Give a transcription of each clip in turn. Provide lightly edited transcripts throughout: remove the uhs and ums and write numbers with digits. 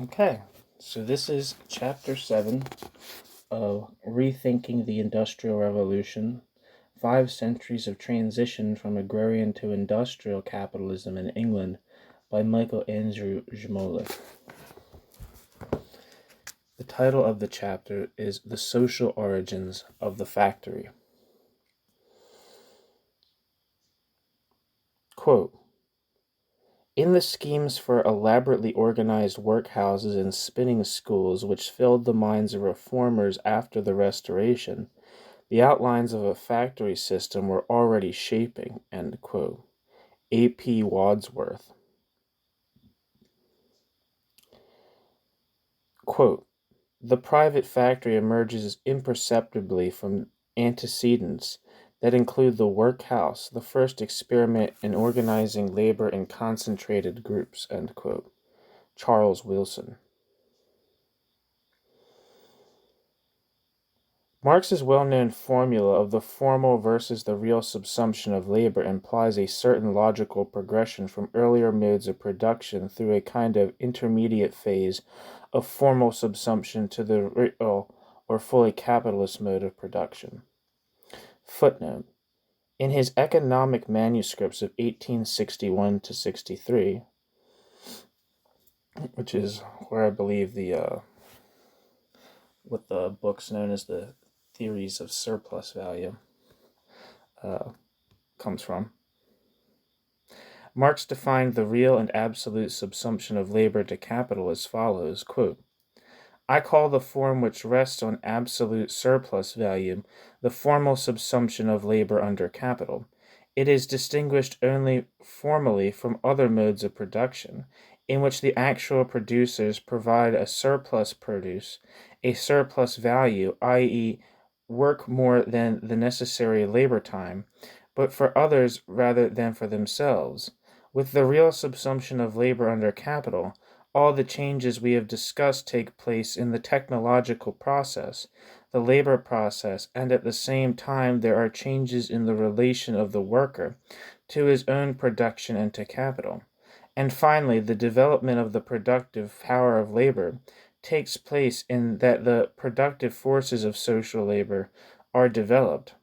Okay, so this is Chapter 7 of Rethinking the Industrial Revolution, 5 Centuries of Transition from Agrarian to Industrial Capitalism in England by Michael Andrew Žmolek. The title of the chapter is The Social Origins of the Factory. Quote, in the schemes for elaborately organized workhouses and spinning schools which filled the minds of reformers after the Restoration, the outlines of a factory system were already shaping. End quote. A.P. Wadsworth. Quote, the private factory emerges imperceptibly from antecedents that include the workhouse, the first experiment in organizing labor in concentrated groups. End quote. Charles Wilson. Marx's well-known formula of the formal versus the real subsumption of labor implies a certain logical progression from earlier modes of production through a kind of intermediate phase of formal subsumption to the real or fully capitalist mode of production. Footnote. In his economic manuscripts of 1861 to 63, which is where I believe what the book's known as the theories of surplus value comes from, Marx defined the real and absolute subsumption of labor to capital as follows, quote, I call the form which rests on absolute surplus value the formal subsumption of labor under capital. It is distinguished only formally from other modes of production, in which the actual producers provide a surplus produce, a surplus value, i.e., work more than the necessary labor time, but for others rather than for themselves. With the real subsumption of labor under capital, all the changes we have discussed take place in the technological process, the labor process, and at the same time there are changes in the relation of the worker to his own production and to capital. And finally, the development of the productive power of labor takes place in that the productive forces of social labor are developed.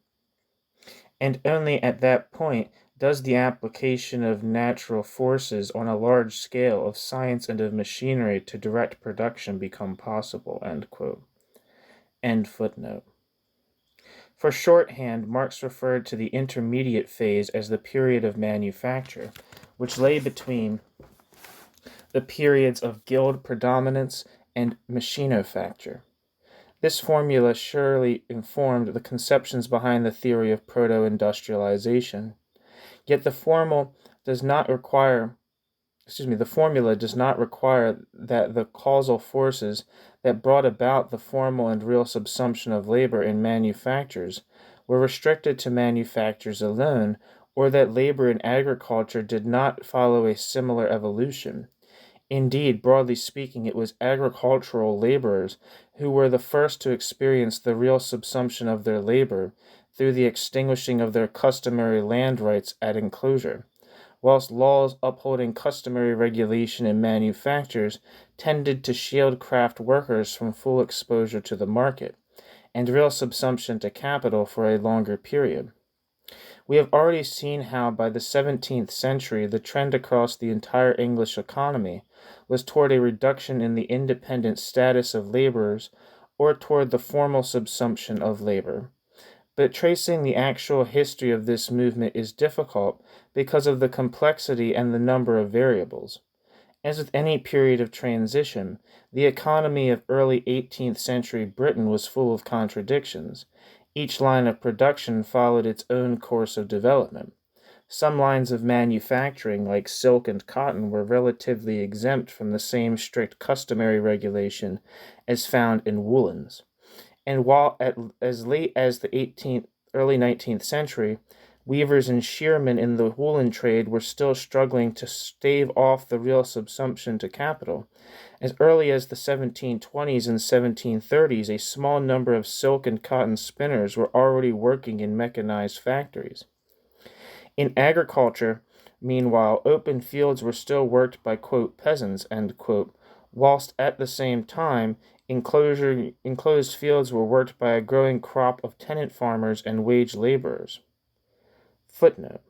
And only at that point does the application of natural forces on a large scale of science and of machinery to direct production become possible. End quote. End footnote. For shorthand, Marx referred to the intermediate phase as the period of manufacture, which lay between the periods of guild predominance and machinofacture. This formula surely informed the conceptions behind the theory of proto-industrialization. Yet the formula does not require that the causal forces that brought about the formal and real subsumption of labor in manufactures were restricted to manufactures alone, or that labor in agriculture did not follow a similar evolution. Indeed, broadly speaking, it was agricultural laborers who were the first to experience the real subsumption of their labor through the extinguishing of their customary land rights at enclosure, whilst laws upholding customary regulation in manufactures tended to shield craft workers from full exposure to the market, and real subsumption to capital for a longer period. We have already seen how by the 17th century the trend across the entire English economy was toward a reduction in the independent status of laborers or toward the formal subsumption of labor. But tracing the actual history of this movement is difficult because of the complexity and the number of variables. As with any period of transition, the economy of early 18th century Britain was full of contradictions. Each line of production followed its own course of development. Some lines of manufacturing, like silk and cotton, were relatively exempt from the same strict customary regulation as found in woolens. And while as late as the early 19th century, weavers and shearmen in the woolen trade were still struggling to stave off the real subsumption to capital. As early as the 1720s and 1730s, a small number of silk and cotton spinners were already working in mechanized factories. In agriculture, meanwhile, open fields were still worked by, quote, peasants, end quote, whilst at the same time enclosed fields were worked by a growing crop of tenant farmers and wage laborers. Footnote.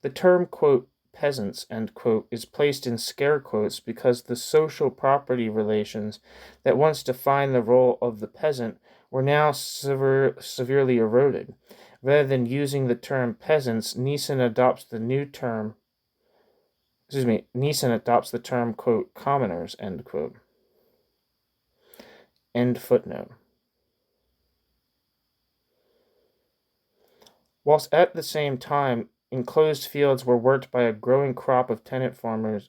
The term, quote, peasants, end quote, is placed in scare quotes because the social property relations that once defined the role of the peasant were now severely eroded. Rather than using the term peasants, Neeson adopts the term, quote, commoners, end quote. End footnote. Whilst at the same time, enclosed fields were worked by a growing crop of tenant farmers,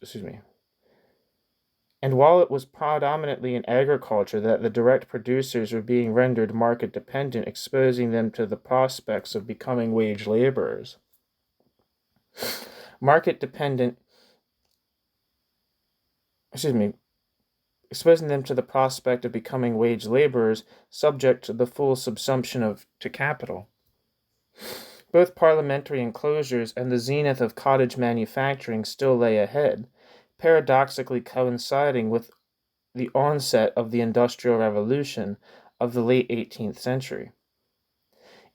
and while it was predominantly in agriculture that the direct producers were being rendered market dependent, exposing them to the prospects of becoming wage laborers. Exposing them to the prospect of becoming wage laborers, subject to the full subsumption to capital. Both parliamentary enclosures and the zenith of cottage manufacturing still lay ahead, paradoxically coinciding with the onset of the Industrial Revolution of the late 18th century.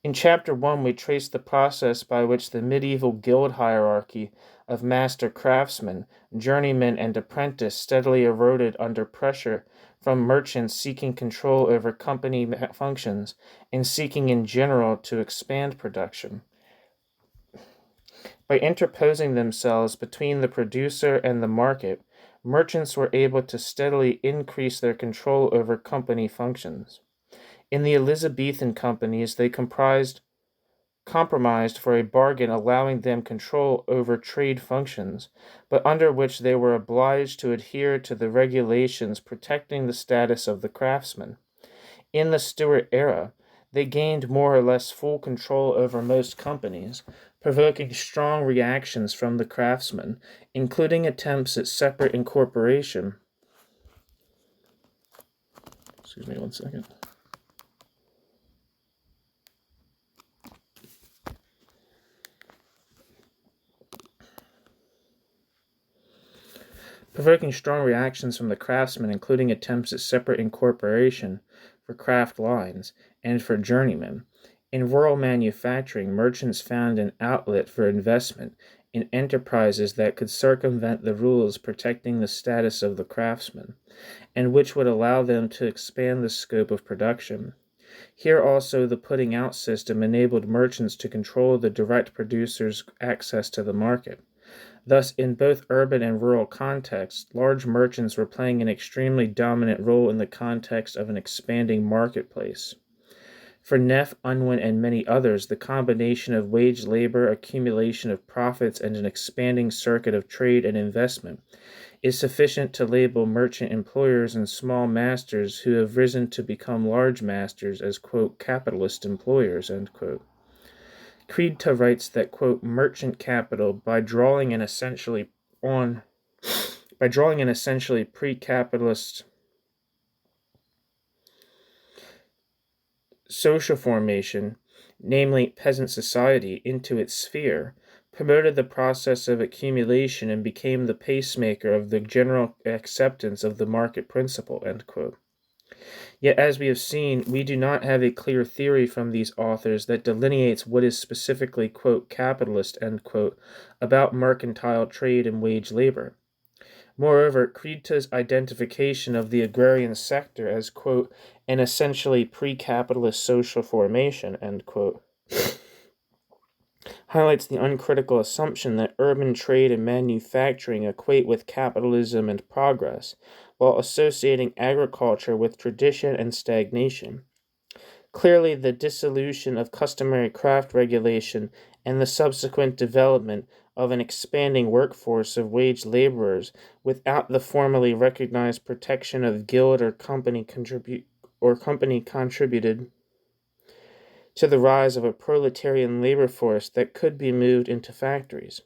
In Chapter 1, we trace the process by which the medieval guild hierarchy of master craftsman, journeyman, and apprentice steadily eroded under pressure from merchants seeking control over company functions and seeking in general to expand production. By interposing themselves between the producer and the market, merchants were able to steadily increase their control over company functions. In the Elizabethan companies, they compromised for a bargain allowing them control over trade functions, but under which they were obliged to adhere to the regulations protecting the status of the craftsman. In the Stuart era, they gained more or less full control over most companies, provoking strong reactions from the craftsmen, including attempts at separate incorporation. Excuse me one second. Provoking strong reactions from the craftsmen, including attempts at separate incorporation for craft lines and for journeymen. In rural manufacturing, merchants found an outlet for investment in enterprises that could circumvent the rules protecting the status of the craftsman, and which would allow them to expand the scope of production. Here also the putting out system enabled merchants to control the direct producers' access to the market. Thus, in both urban and rural contexts, large merchants were playing an extremely dominant role in the context of an expanding marketplace. For Neff, Unwin, and many others, the combination of wage labor, accumulation of profits, and an expanding circuit of trade and investment is sufficient to label merchant employers and small masters who have risen to become large masters as, quote, capitalist employers, end quote. Creedta writes that, quote, merchant capital, by drawing an essentially pre-capitalist social formation, namely peasant society, into its sphere, promoted the process of accumulation and became the pacemaker of the general acceptance of the market principle, end quote. Yet, as we have seen, we do not have a clear theory from these authors that delineates what is specifically, quote, capitalist, end quote, about mercantile trade and wage labor. Moreover, Creedta's identification of the agrarian sector as, quote, an essentially pre-capitalist social formation, end quote, highlights the uncritical assumption that urban trade and manufacturing equate with capitalism and progress, while associating agriculture with tradition and stagnation. Clearly, the dissolution of customary craft regulation and the subsequent development of an expanding workforce of wage laborers without the formally recognized protection of guild or company contributed to the rise of a proletarian labor force that could be moved into factories.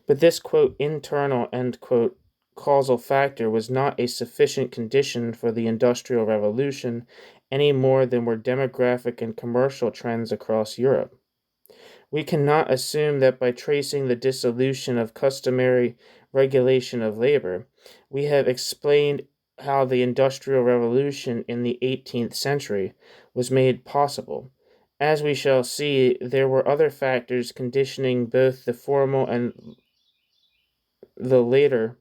But this, quote, internal, end quote, causal factor was not a sufficient condition for the Industrial Revolution any more than were demographic and commercial trends across Europe. We cannot assume that by tracing the dissolution of customary regulation of labor, we have explained how the Industrial Revolution in the 18th century was made possible. As we shall see, there were other factors conditioning both the formal and the later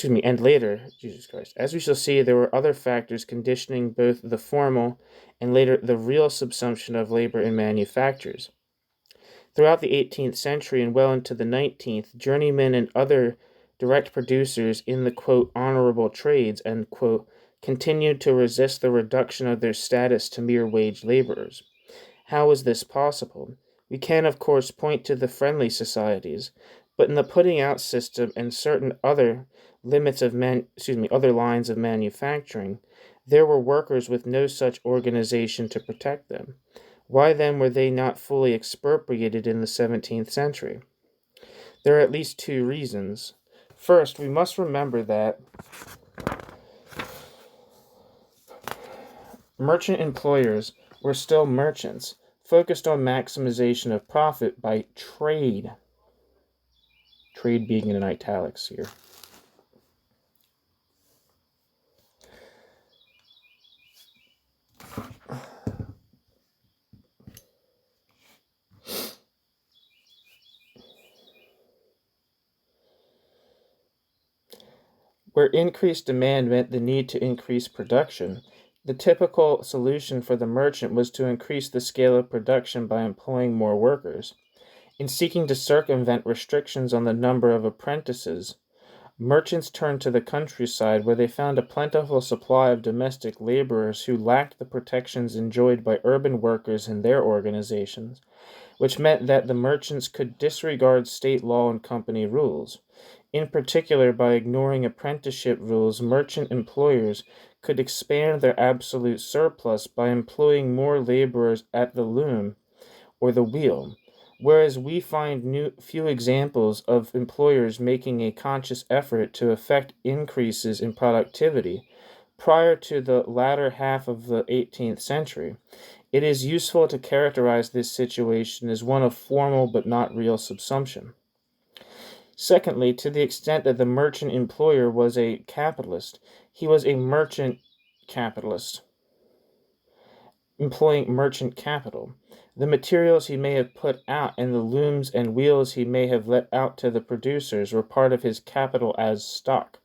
and later, Jesus Christ. As we shall see, there were other factors conditioning both the formal and later the real subsumption of labor in manufactures. Throughout the 18th century and well into the 19th, journeymen and other direct producers in the, quote, honorable trades, end quote, continued to resist the reduction of their status to mere wage laborers. How was this possible? We can, of course, point to the friendly societies, but in the putting out system and certain other limits of other lines of manufacturing, there were workers with no such organization to protect them. Why then were they not fully expropriated in the 17th century? There are at least two reasons. First, we must remember that merchant employers were still merchants, focused on maximization of profit by trade. Trade being in italics here. Where increased demand meant the need to increase production, the typical solution for the merchant was to increase the scale of production by employing more workers. In seeking to circumvent restrictions on the number of apprentices, merchants turned to the countryside where they found a plentiful supply of domestic laborers who lacked the protections enjoyed by urban workers in their organizations, which meant that the merchants could disregard state law and company rules. In particular, by ignoring apprenticeship rules, merchant employers could expand their absolute surplus by employing more laborers at the loom or the wheel, whereas we find few examples of employers making a conscious effort to effect increases in productivity prior to the latter half of the 18th century. It is useful to characterize this situation as one of formal but not real subsumption. Secondly, to the extent that the merchant employer was a capitalist, he was a merchant capitalist, employing merchant capital. The materials he may have put out and the looms and wheels he may have let out to the producers were part of his capital as stock.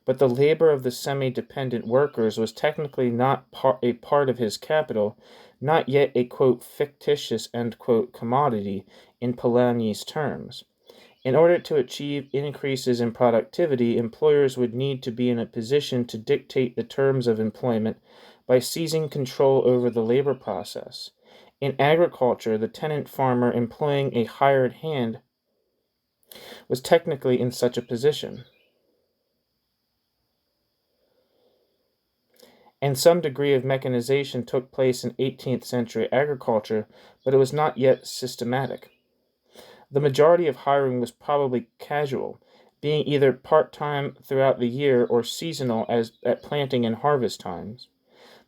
But the labor of the semi-dependent workers was technically not a part of his capital, not yet a, quote, fictitious, end quote, commodity in Polanyi's terms. In order to achieve increases in productivity, employers would need to be in a position to dictate the terms of employment by seizing control over the labor process. In agriculture, the tenant farmer employing a hired hand was technically in such a position, and some degree of mechanization took place in 18th century agriculture, but it was not yet systematic. The majority of hiring was probably casual, being either part-time throughout the year or seasonal as at planting and harvest times.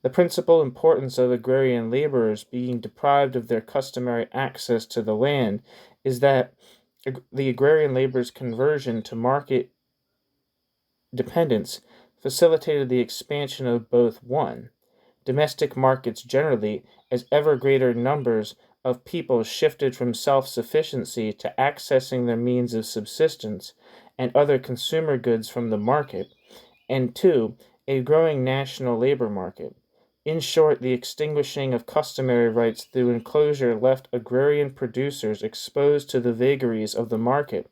The principal importance of agrarian laborers being deprived of their customary access to the land is that the agrarian laborers' conversion to market dependence facilitated the expansion of both domestic markets generally, as ever greater numbers of people shifted from self-sufficiency to accessing their means of subsistence and other consumer goods from the market, and two, a growing national labor market. In short, the extinguishing of customary rights through enclosure left agrarian producers exposed to the vagaries of the market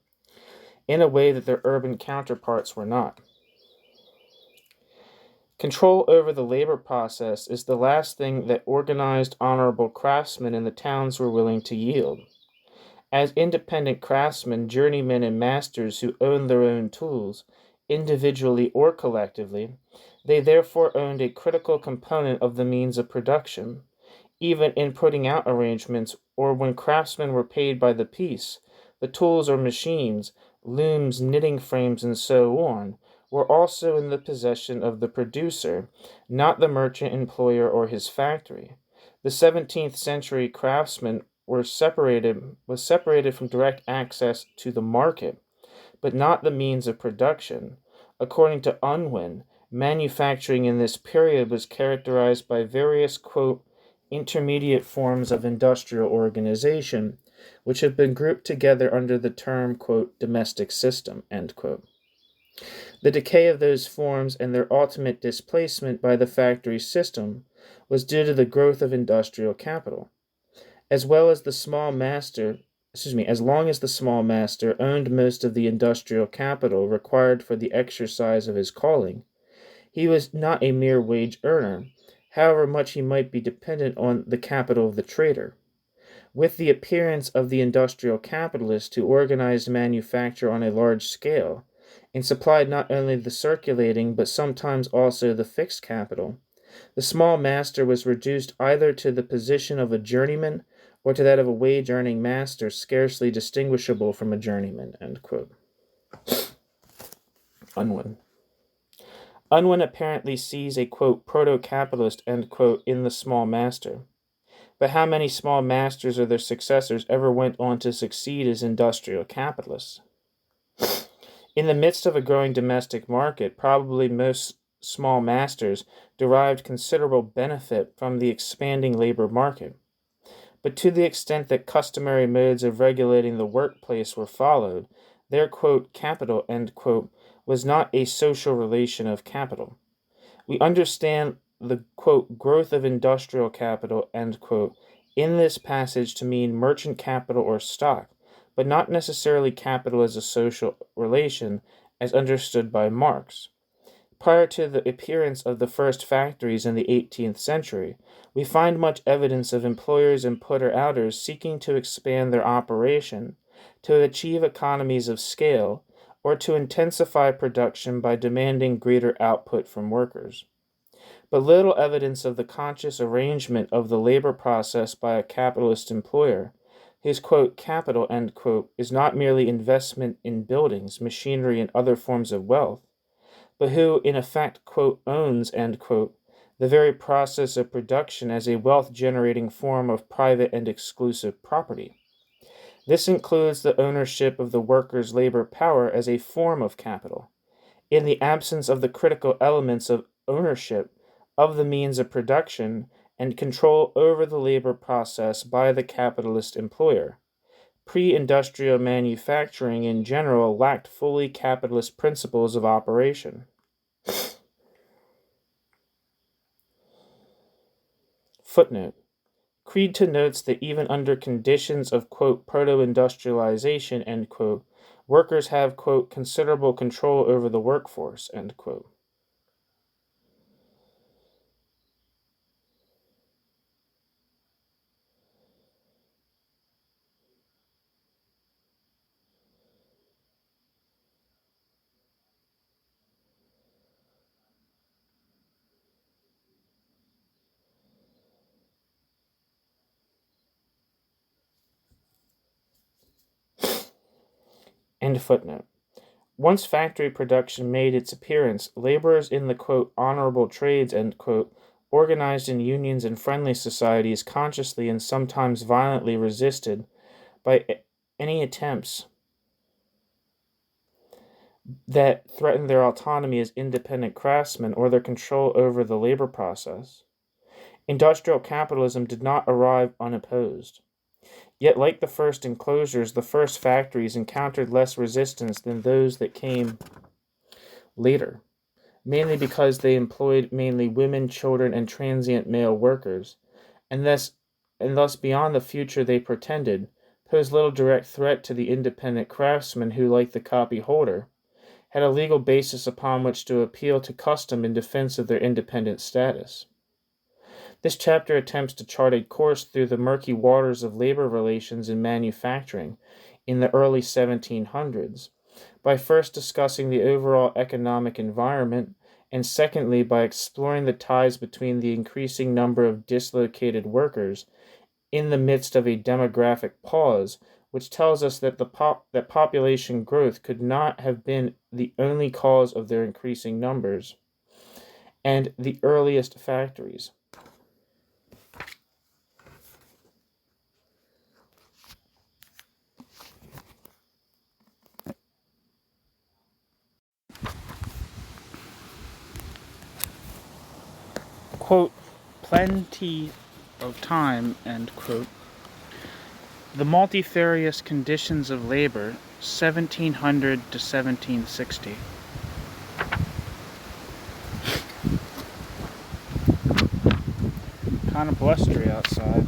in a way that their urban counterparts were not. Control over the labor process is the last thing that organized honorable craftsmen in the towns were willing to yield. As independent craftsmen, journeymen, and masters who owned their own tools, individually or collectively, they therefore owned a critical component of the means of production. Even in putting out arrangements, or when craftsmen were paid by the piece, the tools or machines, looms, knitting frames, and so on, were also in the possession of the producer, not the merchant employer or his factory. The 17th century craftsman was separated from direct access to the market. but not the means of production. According to Unwin, manufacturing in this period was characterized by various, quote, intermediate forms of industrial organization, which have been grouped together under the term, quote, domestic system, end quote. The decay of those forms and their ultimate displacement by the factory system was due to the growth of industrial capital, as long as the small master owned most of the industrial capital required for the exercise of his calling. He was not a mere wage earner, however much he might be dependent on the capital of the trader. With the appearance of the industrial capitalist who organized manufacture on a large scale, and supplied not only the circulating but sometimes also the fixed capital, the small master was reduced either to the position of a journeyman or to that of a wage-earning master scarcely distinguishable from a journeyman, end quote. Unwin apparently sees a, quote, proto-capitalist, end quote, in the small master. But how many small masters or their successors ever went on to succeed as industrial capitalists? In the midst of a growing domestic market, probably most small masters derived considerable benefit from the expanding labor market. But to the extent that customary modes of regulating the workplace were followed, their, quote, capital, end quote, was not a social relation of capital. We understand the, quote, growth of industrial capital, end quote, in this passage to mean merchant capital or stock, but not necessarily capital as a social relation as understood by Marx. Prior to the appearance of the first factories in the 18th century, we find much evidence of employers and putter-outers seeking to expand their operation, to achieve economies of scale, or to intensify production by demanding greater output from workers. But little evidence of the conscious arrangement of the labor process by a capitalist employer, whose, quote, capital, end quote, is not merely investment in buildings, machinery, and other forms of wealth, but who, in effect, quote, owns, end quote, the very process of production as a wealth-generating form of private and exclusive property. This includes the ownership of the worker's labor power as a form of capital. In the absence of the critical elements of ownership of the means of production and control over the labor process by the capitalist employer, pre-industrial manufacturing in general lacked fully capitalist principles of operation. Footnote. Creed notes that even under conditions of, quote, proto-industrialization, end quote, workers have, quote, considerable control over the workforce, end quote. End footnote. Once factory production made its appearance, laborers in the, quote, honorable trades, end quote, organized in unions and friendly societies consciously and sometimes violently resisted by any attempts that threatened their autonomy as independent craftsmen or their control over the labor process. Industrial capitalism did not arrive unopposed. Yet, like the first enclosures, the first factories encountered less resistance than those that came later, mainly because they employed mainly women, children, and transient male workers, and thus beyond the future they pretended, posed little direct threat to the independent craftsmen who, like the copy holder, had a legal basis upon which to appeal to custom in defense of their independent status. This chapter attempts to chart a course through the murky waters of labor relations in manufacturing in the early 1700s, by first discussing the overall economic environment, and secondly by exploring the ties between the increasing number of dislocated workers in the midst of a demographic pause, which tells us that that population growth could not have been the only cause of their increasing numbers, and the earliest factories. quote, plenty of time, end quote. The multifarious conditions of labor, 1700 to 1760. Kind of blustery outside.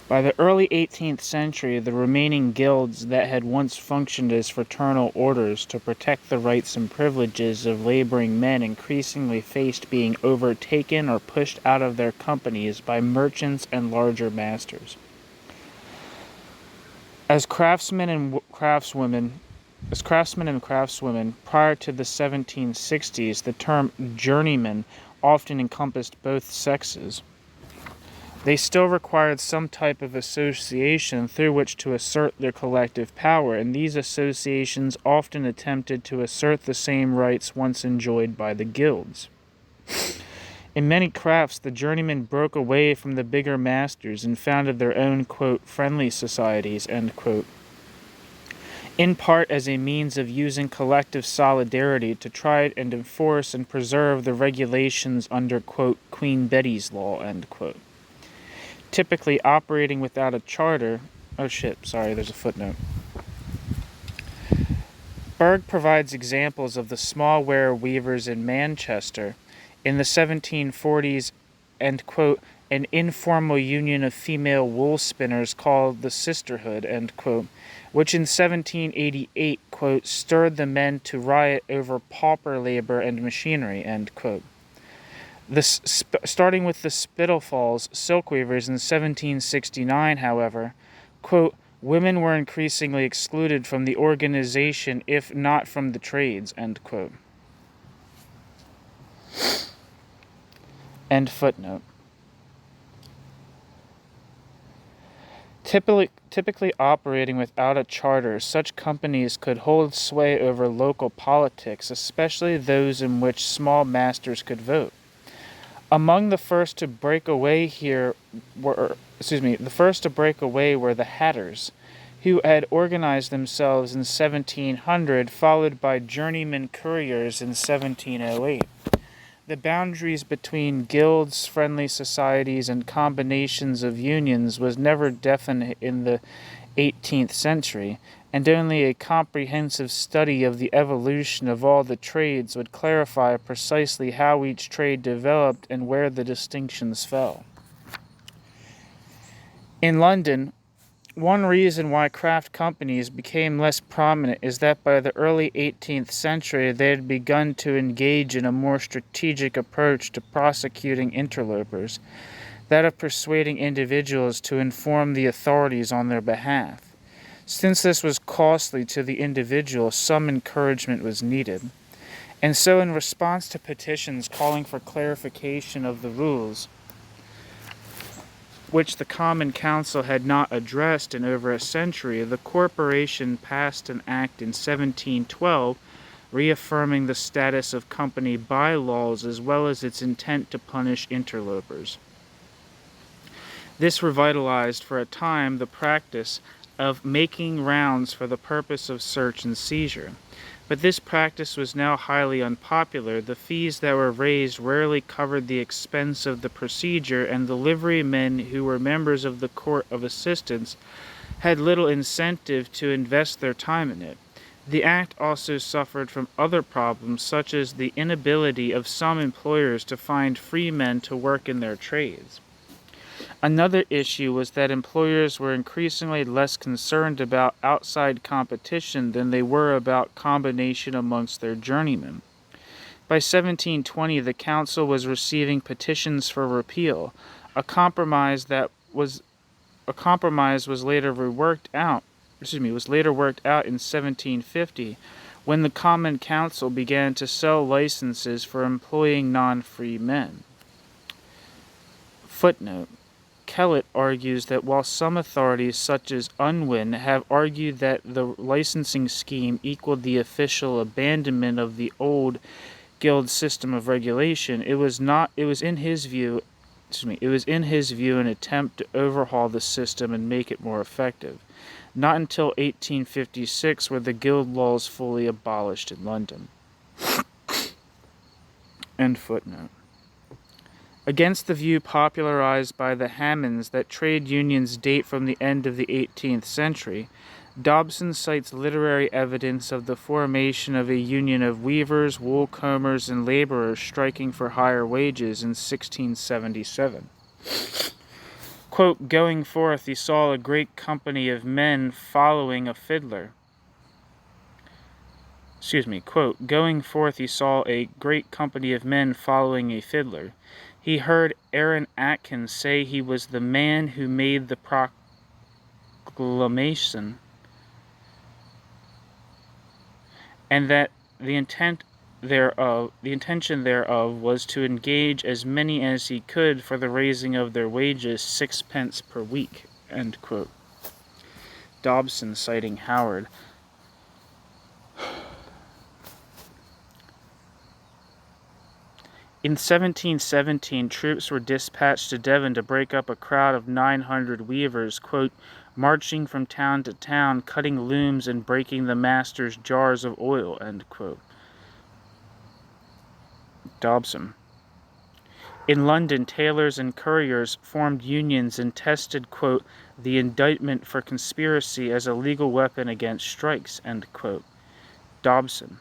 By the early 18th century, the remaining guilds that had once functioned as fraternal orders to protect the rights and privileges of laboring men increasingly faced being overtaken or pushed out of their companies by merchants and larger masters. As craftsmen and craftswomen, prior to the 1760s, the term journeyman often encompassed both sexes. They still required some type of association through which to assert their collective power, and these associations often attempted to assert the same rights once enjoyed by the guilds. In many crafts, the journeymen broke away from the bigger masters and founded their own, quote, friendly societies, end quote, in part as a means of using collective solidarity to try and enforce and preserve the regulations under, quote, Queen Betty's law, end quote. Typically operating without a charter. There's a footnote. Berg provides examples of the small ware weavers in Manchester in the 1740s and, quote, an informal union of female wool spinners called the Sisterhood, end quote, which in 1788, quote, stirred the men to riot over pauper labor and machinery, end quote. Starting with the Spitalfalls silk weavers in 1769, however, quote, women were increasingly excluded from the organization, if not from the trades, end quote. End footnote. Typically operating without a charter, such companies could hold sway over local politics, especially those in which small masters could vote. Among the first to break away were the Hatters, who had organized themselves in 1700, followed by journeyman couriers in 1708. The boundaries between guilds, friendly societies, and combinations of unions was never definite in the 18th century, and only a comprehensive study of the evolution of all the trades would clarify precisely how each trade developed and where the distinctions fell. In London, one reason why craft companies became less prominent is that by the early 18th century they had begun to engage in a more strategic approach to prosecuting interlopers, that of persuading individuals to inform the authorities on their behalf. Since this was costly to the individual, some encouragement was needed. And so in response to petitions calling for clarification of the rules, which the Common Council had not addressed in over a century, the corporation passed an act in 1712 reaffirming the status of company bylaws as well as its intent to punish interlopers. This revitalized for a time the practice of making rounds for the purpose of search and seizure. But this practice was now highly unpopular. The fees that were raised rarely covered the expense of the procedure, and the liverymen who were members of the Court of Assistants had little incentive to invest their time in it. The Act also suffered from other problems, such as the inability of some employers to find free men to work in their trades. Another issue was that employers were increasingly less concerned about outside competition than they were about combination amongst their journeymen. By 1720, the council was receiving petitions for repeal. A compromise was later worked out in 1750, when the Common Council began to sell licenses for employing non-free men. Footnote. Kellett argues that while some authorities, such as Unwin, have argued that the licensing scheme equaled the official abandonment of the old guild system of regulation, it was in his view It was in his view an attempt to overhaul the system and make it more effective. Not until 1856 were the guild laws fully abolished in London. End footnote. Against the view popularized by the Hammonds that trade unions date from the end of the 18th century, Dobson cites literary evidence of the formation of a union of weavers, wool combers, and laborers striking for higher wages in 1677. Quote, going forth he saw a great company of men following a fiddler. Quote, going forth he saw a great company of men following a fiddler. He heard Aaron Atkins say he was the man who made the proclamation, and that the intention thereof was to engage as many as he could for the raising of their wages 6 pence per week. End quote. Dobson citing Howard. In 1717, troops were dispatched to Devon to break up a crowd of 900 weavers, quote, marching from town to town, cutting looms and breaking the master's jars of oil, end quote. Dobson. In London, tailors and curriers formed unions and tested, quote, the indictment for conspiracy as a legal weapon against strikes, end quote. Dobson.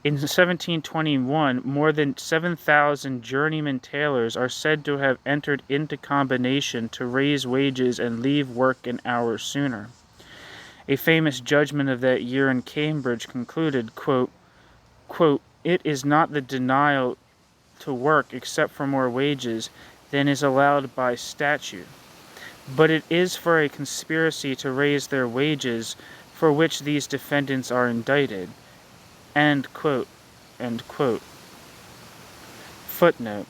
In 1721, more than 7,000 journeyman tailors are said to have entered into combination to raise wages and leave work an hour sooner. A famous judgment of that year in Cambridge concluded, quote, it is not the denial to work except for more wages than is allowed by statute, but it is for a conspiracy to raise their wages for which these defendants are indicted. End quote. End quote. Footnote.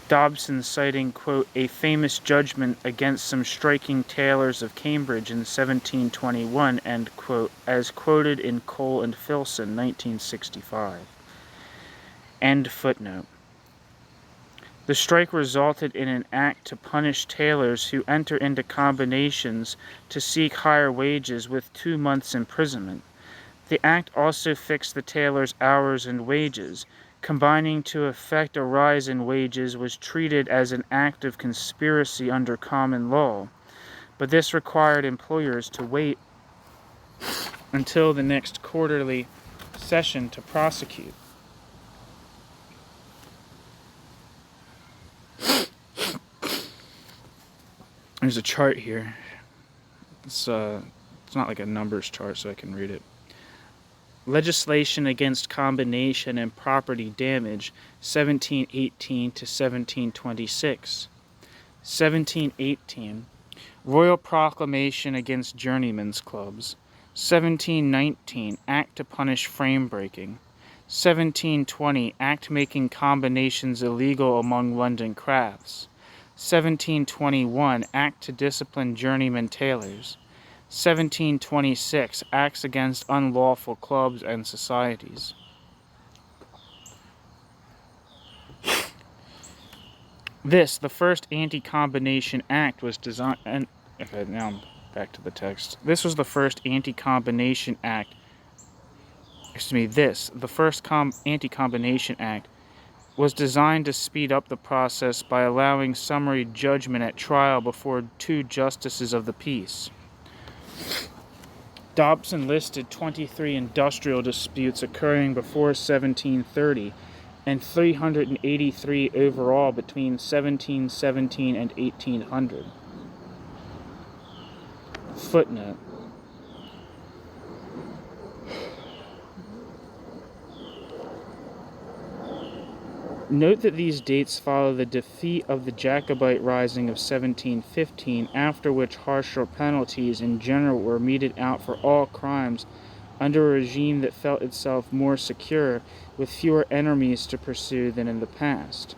Dobson citing, quote, a famous judgment against some striking tailors of Cambridge in 1721, end quote, as quoted in Cole and Filson, 1965. End footnote. The strike resulted in an act to punish tailors who enter into combinations to seek higher wages with 2 months' imprisonment. The act also fixed the tailors' hours and wages. Combining to effect a rise in wages was treated as an act of conspiracy under common law, but this required employers to wait until the next quarterly session to prosecute. There's a chart here. It's not like a numbers chart, so I can read it. Legislation against combination and property damage, 1718 to 1726. 1718. Royal Proclamation against journeymen's clubs. 1719. Act to punish frame breaking. 1720. Act making combinations illegal among London crafts. 1721. Act to discipline journeyman tailors. 1726. Acts against unlawful clubs and societies. This, the first Anti-Combination Act, was designed... Okay, now I'm back to the text. This was the first Anti-Combination Act... the first Anti-Combination Act was designed to speed up the process by allowing summary judgment at trial before 2 justices of the peace. Dobson listed 23 industrial disputes occurring before 1730 and 383 overall between 1717 and 1800. Footnote. Note that these dates follow the defeat of the Jacobite Rising of 1715, after which harsher penalties in general were meted out for all crimes under a regime that felt itself more secure, with fewer enemies to pursue than in the past.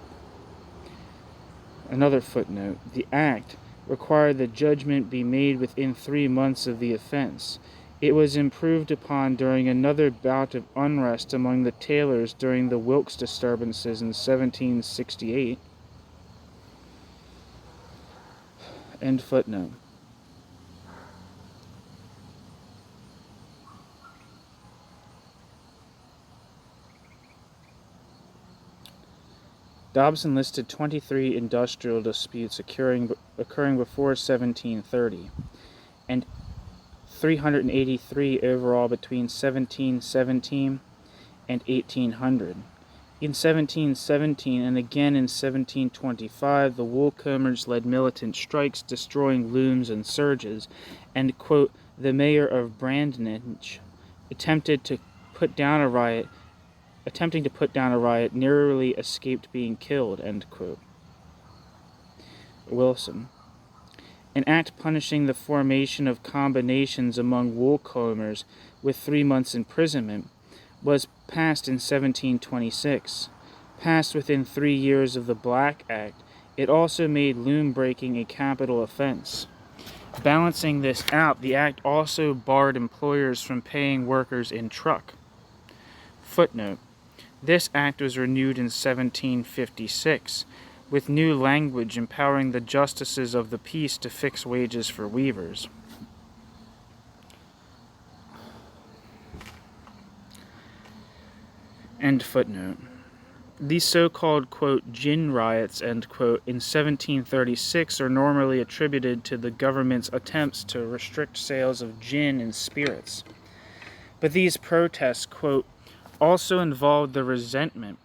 Another footnote. The Act required the judgment be made within 3 months of the offense. It was improved upon during another bout of unrest among the tailors during the Wilkes disturbances in 1768. End footnote. Dobson listed 23 industrial disputes occurring before 1730, and 383 overall between 1717 and 1800. In 1717 and again in 1725, the woolcombers led militant strikes, destroying looms and surges, and, quote, the mayor of Brandnich attempting to put down a riot, narrowly escaped being killed, end quote. Wilson. An act punishing the formation of combinations among woolcombers with 3 months' imprisonment was passed in 1726. Passed within 3 years of the Black Act, it also made loom breaking a capital offense. Balancing this out, the act also barred employers from paying workers in truck. Footnote. This act was renewed in 1756, with new language empowering the justices of the peace to fix wages for weavers. End footnote. These so-called, quote, gin riots, end quote, in 1736 are normally attributed to the government's attempts to restrict sales of gin and spirits. But these protests, quote, also involved the resentment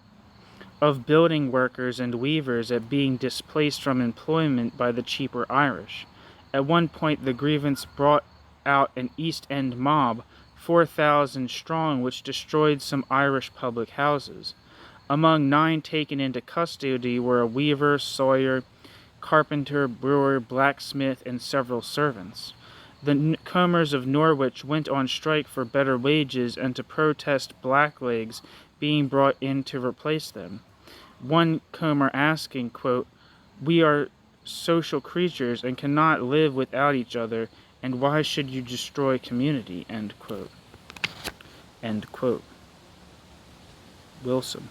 of building workers and weavers at being displaced from employment by the cheaper Irish. At one point, the grievance brought out an East End mob, 4,000 strong, which destroyed some Irish public houses. Among 9 taken into custody were a weaver, sawyer, carpenter, brewer, blacksmith, and several servants. The combers of Norwich went on strike for better wages and to protest blacklegs being brought in to replace them. One comber asking, quote, we are social creatures and cannot live without each other, and why should you destroy community, end quote. End quote. Wilson.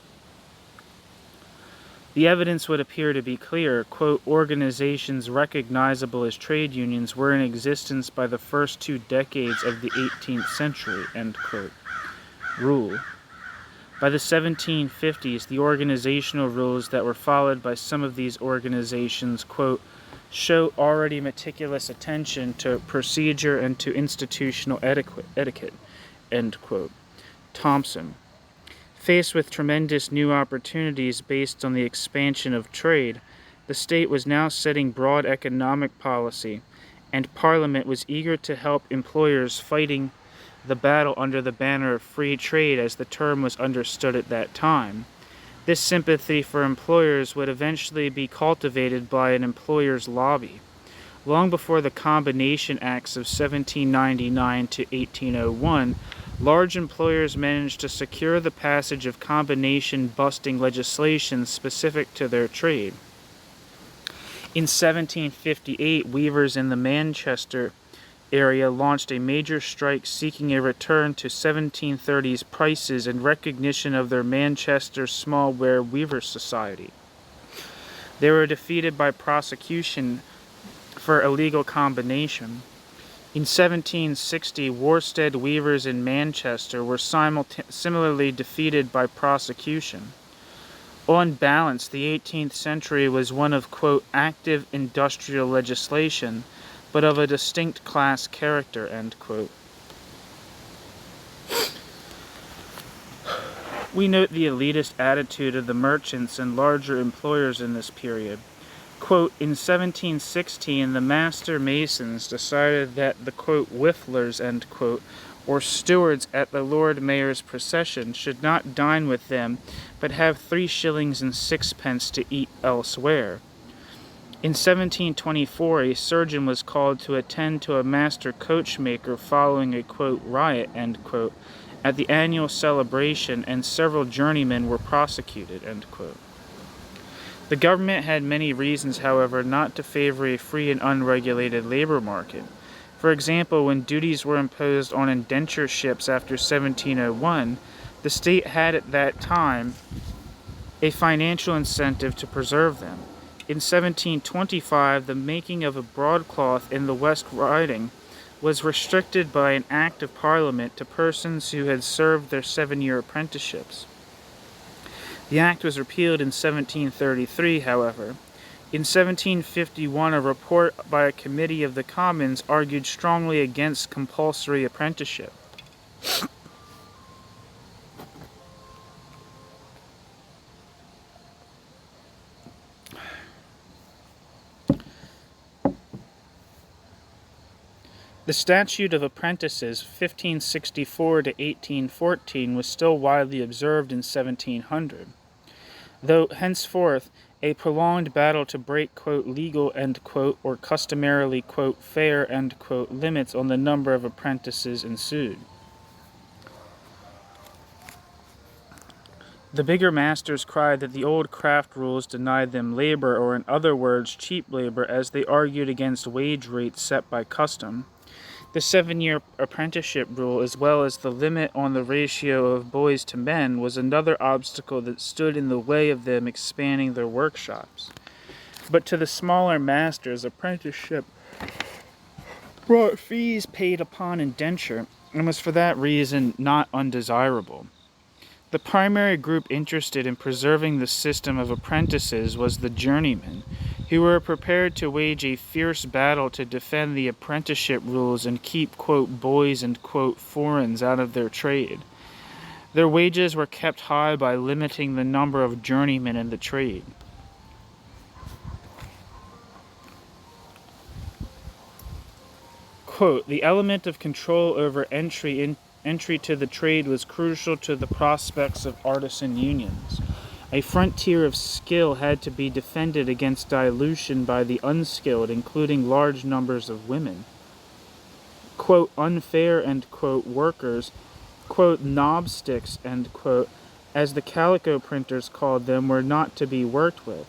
The evidence would appear to be clear. Quote, organizations recognizable as trade unions were in existence by the first 2 decades of the 18th century, end quote. Rule. By the 1750s, the organizational rules that were followed by some of these organizations, quote, show already meticulous attention to procedure and to institutional etiquette, end quote. Thompson. Faced with tremendous new opportunities based on the expansion of trade, the state was now setting broad economic policy, and Parliament was eager to help employers fighting the battle under the banner of free trade as the term was understood at that time. This sympathy for employers would eventually be cultivated by an employers' lobby. Long before the Combination Acts of 1799 to 1801, large employers managed to secure the passage of combination-busting legislation specific to their trade. In 1758, weavers in the Manchester area launched a major strike seeking a return to 1730s prices in recognition of their Manchester Small Ware Weavers Society. They were defeated by prosecution for illegal combination. In 1760, Worstead weavers in Manchester were similarly defeated by prosecution. On balance, the 18th century was one of, quote, active industrial legislation, but of a distinct class character, end quote. We note the elitist attitude of the merchants and larger employers in this period. Quote, in 1716, the master masons decided that the, quote, whifflers, end quote, or stewards at the Lord Mayor's procession should not dine with them, but have 3 shillings and 6pence to eat elsewhere. In 1724, a surgeon was called to attend to a master coachmaker following a, quote, riot, end quote, at the annual celebration, and several journeymen were prosecuted, end quote. The government had many reasons, however, not to favor a free and unregulated labor market. For example, when duties were imposed on indenture ships after 1701, the state had at that time a financial incentive to preserve them. In 1725, the making of a broadcloth in the West Riding was restricted by an Act of Parliament to persons who had served their 7-year apprenticeships. The act was repealed in 1733, however. In 1751, a report by a committee of the Commons argued strongly against compulsory apprenticeship. The Statute of Apprentices, 1564 to 1814, was still widely observed in 1700, though henceforth a prolonged battle to break, quote, legal, end quote, or customarily, quote, fair, end quote, limits on the number of apprentices ensued. The bigger masters cried that the old craft rules denied them labor, or in other words, cheap labor, as they argued against wage rates set by custom. The 7-year apprenticeship rule, as well as the limit on the ratio of boys to men, was another obstacle that stood in the way of them expanding their workshops. But to the smaller masters, apprenticeship brought fees paid upon indenture, and was for that reason not undesirable. The primary group interested in preserving the system of apprentices was the journeymen, who were prepared to wage a fierce battle to defend the apprenticeship rules and keep, quote, boys and, quote, foreigners out of their trade. Their wages were kept high by limiting the number of journeymen in the trade. Quote, the element of control over entry to the trade was crucial to the prospects of artisan unions. A frontier of skill had to be defended against dilution by the unskilled, including large numbers of women. Quote, unfair, end quote, workers, quote, knobsticks, end quote, as the calico printers called them, were not to be worked with.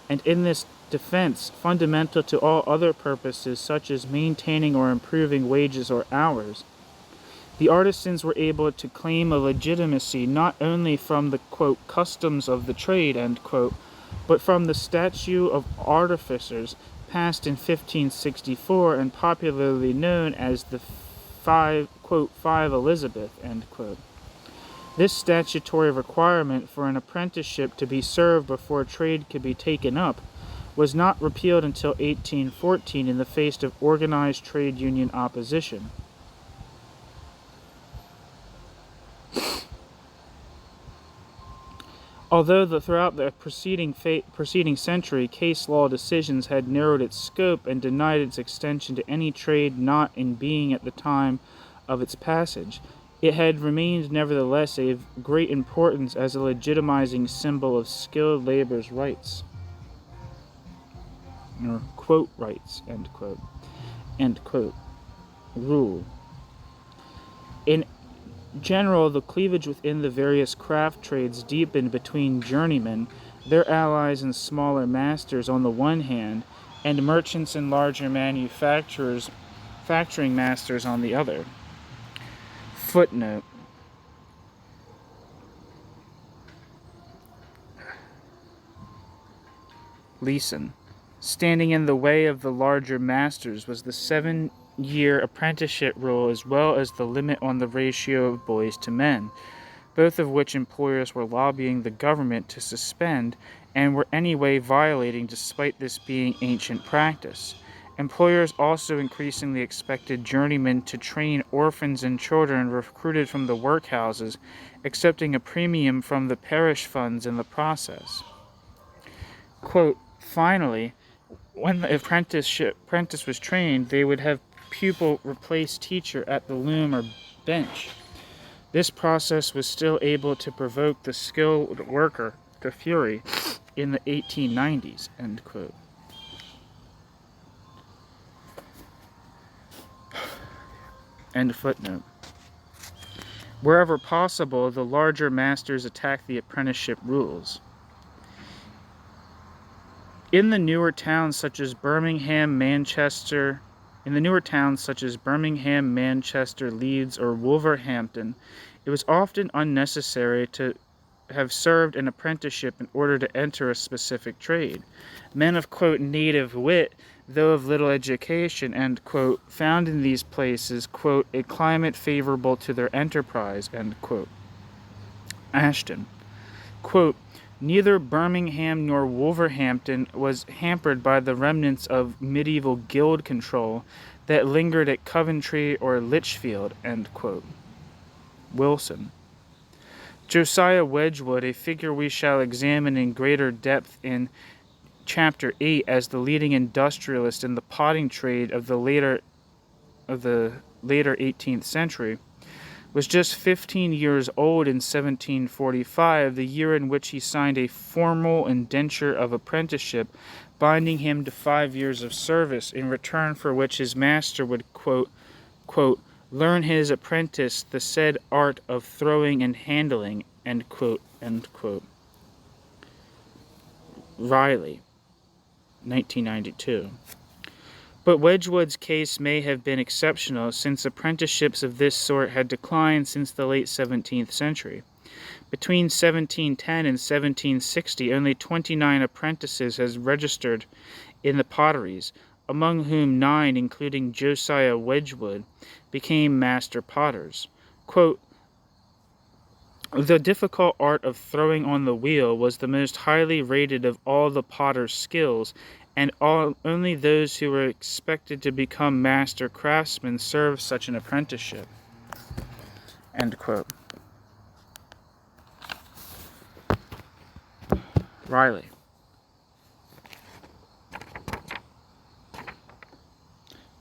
And in this defense, fundamental to all other purposes, such as maintaining or improving wages or hours, the artisans were able to claim a legitimacy not only from the, quote, customs of the trade, end quote, but from the statute of artificers passed in 1564 and popularly known as the five Elizabeth, end quote. This statutory requirement for an apprenticeship to be served before trade could be taken up was not repealed until 1814 in the face of organized trade union opposition. Although throughout the preceding century, case law decisions had narrowed its scope and denied its extension to any trade not in being at the time of its passage, it had remained nevertheless of great importance as a legitimizing symbol of skilled labor's rights. Or, quote, rights, end quote, rule. In general, the cleavage within the various craft trades deepened between journeymen, their allies and smaller masters on the one hand, and merchants and larger manufacturing masters on the other. Footnote. Leeson. Standing in the way of the larger masters was the 7-year apprenticeship rule, as well as the limit on the ratio of boys to men, both of which employers were lobbying the government to suspend and were anyway violating despite this being ancient practice. Employers also increasingly expected journeymen to train orphans and children recruited from the workhouses, accepting a premium from the parish funds in the process. Quote, finally, when the apprentice was trained, they would have pupil replace teacher at the loom or bench. This process was still able to provoke the skilled worker to fury in the 1890s, end quote. End footnote. Wherever possible, the larger masters attacked the apprenticeship rules. In the newer towns such as Birmingham, Manchester, In the newer towns such as Birmingham, Manchester, Leeds, or Wolverhampton, it was often unnecessary to have served an apprenticeship in order to enter a specific trade. Men of, quote, native wit, though of little education, and, quote, found in these places, quote, a climate favorable to their enterprise, end quote. Ashton, quote, neither Birmingham nor Wolverhampton was hampered by the remnants of medieval guild control that lingered at Coventry or Lichfield, end quote. Wilson, Josiah Wedgwood, a figure we shall examine in greater depth in Chapter 8 as the leading industrialist in the potting trade of the later 18th century, was just 15 years old in 1745, the year in which he signed a formal indenture of apprenticeship, binding him to 5 years of service, in return for which his master would, quote, learn his apprentice the said art of throwing and handling, end quote, end quote. Riley, 1992. But Wedgwood's case may have been exceptional, since apprenticeships of this sort had declined since the late 17th century. Between 1710 and 1760, only 29 apprentices has registered in the potteries, among whom 9, including Josiah Wedgwood, became master potters. Quote, the difficult art of throwing on the wheel was the most highly rated of all the potter's skills, and only those who were expected to become master craftsmen served such an apprenticeship. End quote. Riley.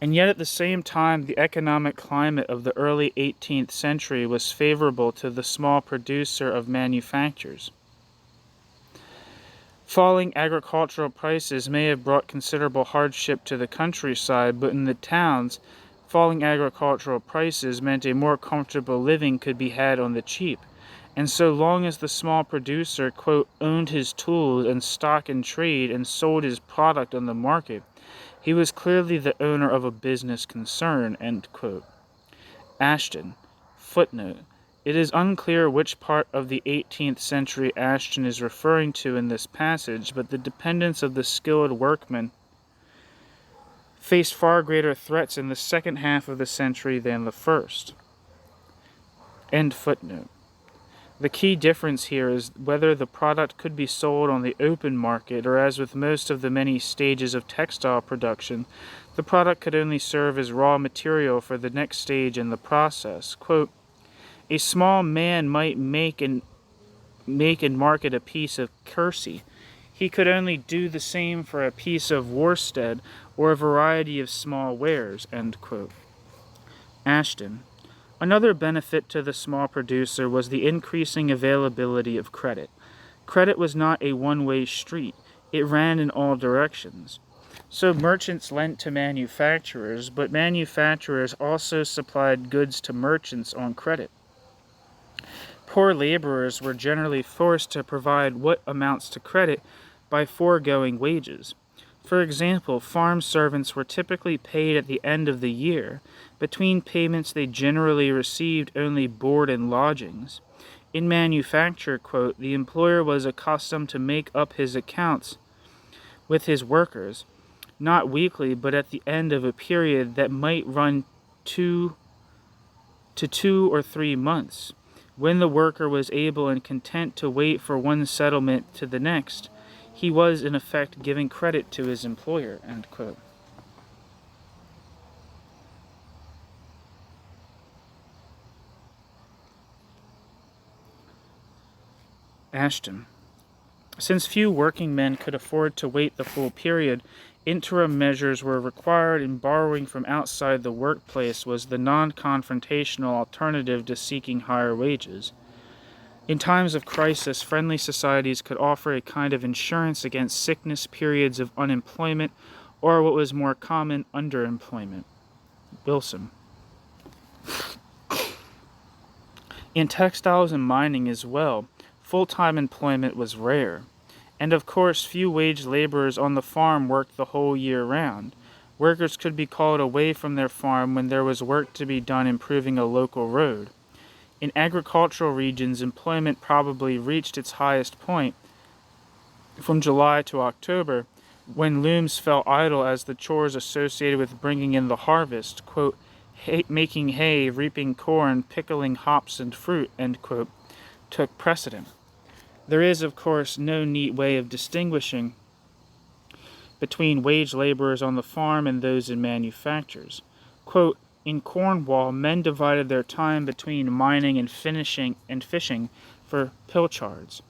And yet at the same time, the economic climate of the early 18th century was favorable to the small producer of manufactures. Falling agricultural prices may have brought considerable hardship to the countryside, but in the towns, falling agricultural prices meant a more comfortable living could be had on the cheap. And so long as the small producer, quote, owned his tools and stock in trade and sold his product on the market, he was clearly the owner of a business concern, end quote. Ashton, footnote. It is unclear which part of the 18th century Ashton is referring to in this passage, but the dependence of the skilled workmen faced far greater threats in the second half of the century than the first. End footnote. The key difference here is whether the product could be sold on the open market, or as with most of the many stages of textile production, the product could only serve as raw material for the next stage in the process. Quote, a small man might make and market a piece of kersey. He could only do the same for a piece of worsted or a variety of small wares, end quote. Ashton. Another benefit to the small producer was the increasing availability of credit. Credit was not a one-way street. It ran in all directions. So merchants lent to manufacturers, but manufacturers also supplied goods to merchants on credit. Poor laborers were generally forced to provide what amounts to credit by foregoing wages. For example, farm servants were typically paid at the end of the year. Between payments, they generally received only board and lodgings. In manufacture, quote, the employer was accustomed to make up his accounts with his workers, not weekly, but at the end of a period that might run 2 or 3 months. When the worker was able and content to wait for one settlement to the next, he was, in effect, giving credit to his employer, end quote. Ashton. Since few working men could afford to wait the full period, interim measures were required, and borrowing from outside the workplace was the non-confrontational alternative to seeking higher wages. In times of crisis, friendly societies could offer a kind of insurance against sickness, periods of unemployment, or what was more common, underemployment. Wilson. In textiles and mining as well, full-time employment was rare. And of course, few wage laborers on the farm worked the whole year round. Workers could be called away from their farm when there was work to be done improving a local road. In agricultural regions, employment probably reached its highest point from July to October, when looms fell idle as the chores associated with bringing in the harvest, quote, making hay, reaping corn, pickling hops and fruit, end quote, took precedent. There is, of course, no neat way of distinguishing between wage laborers on the farm and those in manufactures. Quote, in Cornwall, men divided their time between mining and fishing for pilchards.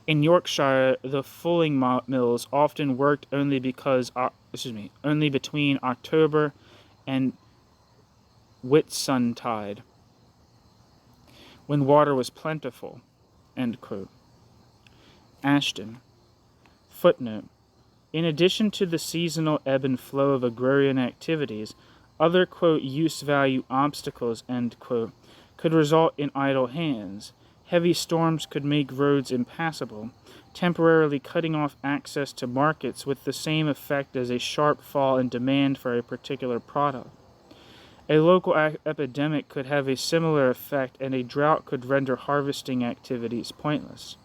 In Yorkshire, the fulling mills often worked only between October and Whitsuntide, when water was plentiful. End quote. Ashton. Footnote. In addition to the seasonal ebb and flow of agrarian activities, other, quote, use-value obstacles, end quote, could result in idle hands. Heavy storms could make roads impassable, temporarily cutting off access to markets with the same effect as a sharp fall in demand for a particular product. A local epidemic could have a similar effect, and a drought could render harvesting activities pointless.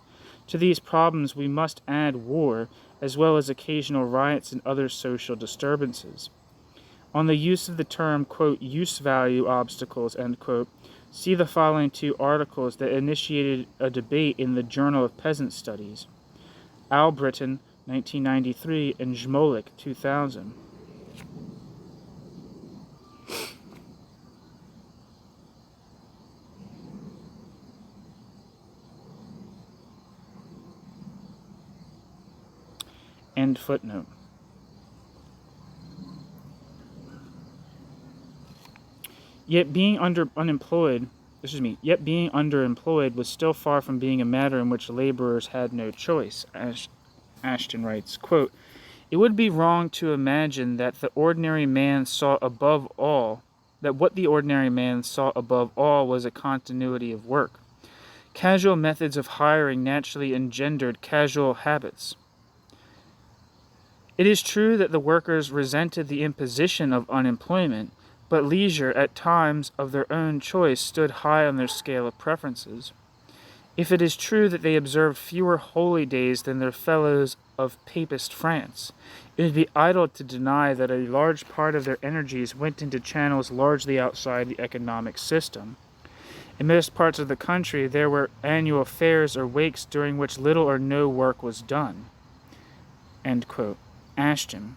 To these problems we must add war, as well as occasional riots and other social disturbances. On the use of the term, quote, use-value obstacles, end quote, see the following two articles that initiated a debate in the Journal of Peasant Studies. Albritton, 1993, and Žmolek, 2000. End footnote. Yet being underemployed was still far from being a matter in which laborers had no choice. Ashton writes, quote, it would be wrong to imagine that what the ordinary man saw above all was a continuity of work. Casual methods of hiring naturally engendered casual habits. It is true that the workers resented the imposition of unemployment, but leisure, at times of their own choice, stood high on their scale of preferences. If it is true that they observed fewer holy days than their fellows of Papist France, it would be idle to deny that a large part of their energies went into channels largely outside the economic system. In most parts of the country, there were annual fairs or wakes during which little or no work was done. End quote. Ashton.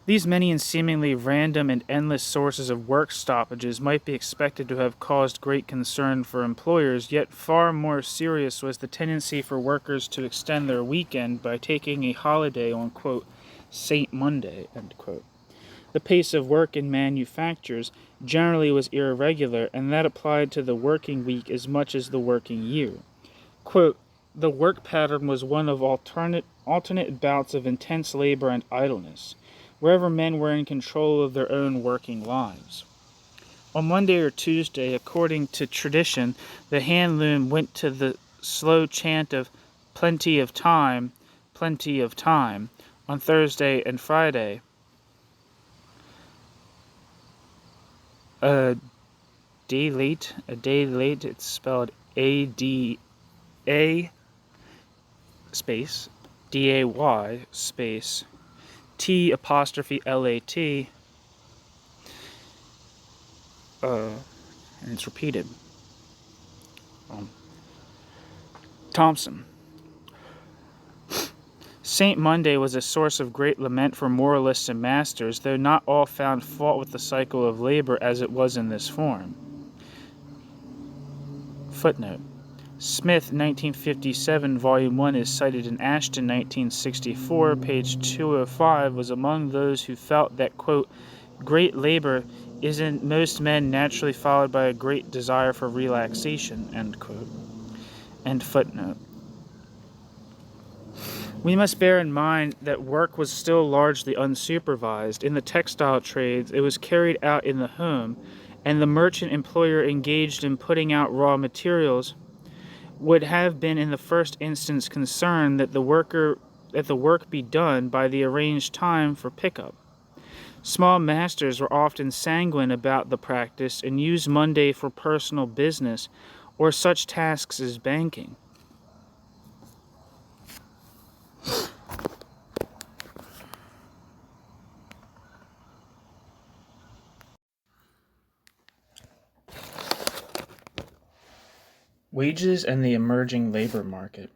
These many and seemingly random and endless sources of work stoppages might be expected to have caused great concern for employers, yet far more serious was the tendency for workers to extend their weekend by taking a holiday on, quote, St. Monday, end quote. The pace of work in manufactures generally was irregular, and that applied to the working week as much as the working year. Quote, the work pattern was one of alternate bouts of intense labor and idleness, wherever men were in control of their own working lives. On Monday or Tuesday, according to tradition, the hand loom went to the slow chant of plenty of time, plenty of time. On Thursday and Friday, a day late, it's spelled A-D-A space, D-A-Y space, T''LAT, and it's repeated. Thompson. St. Monday was a source of great lament for moralists and masters, though not all found fault with the cycle of labor as it was in this form. Footnote. Smith, 1957, Volume 1, is cited in Ashton, 1964, page 205, was among those who felt that, quote, great labor is in most men naturally followed by a great desire for relaxation, end quote. End footnote. We must bear in mind that work was still largely unsupervised. In the textile trades, it was carried out in the home, and the merchant employer engaged in putting out raw materials would have been in the first instance concerned that the worker that the work be done by the arranged time for pickup. Small masters were often sanguine about the practice and used Monday for personal business or such tasks as banking. Wages and the emerging labor market.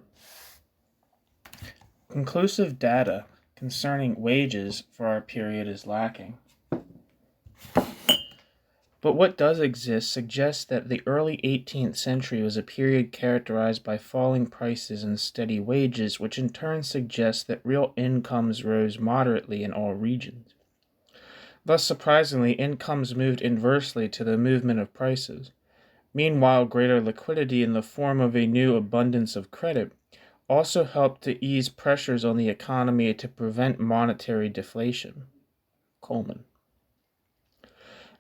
Conclusive data concerning wages for our period is lacking. But what does exist suggests that the early 18th century was a period characterized by falling prices and steady wages, which in turn suggests that real incomes rose moderately in all regions. Thus, surprisingly, incomes moved inversely to the movement of prices. Meanwhile, greater liquidity in the form of a new abundance of credit also helped to ease pressures on the economy to prevent monetary deflation. Coleman.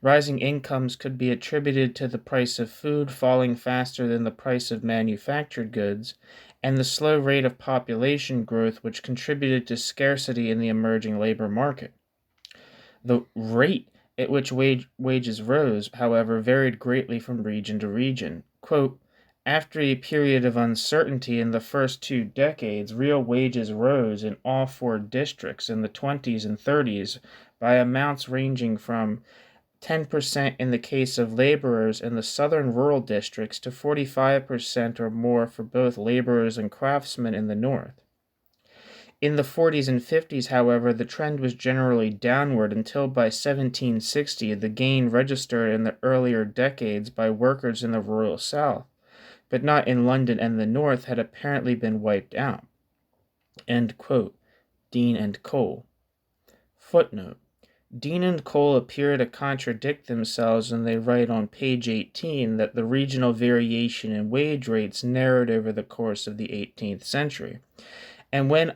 Rising incomes could be attributed to the price of food falling faster than the price of manufactured goods, and the slow rate of population growth which contributed to scarcity in the emerging labor market. The rate at which wages rose, however, varied greatly from region to region. Quote, after a period of uncertainty in the first 2 decades, real wages rose in all 4 districts in the 20s and 30s by amounts ranging from 10% in the case of laborers in the southern rural districts to 45% or more for both laborers and craftsmen in the north. In the 40s and 50s, however, the trend was generally downward until by 1760 the gain registered in the earlier decades by workers in the rural South, but not in London and the North, had apparently been wiped out. End quote. Dean and Cole. Footnote. Dean and Cole appear to contradict themselves when they write on page 18 that the regional variation in wage rates narrowed over the course of the 18th century. And then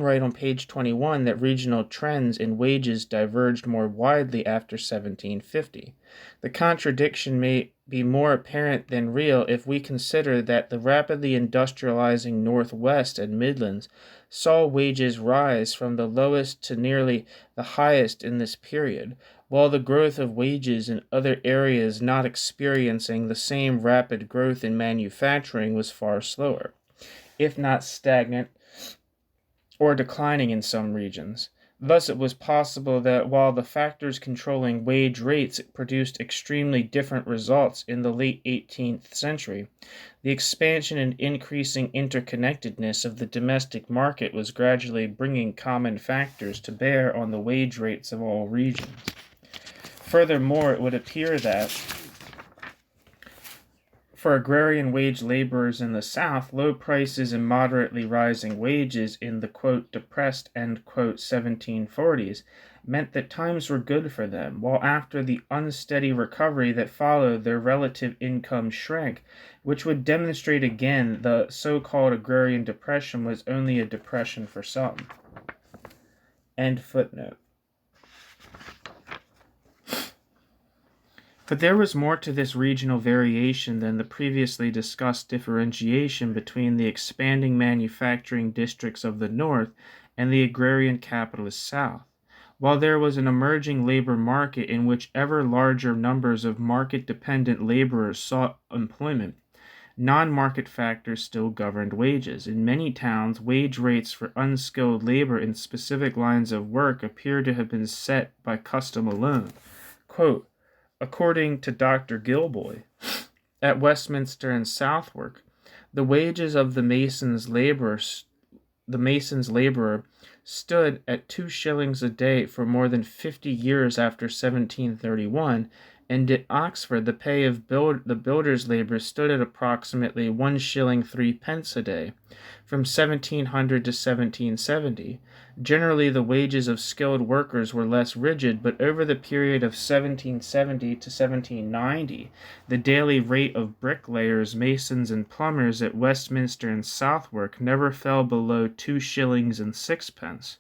write on page 21 that regional trends in wages diverged more widely after 1750. The contradiction may be more apparent than real if we consider that the rapidly industrializing Northwest and Midlands saw wages rise from the lowest to nearly the highest in this period, while the growth of wages in other areas not experiencing the same rapid growth in manufacturing was far slower, if not stagnant or declining in some regions. Thus, it was possible that while the factors controlling wage rates produced extremely different results in the late 18th century, the expansion and increasing interconnectedness of the domestic market was gradually bringing common factors to bear on the wage rates of all regions. Furthermore, it would appear that for agrarian wage laborers in the South, low prices and moderately rising wages in the, quote, depressed, end quote, 1740s meant that times were good for them, while after the unsteady recovery that followed, their relative income shrank, which would demonstrate again the so-called agrarian depression was only a depression for some. End footnote. But there was more to this regional variation than the previously discussed differentiation between the expanding manufacturing districts of the North and the agrarian capitalist South. While there was an emerging labor market in which ever larger numbers of market-dependent laborers sought employment, non-market factors still governed wages. In many towns, wage rates for unskilled labor in specific lines of work appear to have been set by custom alone. Quote, according to Dr. Gilboy, at Westminster and Southwark, the wages of the mason's laborer stood at 2 shillings a day for more than 50 years after 1731, and at Oxford the pay of the builder's labor stood at approximately 1 shilling 3 pence a day, from 1700 to 1770. Generally, the wages of skilled workers were less rigid, but over the period of 1770 to 1790, the daily rate of bricklayers, masons, and plumbers at Westminster and Southwark never fell below 2 shillings and 6 pence,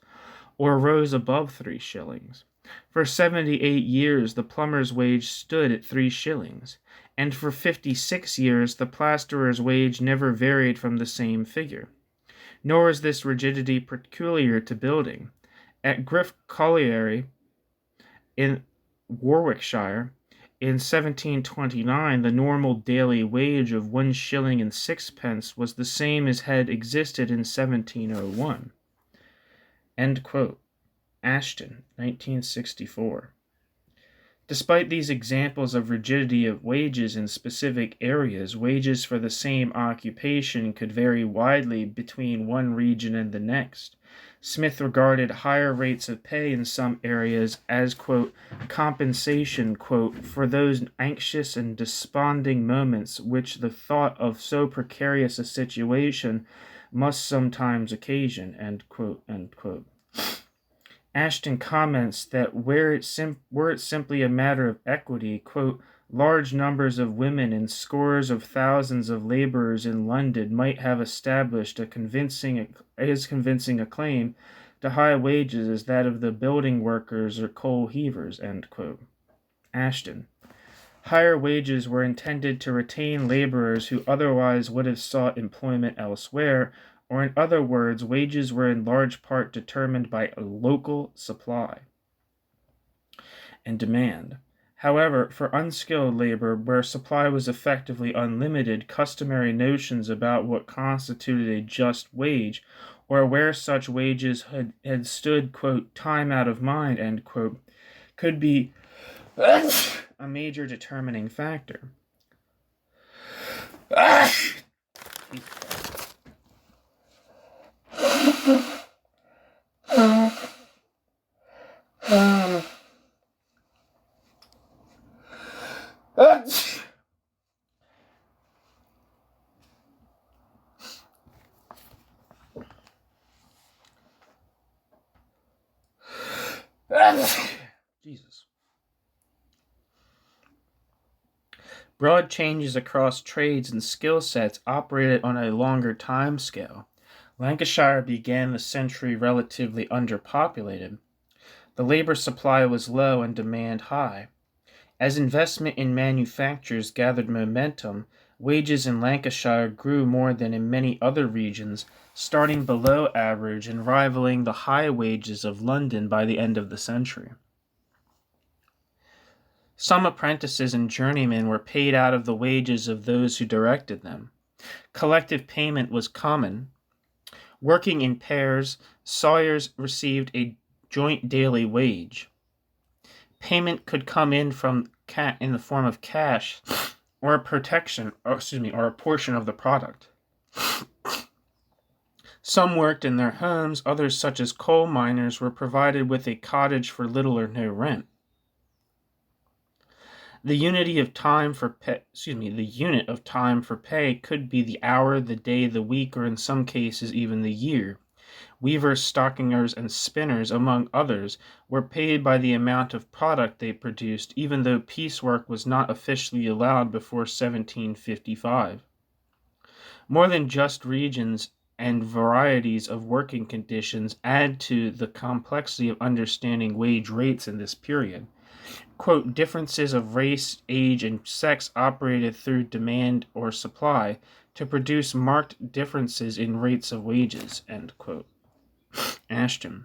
or rose above 3 shillings. For 78 years, the plumber's wage stood at 3 shillings, and for 56 years the plasterer's wage never varied from the same figure. Nor is this rigidity peculiar to building. At Griff Colliery in Warwickshire, in 1729, the normal daily wage of 1 shilling and 6 was the same as had existed in 1701. End quote. Ashton, 1964. Despite these examples of rigidity of wages in specific areas, wages for the same occupation could vary widely between one region and the next. Smith regarded higher rates of pay in some areas as, quote, compensation, quote, for those anxious and desponding moments which the thought of so precarious a situation must sometimes occasion, end quote, end quote. Ashton comments that were it simply a matter of equity, quote, large numbers of women and scores of thousands of laborers in London might have established as convincing a claim to high wages as that of the building workers or coal heavers, end quote. Ashton. Higher wages were intended to retain laborers who otherwise would have sought employment elsewhere, or in other words, wages were in large part determined by a local supply and demand. However, for unskilled labor, where supply was effectively unlimited, customary notions about what constituted a just wage, or where such wages had stood, quote, time out of mind, end quote, could be a major determining factor. Jesus. Broad changes across trades and skill sets operated on a longer time scale. Lancashire began the century relatively underpopulated. The labor supply was low and demand high. As investment in manufactures gathered momentum, wages in Lancashire grew more than in many other regions, starting below average and rivaling the high wages of London by the end of the century. Some apprentices and journeymen were paid out of the wages of those who directed them. Collective payment was common. Working in pairs, sawyers received a joint daily wage. Payment could come in in the form of cash or a portion of the product. Some worked in their homes, others, such as coal miners, were provided with a cottage for little or no rent. The unit of time for pay could be the hour, the day, the week, or in some cases even the year. Weavers, stockingers, and spinners, among others, were paid by the amount of product they produced, even though piecework was not officially allowed before 1755. More than just regions and varieties of working conditions add to the complexity of understanding wage rates in this period. Quote, differences of race, age, and sex operated through demand or supply to produce marked differences in rates of wages, end quote. Ashton.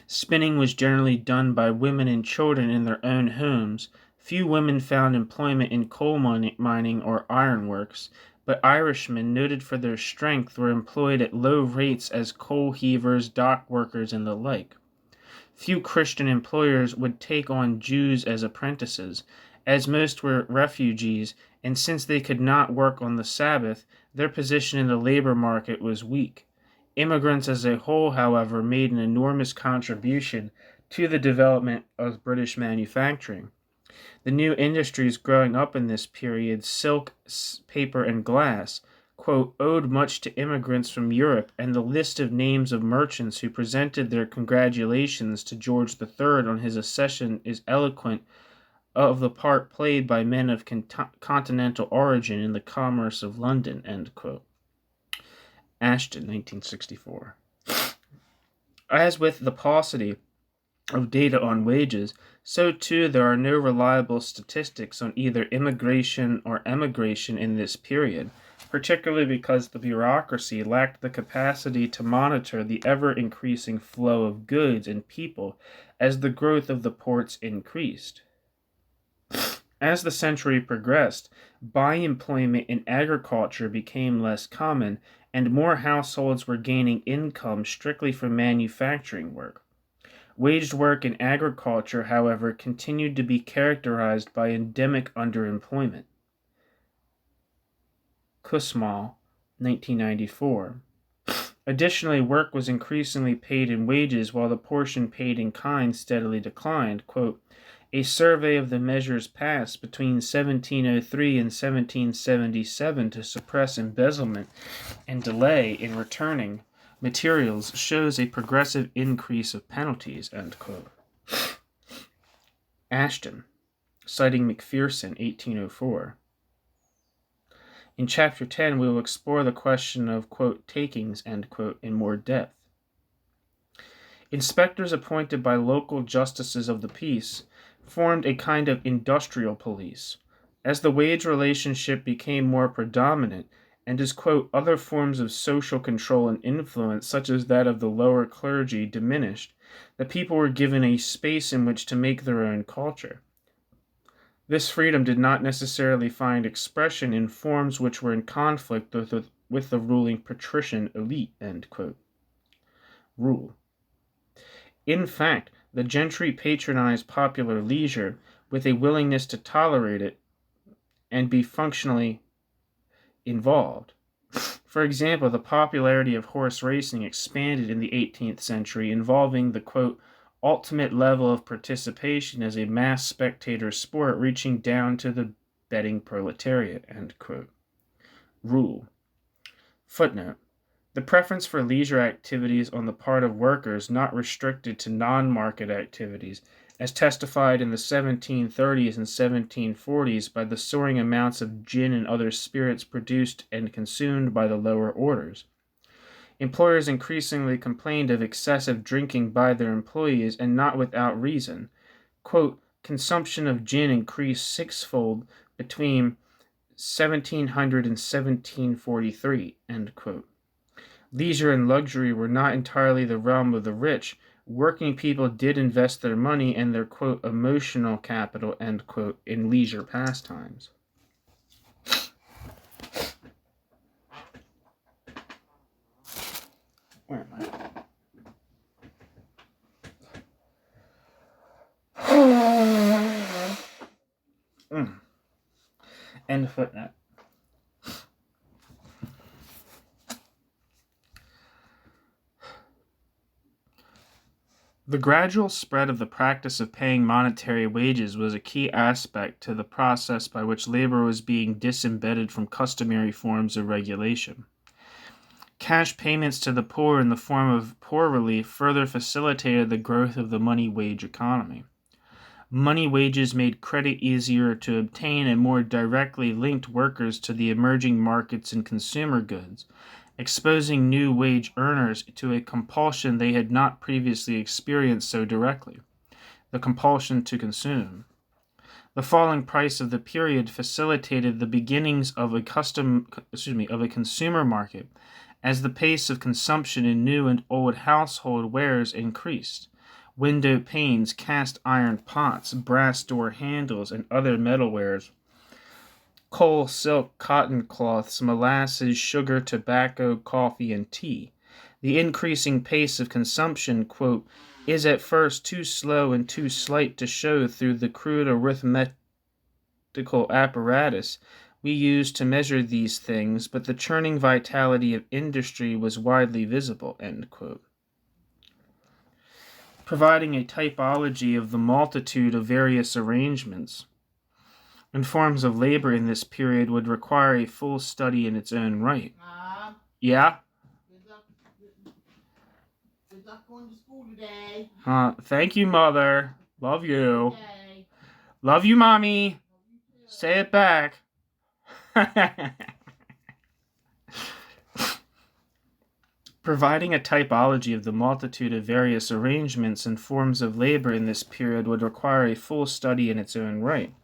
Spinning was generally done by women and children in their own homes. Few women found employment in coal mining or ironworks, but Irishmen, noted for their strength, were employed at low rates as coal heavers, dock workers, and the like. Few Christian employers would take on Jews as apprentices, as most were refugees, and since they could not work on the Sabbath, their position in the labor market was weak. Immigrants as a whole, however, made an enormous contribution to the development of British manufacturing. The new industries growing up in this period, silk, paper, and glass, quote, owed much to immigrants from Europe, and the list of names of merchants who presented their congratulations to George III on his accession is eloquent of the part played by men of continental origin in the commerce of London, end quote. Ashton, 1964. As with the paucity of data on wages, So too, there are no reliable statistics on either immigration or emigration in this period, particularly because the bureaucracy lacked the capacity to monitor the ever-increasing flow of goods and people as the growth of the ports increased. As the century progressed, by-employment in agriculture became less common, and more households were gaining income strictly from manufacturing work. Waged work in agriculture, however, continued to be characterized by endemic underemployment. Kussmaul, 1994. Additionally, work was increasingly paid in wages while the portion paid in kind steadily declined. Quote, a survey of the measures passed between 1703 and 1777 to suppress embezzlement and delay in returning materials shows a progressive increase of penalties, end quote. Ashton, citing McPherson, 1804. In Chapter 10, we will explore the question of, quote, takings, end quote, in more depth. Inspectors appointed by local justices of the peace formed a kind of industrial police. As the wage relationship became more predominant, and as, quote, other forms of social control and influence, such as that of the lower clergy, diminished, the people were given a space in which to make their own culture. This freedom did not necessarily find expression in forms which were in conflict with the ruling patrician elite, end quote. Rule. In fact, the gentry patronized popular leisure with a willingness to tolerate it and be functionally involved. For example, the popularity of horse racing expanded in the 18th century, involving the, quote, ultimate level of participation as a mass spectator sport reaching down to the betting proletariat, end quote. Rule. Footnote. The preference for leisure activities on the part of workers not restricted to non-market activities, as testified in the 1730s and 1740s by the soaring amounts of gin and other spirits produced and consumed by the lower orders. Employers increasingly complained of excessive drinking by their employees, and not without reason. Quote, consumption of gin increased sixfold between 1700 and 1743, end quote. Leisure and luxury were not entirely the realm of the rich. Working people did invest their money and their, quote, emotional capital, end quote, in leisure pastimes. Where am I? End footnote. The gradual spread of the practice of paying monetary wages was a key aspect to the process by which labor was being disembedded from customary forms of regulation. Cash payments to the poor in the form of poor relief further facilitated the growth of the money-wage economy. Money wages made credit easier to obtain and more directly linked workers to the emerging markets in consumer goods, exposing new wage earners to a compulsion they had not previously experienced so directly, the compulsion to consume. The falling price of the period facilitated the beginnings of a consumer market, as the pace of consumption in new and old household wares increased. Window panes, cast iron pots, brass door handles, and other metalwares, coal, silk, cotton cloths, molasses, sugar, tobacco, coffee, and tea. The increasing pace of consumption, quote, is at first too slow and too slight to show through the crude arithmetical apparatus we use to measure these things, but the churning vitality of industry was widely visible, end quote. Providing a typology of the multitude of various arrangements and forms of labor in this period would require a full study in its own right. Yeah? Good luck going to school today. Thank you, Mother. Love you. Okay. Love you, Mommy. Love you. Say it back. Providing a typology of the multitude of various arrangements and forms of labor in this period would require a full study in its own right.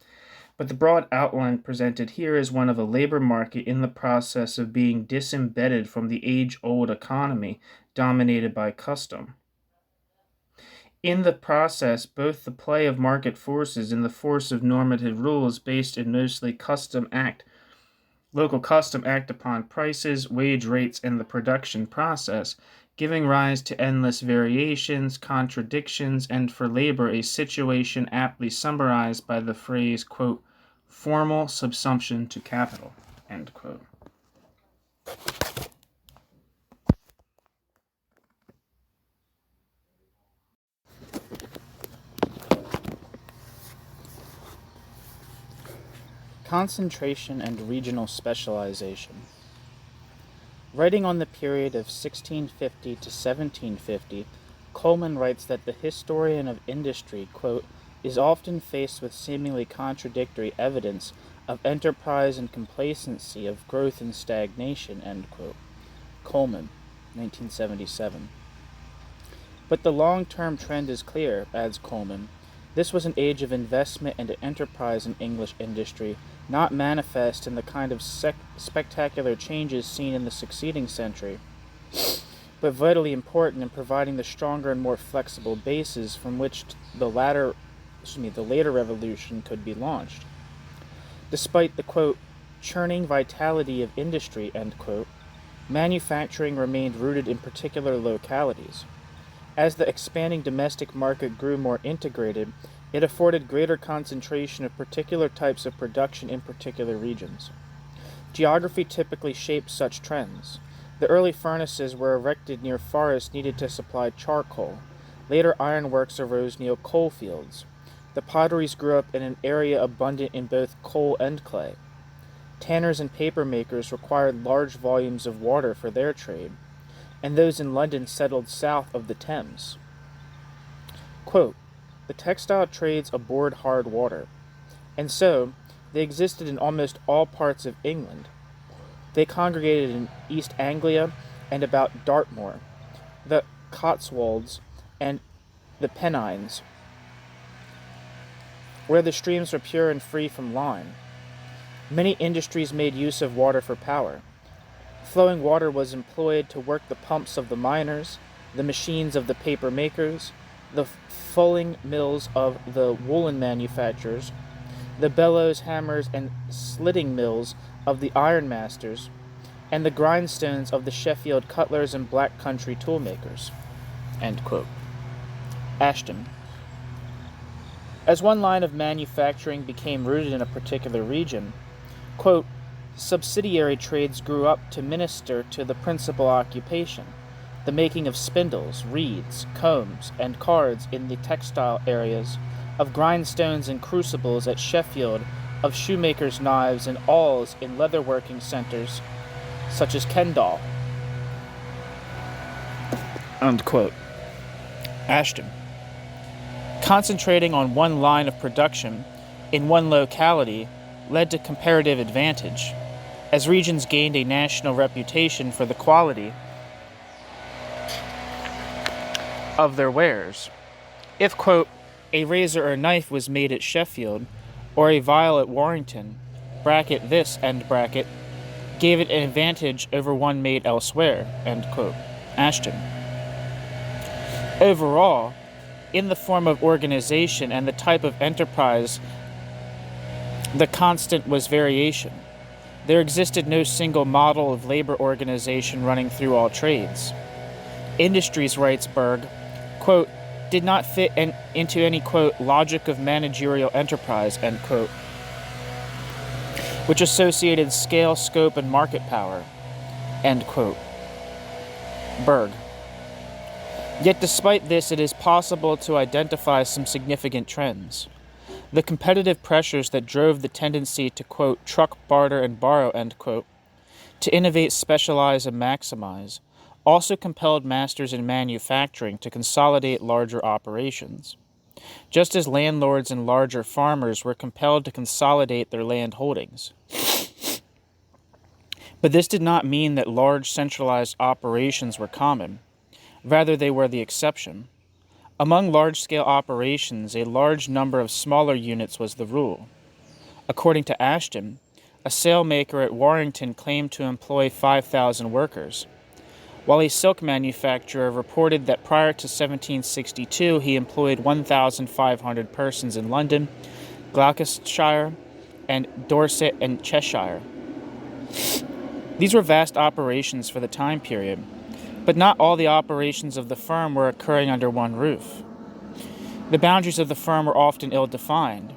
But the broad outline presented here is one of a labor market in the process of being disembedded from the age-old economy dominated by custom. In the process, both the play of market forces and the force of normative rules based in mostly local custom act upon prices, wage rates, and the production process, giving rise to endless variations, contradictions, and for labor a situation aptly summarized by the phrase, quote, formal subsumption to capital, end quote. Concentration and regional specialization. Writing on the period of 1650 to 1750, Coleman writes that the historian of industry, quote, is often faced with seemingly contradictory evidence of enterprise and complacency, of growth and stagnation, end quote. Coleman, 1977. But the long-term trend is clear, adds Coleman. This was an age of investment and enterprise in English industry, not manifest in the kind of spectacular changes seen in the succeeding century, but vitally important in providing the stronger and more flexible basis from which the later revolution could be launched. Despite the, quote, churning vitality of industry, end quote, manufacturing remained rooted in particular localities. As the expanding domestic market grew more integrated, it afforded greater concentration of particular types of production in particular regions. Geography typically shaped such trends. The early furnaces were erected near forests needed to supply charcoal. Later ironworks arose near coal fields. The potteries grew up in an area abundant in both coal and clay. Tanners and paper makers required large volumes of water for their trade, and those in London settled south of the Thames. Quote, the textile trades abhorred hard water, and so they existed in almost all parts of England. They congregated in East Anglia and about Dartmoor, the Cotswolds, and the Pennines, where the streams were pure and free from lime. Many industries made use of water for power. Flowing water was employed to work the pumps of the miners, the machines of the paper makers, the fulling mills of the woolen manufacturers, the bellows, hammers, and slitting mills of the ironmasters, and the grindstones of the Sheffield cutlers and Black Country toolmakers. End quote. Ashton. As one line of manufacturing became rooted in a particular region, quote, subsidiary trades grew up to minister to the principal occupation, the making of spindles, reeds, combs, and cards in the textile areas, of grindstones and crucibles at Sheffield, of shoemakers' knives and awls in leatherworking centers, such as Kendal. End quote. Ashton. Concentrating on one line of production in one locality led to comparative advantage, as regions gained a national reputation for the quality of their wares. If, quote, a razor or knife was made at Sheffield, or a vial at Warrington, bracket this, end bracket, gave it an advantage over one made elsewhere, end quote. Ashton. Overall, in the form of organization and the type of enterprise, the constant was variation. There existed no single model of labor organization running through all trades. Industries, writes Berg, quote, did not fit into any, quote, logic of managerial enterprise, end quote, which associated scale, scope, and market power, end quote. Berg. Yet despite this, it is possible to identify some significant trends. The competitive pressures that drove the tendency to, quote, truck, barter, and borrow, end quote, to innovate, specialize, and maximize, also compelled masters in manufacturing to consolidate larger operations, just as landlords and larger farmers were compelled to consolidate their land holdings. But this did not mean that large centralized operations were common. Rather, they were the exception. Among large-scale operations, a large number of smaller units was the rule. According to Ashton, a sailmaker at Warrington claimed to employ 5,000 workers, while a silk manufacturer reported that prior to 1762 he employed 1,500 persons in London, Gloucestershire, and Dorset and Cheshire. These were vast operations for the time period, but not all the operations of the firm were occurring under one roof. The boundaries of the firm were often ill-defined.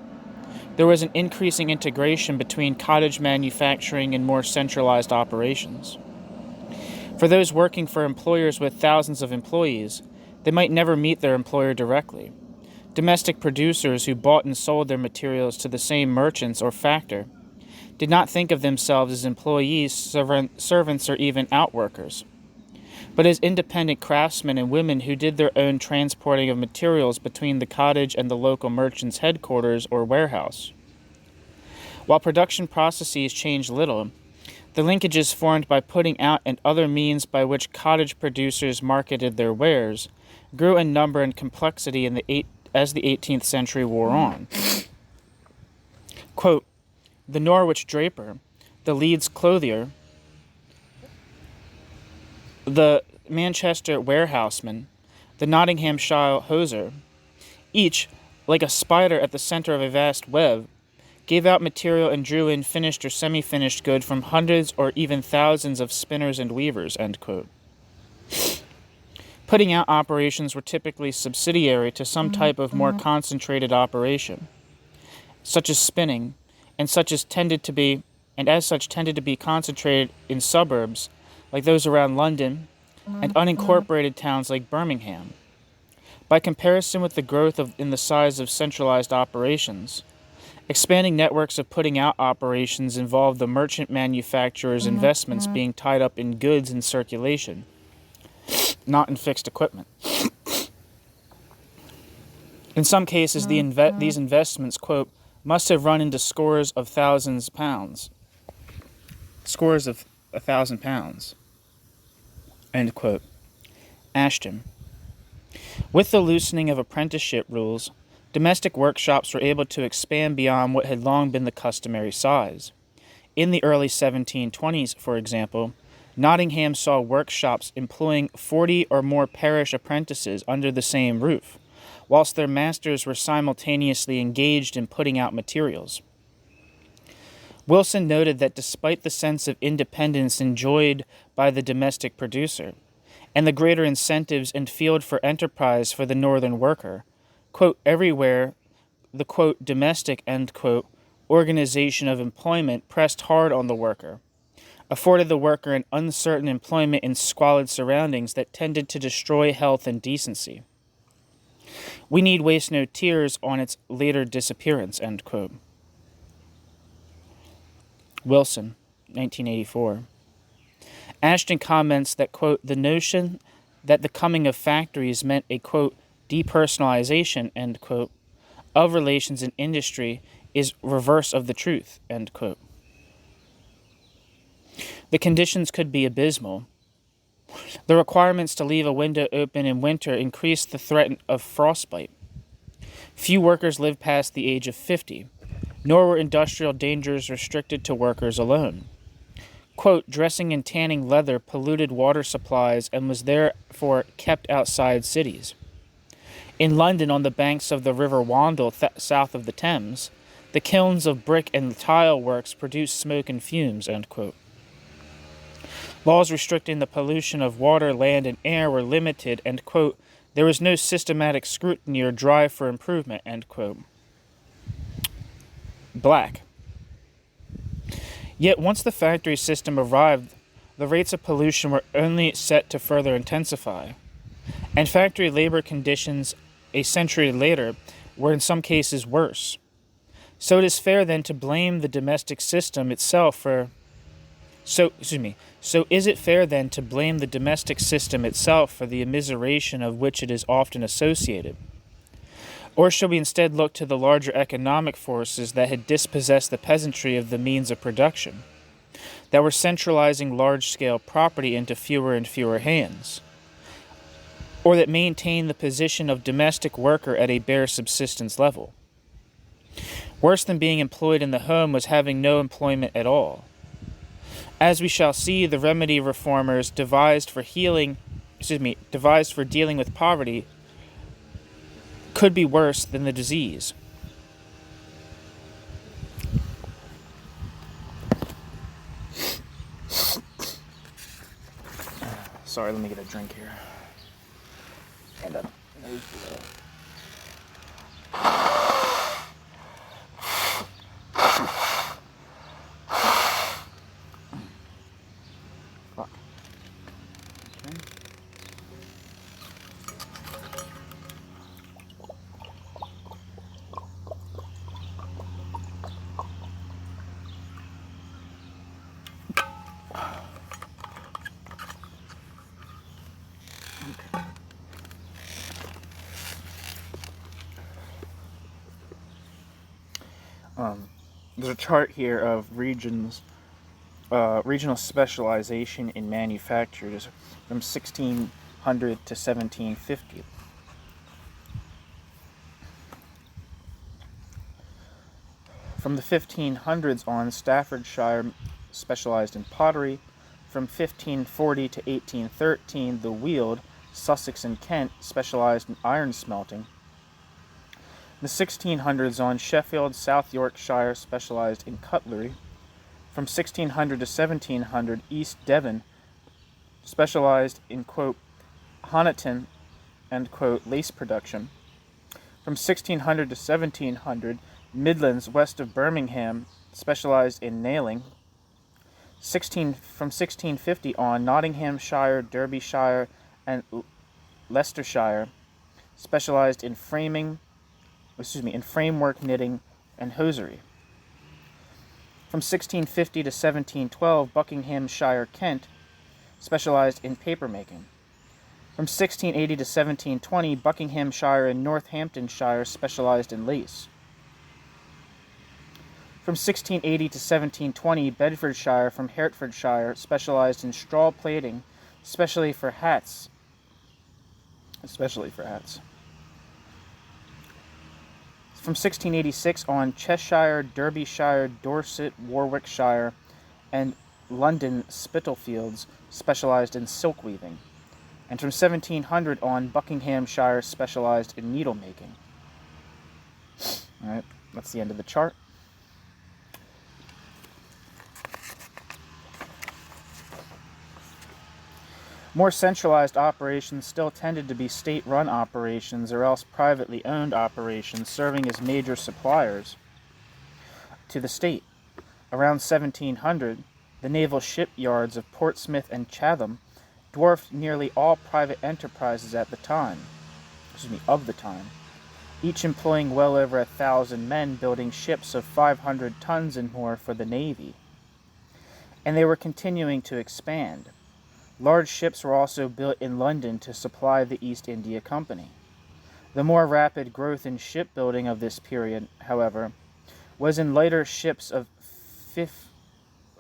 There was an increasing integration between cottage manufacturing and more centralized operations. For those working for employers with thousands of employees, they might never meet their employer directly. Domestic producers who bought and sold their materials to the same merchants or factor did not think of themselves as employees, servants, or even outworkers, but as independent craftsmen and women who did their own transporting of materials between the cottage and the local merchant's headquarters or warehouse. While production processes changed little, the linkages formed by putting out and other means by which cottage producers marketed their wares grew in number and complexity as the 18th century wore on. Quote, the Norwich draper, the Leeds clothier, the Manchester warehouseman, the Nottinghamshire hosier, each, like a spider at the center of a vast web, gave out material and drew in finished or semi-finished good from hundreds or even thousands of spinners and weavers, end quote. Putting out operations were typically subsidiary to some type of more concentrated operation, such as spinning, and as such tended to be concentrated in suburbs like those around London and unincorporated towns like Birmingham. By comparison with the growth in the size of centralized operations, expanding networks of putting out operations involved the merchant manufacturer's investments being tied up in goods in circulation, not in fixed equipment. In some cases, these investments, quote, must have run into scores of 1,000 pounds, end quote. Ashton. With the loosening of apprenticeship rules, domestic workshops were able to expand beyond what had long been the customary size. In the early 1720s, for example, Nottingham saw workshops employing 40 or more parish apprentices under the same roof, whilst their masters were simultaneously engaged in putting out materials. Wilson noted that despite the sense of independence enjoyed by the domestic producer, and the greater incentives and field for enterprise for the northern worker, quote, everywhere the, quote, domestic, end quote, organization of employment pressed hard on the worker, afforded the worker an uncertain employment in squalid surroundings that tended to destroy health and decency. We need waste no tears on its later disappearance, end quote. Wilson, 1984. Ashton comments that, quote, the notion that the coming of factories meant a, quote, depersonalization, end quote, of relations in industry is reverse of the truth, end quote. The conditions could be abysmal. The requirements to leave a window open in winter increased the threat of frostbite. Few workers lived past the age of 50, nor were industrial dangers restricted to workers alone. Quote, dressing and tanning leather polluted water supplies and was therefore kept outside cities. In London, on the banks of the River Wandle south of the Thames, the kilns of brick and tile works produced smoke and fumes, end quote. Laws restricting the pollution of water, land, and air were limited, and, quote, there was no systematic scrutiny or drive for improvement, end quote. Black. Yet once the factory system arrived, the rates of pollution were only set to further intensify, and factory labor conditions a century later were in some cases worse. So it is fair then to blame the domestic system itself for So is it fair then to blame the domestic system itself for the immiseration of which it is often associated? Or shall we instead look to the larger economic forces that had dispossessed the peasantry of the means of production? that were centralizing large-scale property into fewer and fewer hands, or that maintained the position of domestic worker at a bare subsistence level. Worse than being employed in the home was having no employment at all. As we shall see, the remedy reformers devised for dealing with poverty could be worse than the disease. Sorry, let me get a drink here. And a nose blow. Fuck. Okay. There's a chart here of regional specialization in manufactures from 1600 to 1750. From the 1500s on, Staffordshire specialized in pottery. From 1540 to 1813, the Weald, Sussex and Kent specialized in iron smelting. In the 1600s on, Sheffield, South Yorkshire specialized in cutlery. From 1600 to 1700, East Devon specialized in, quote, Honiton and, quote, lace production. From 1600 to 1700, Midlands, west of Birmingham, specialized in nailing. From 1650 on, Nottinghamshire, Derbyshire, and Leicestershire specialized in framework knitting and hosiery. From 1650 to 1712, Buckinghamshire, Kent, specialized in papermaking. From 1680 to 1720, Buckinghamshire and Northamptonshire specialized in lace. From 1680 to 1720, Bedfordshire from Hertfordshire specialized in straw plaiting, especially for hats. From 1686 on, Cheshire, Derbyshire, Dorset, Warwickshire, and London Spitalfields specialized in silk weaving. And from 1700 on, Buckinghamshire specialized in needle making. Alright, that's the end of the chart. More centralized operations still tended to be state-run operations or else privately owned operations serving as major suppliers to the state. Around 1700, the naval shipyards of Portsmouth and Chatham dwarfed nearly all private enterprises of the time, each employing well over 1,000 men building ships of 500 tons and more for the Navy. And they were continuing to expand. Large ships were also built in London to supply the East India Company. The more rapid growth in shipbuilding of this period, however, was in lighter ships of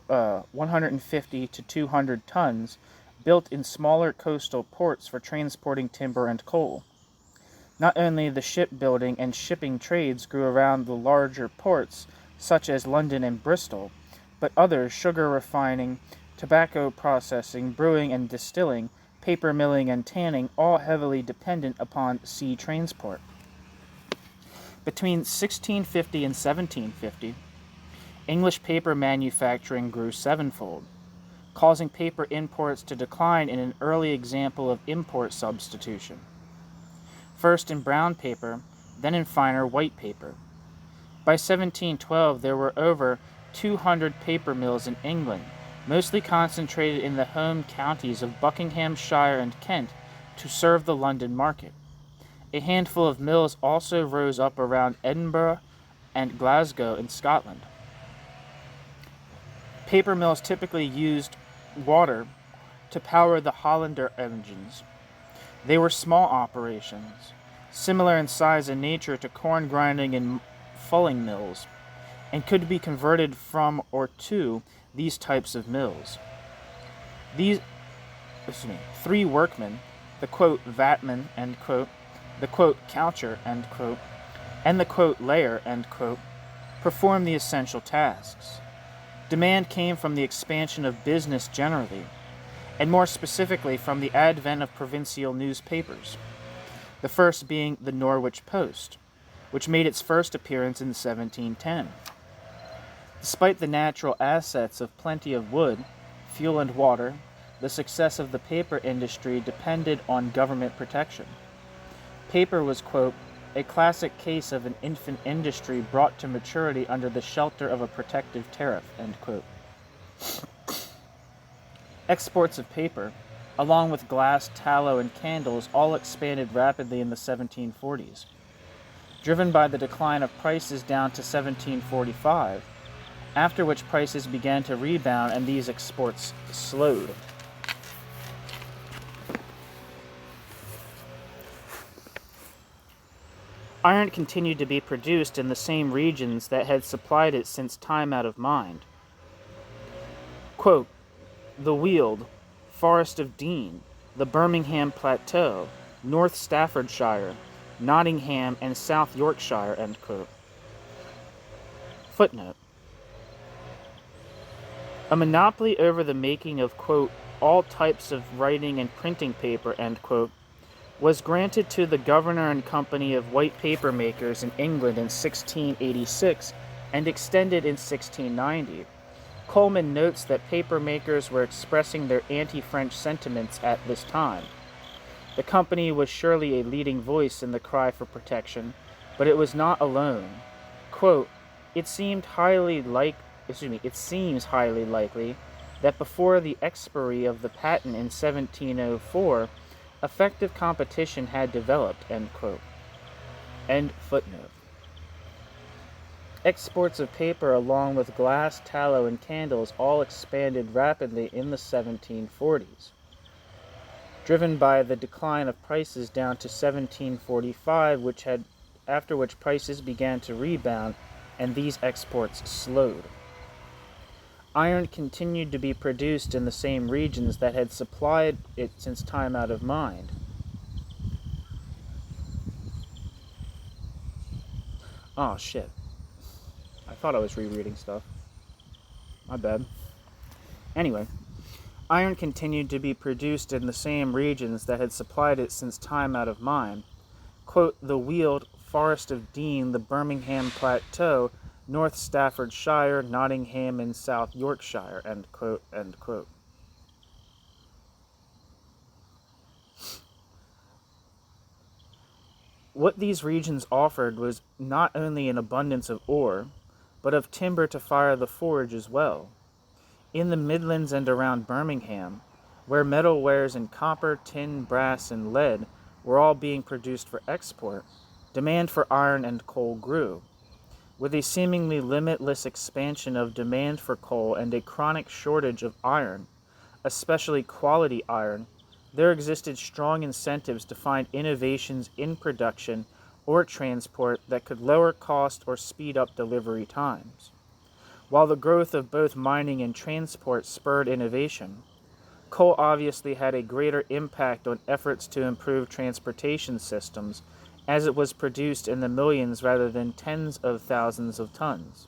150 to 200 tons, built in smaller coastal ports for transporting timber and coal. Not only the shipbuilding and shipping trades grew around the larger ports, such as London and Bristol, but others, sugar refining, tobacco processing, brewing and distilling, paper milling and tanning, all heavily dependent upon sea transport. Between 1650 and 1750, English paper manufacturing grew sevenfold, causing paper imports to decline in an early example of import substitution. First in brown paper, then in finer white paper. By 1712, there were over 200 paper mills in England, mostly concentrated in the home counties of Buckinghamshire and Kent to serve the London market. A handful of mills also rose up around Edinburgh and Glasgow in Scotland. Paper mills typically used water to power the Hollander engines. They were small operations, similar in size and nature to corn grinding and fulling mills, and could be converted from or to these types of mills. Three workmen, the quote vatman, end quote, the quote coucher, end quote, and the quote layer, end quote, perform the essential tasks. Demand came from the expansion of business generally, and more specifically from the advent of provincial newspapers, the first being the Norwich Post, which made its first appearance in 1710. Despite the natural assets of plenty of wood, fuel, and water, the success of the paper industry depended on government protection. Paper was, quote, a classic case of an infant industry brought to maturity under the shelter of a protective tariff, end quote. Exports of paper, along with glass, tallow, and candles, all expanded rapidly in the 1740s. Driven by the decline of prices down to 1745, after which prices began to rebound and these exports slowed. Iron continued to be produced in the same regions that had supplied it since time out of mind. Quote, the Weald, Forest of Dean, the Birmingham Plateau, North Staffordshire, Nottingham, and South Yorkshire, end quote. Footnote. A monopoly over the making of, quote, all types of writing and printing paper, end quote, was granted to the Governor and Company of White Paper Makers in England in 1686 and extended in 1690. Coleman notes that paper makers were expressing their anti-French sentiments at this time. The company was surely a leading voice in the cry for protection, but it was not alone. Quote, it seems highly likely that before the expiry of the patent in 1704, effective competition had developed, end quote. End footnote. Exports of paper along with glass, tallow, and candles all expanded rapidly in the 1740s. Driven by the decline of prices down to 1745, after which prices began to rebound and these exports slowed. Iron continued to be produced in the same regions that had supplied it since time out of mind. Oh, shit. I thought I was rereading stuff. My bad. Anyway, iron continued to be produced in the same regions that had supplied it since time out of mind. Quote, the Weald, Forest of Dean, the Birmingham Plateau, North Staffordshire, Nottingham, and South Yorkshire, end quote, end quote. What these regions offered was not only an abundance of ore, but of timber to fire the forge as well. In the Midlands and around Birmingham, where metal wares in copper, tin, brass, and lead were all being produced for export, demand for iron and coal grew. With a seemingly limitless expansion of demand for coal and a chronic shortage of iron, especially quality iron, there existed strong incentives to find innovations in production or transport that could lower cost or speed up delivery times. While the growth of both mining and transport spurred innovation, coal obviously had a greater impact on efforts to improve transportation systems, as it was produced in the millions rather than tens of thousands of tons.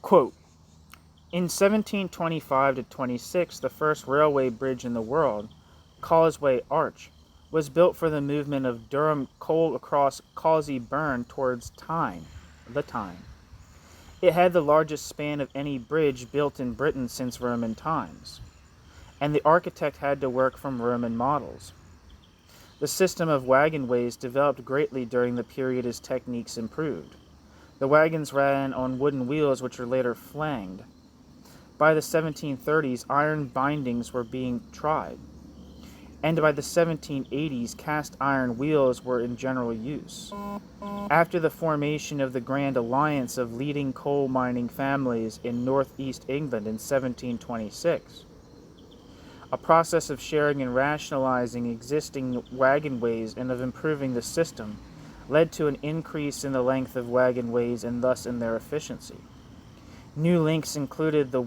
Quote, in 1725 to 26, the first railway bridge in the world, Causeway Arch, was built for the movement of Durham coal across Causey Burn towards Tyne. It had the largest span of any bridge built in Britain since Roman times, and the architect had to work from Roman models. The system of wagonways developed greatly during the period as techniques improved. The wagons ran on wooden wheels which were later flanged. By the 1730s, iron bindings were being tried, and by the 1780s, cast iron wheels were in general use. After the formation of the Grand Alliance of leading coal mining families in northeast England in 1726, a process of sharing and rationalizing existing wagonways and of improving the system led to an increase in the length of wagonways and thus in their efficiency. New links included the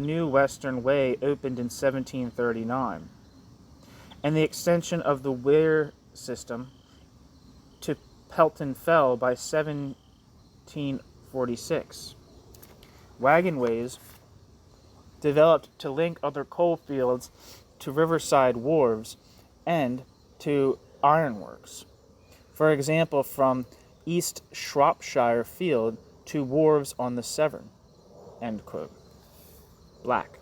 New Western Way, opened in 1739, and the extension of the weir system to Pelton Fell by 1746. Wagonways developed to link other coal fields to riverside wharves and to ironworks. For example, from East Shropshire Field to wharves on the Severn. End quote. Black.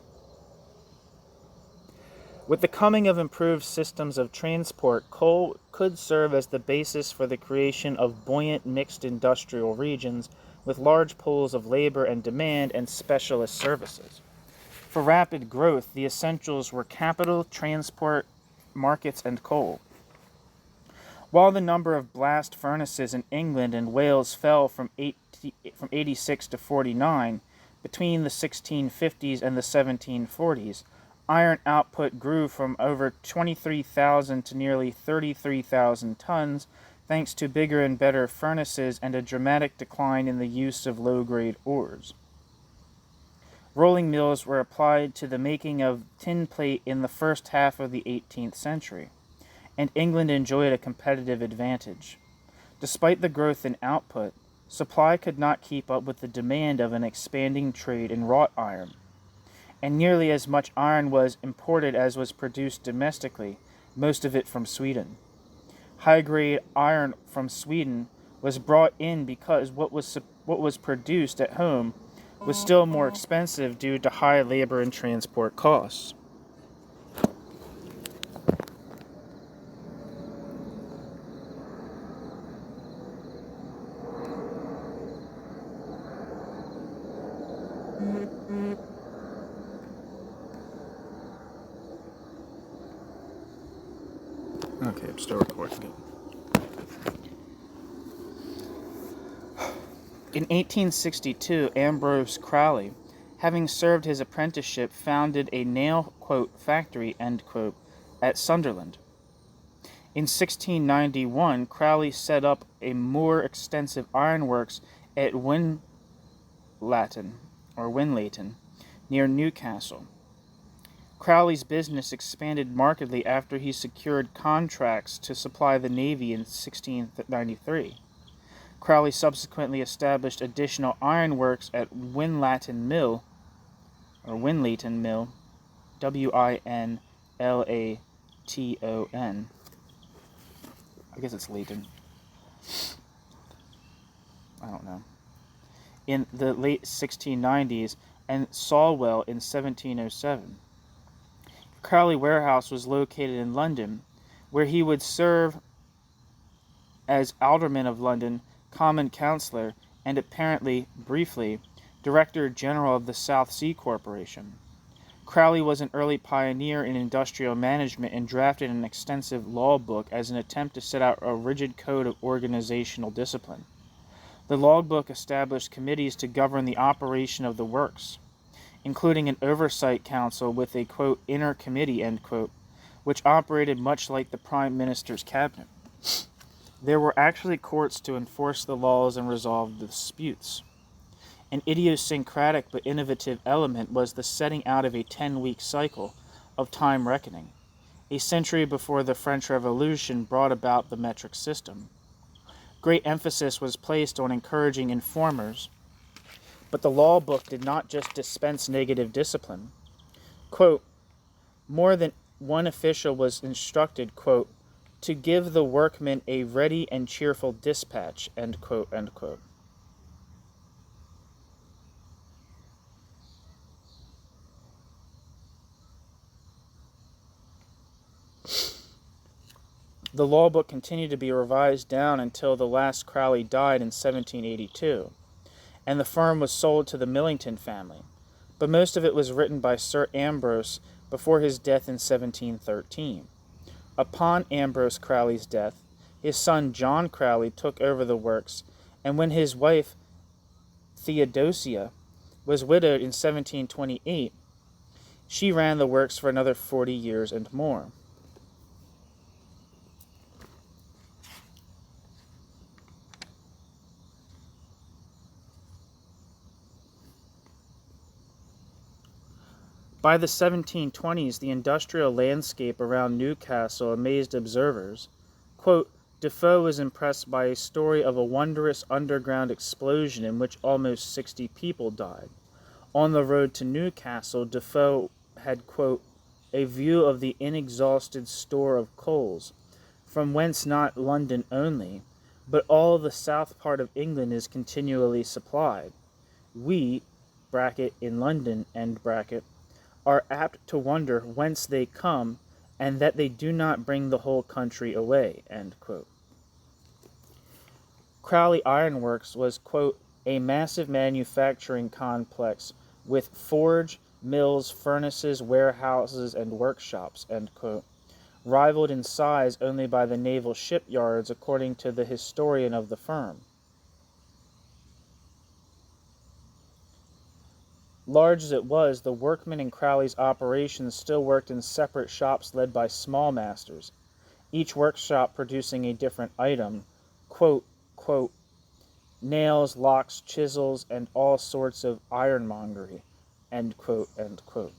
With the coming of improved systems of transport, coal could serve as the basis for the creation of buoyant mixed industrial regions with large pools of labor and demand and specialist services. For rapid growth, the essentials were capital, transport, markets, and coal. While the number of blast furnaces in England and Wales fell from 86 to 49 between the 1650s and the 1740s, iron output grew from over 23,000 to nearly 33,000 tons, thanks to bigger and better furnaces and a dramatic decline in the use of low-grade ores. Rolling mills were applied to the making of tin plate in the first half of the 18th century, and England enjoyed a competitive advantage. Despite the growth in output, supply could not keep up with the demand of an expanding trade in wrought iron, and nearly as much iron was imported as was produced domestically, most of it from Sweden. High-grade iron from Sweden was brought in because what was produced at home was still more expensive due to high labor and transport costs. Okay, I'm still recording it. In 1862, Ambrose Crowley, having served his apprenticeship, founded a nail, quote, factory, end quote, at Sunderland. In 1691, Crowley set up a more extensive ironworks at Winlaton, near Newcastle. Crowley's business expanded markedly after he secured contracts to supply the Navy in 1693. Crowley subsequently established additional ironworks at Winlaton Mill, Winlaton, I guess it's Leighton. I don't know. In the late 1690s, and Sawwell in 1707. Crowley Warehouse was located in London, where he would serve as Alderman of London, Common Councillor, and apparently, briefly, Director General of the South Sea Corporation. Crowley was an early pioneer in industrial management and drafted an extensive law book as an attempt to set out a rigid code of organizational discipline. The logbook established committees to govern the operation of the works, including an oversight council with a, quote, inner committee, end quote, which operated much like the Prime Minister's cabinet. There were actually courts to enforce the laws and resolve the disputes. An idiosyncratic but innovative element was the setting out of a 10-week cycle of time reckoning, a century before the French Revolution brought about the metric system. Great emphasis was placed on encouraging informers, but the law book did not just dispense negative discipline. Quote, more than one official was instructed, quote, to give the workmen a ready and cheerful dispatch, end quote, end quote. The law book continued to be revised down until the last Crowley died in 1782, and the firm was sold to the Millington family, but most of it was written by Sir Ambrose before his death in 1713. Upon Ambrose Crowley's death, his son John Crowley took over the works, and when his wife Theodosia was widowed in 1728, she ran the works for another 40 years and more. By the 1720s, the industrial landscape around Newcastle amazed observers. Quote, Defoe was impressed by a story of a wondrous underground explosion in which almost 60 people died. On the road to Newcastle, Defoe had, quote, a view of the inexhausted store of coals, from whence not London only, but all the south part of England is continually supplied. We, bracket, in London, end bracket, are apt to wonder whence they come, and that they do not bring the whole country away, end quote. Crowley Iron Works was, quote, a massive manufacturing complex with forge, mills, furnaces, warehouses, and workshops, end quote, rivaled in size only by the naval shipyards, according to the historian of the firm. Large as it was, the workmen in Crowley's operations still worked in separate shops led by small masters, each workshop producing a different item, quote, nails, locks, chisels, and all sorts of ironmongery, end quote, end quote.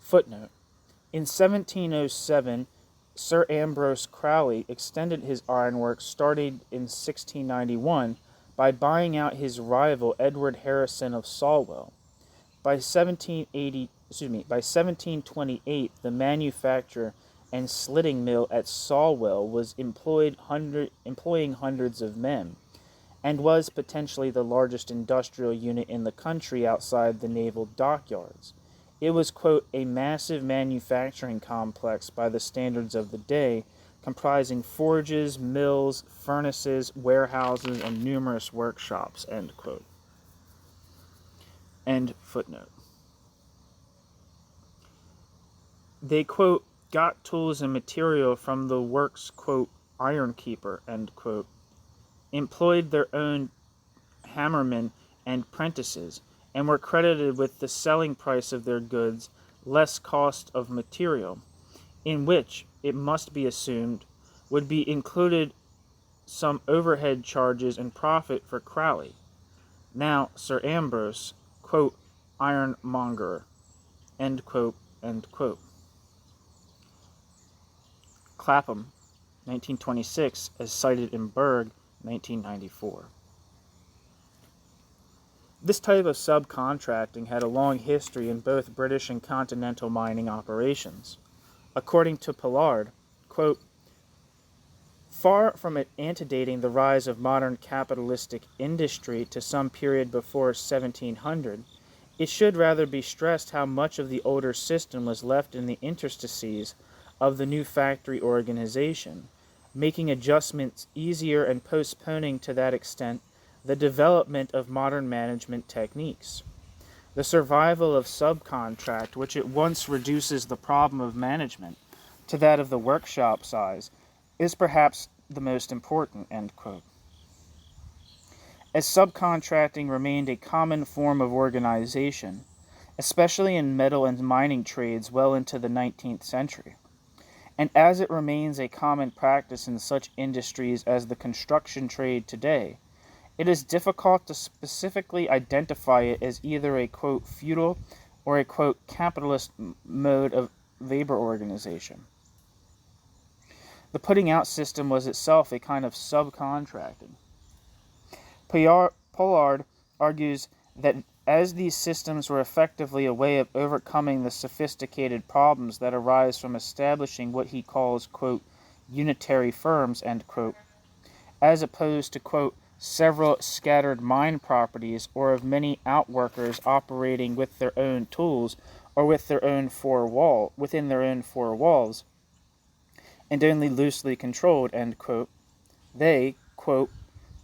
Footnote. In 1707, Sir Ambrose Crowley extended his ironworks started in 1691 by buying out his rival Edward Harrison of Solwell. By 1728, the manufacture and slitting mill at Solwell was employing hundreds of men, and was potentially the largest industrial unit in the country outside the naval dockyards. It was, quote, a massive manufacturing complex by the standards of the day, comprising forges, mills, furnaces, warehouses, and numerous workshops, end quote. End footnote. They, quote, got tools and material from the works, quote, iron keeper, end quote, employed their own hammermen and prentices, and were credited with the selling price of their goods less cost of material, in which, it must be assumed, would be included some overhead charges and profit for Crowley, now Sir Ambrose, quote, ironmonger, end quote, end quote. Clapham, 1926, as cited in Berg, 1994. This type of subcontracting had a long history in both British and continental mining operations. According to Pollard, quote, far from it antedating the rise of modern capitalistic industry to some period before 1700, it should rather be stressed how much of the older system was left in the interstices of the new factory organization, making adjustments easier and postponing to that extent the development of modern management techniques. The survival of subcontract, which at once reduces the problem of management to that of the workshop size, is perhaps the most important, end quote. As subcontracting remained a common form of organization, especially in metal and mining trades well into the 19th century, and as it remains a common practice in such industries as the construction trade today, it is difficult to specifically identify it as either a, quote, feudal or a, quote, capitalist mode of labor organization. The putting out system was itself a kind of subcontracting. Pollard argues that as these systems were effectively a way of overcoming the sophisticated problems that arise from establishing what he calls, quote, unitary firms, end quote, as opposed to, quote, several scattered mine properties or of many outworkers operating with their own tools or with their own within their own four walls, and only loosely controlled, end quote, they, quote,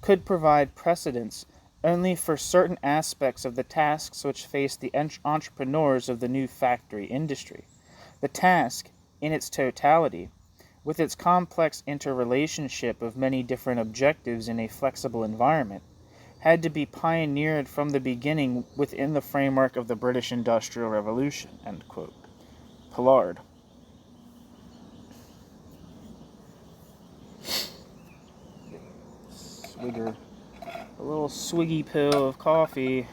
could provide precedents only for certain aspects of the tasks which face the entrepreneurs of the new factory industry. The task, in its totality, with its complex interrelationship of many different objectives in a flexible environment, had to be pioneered from the beginning within the framework of the British Industrial Revolution, end quote. Pollard. A little swiggy pill of coffee.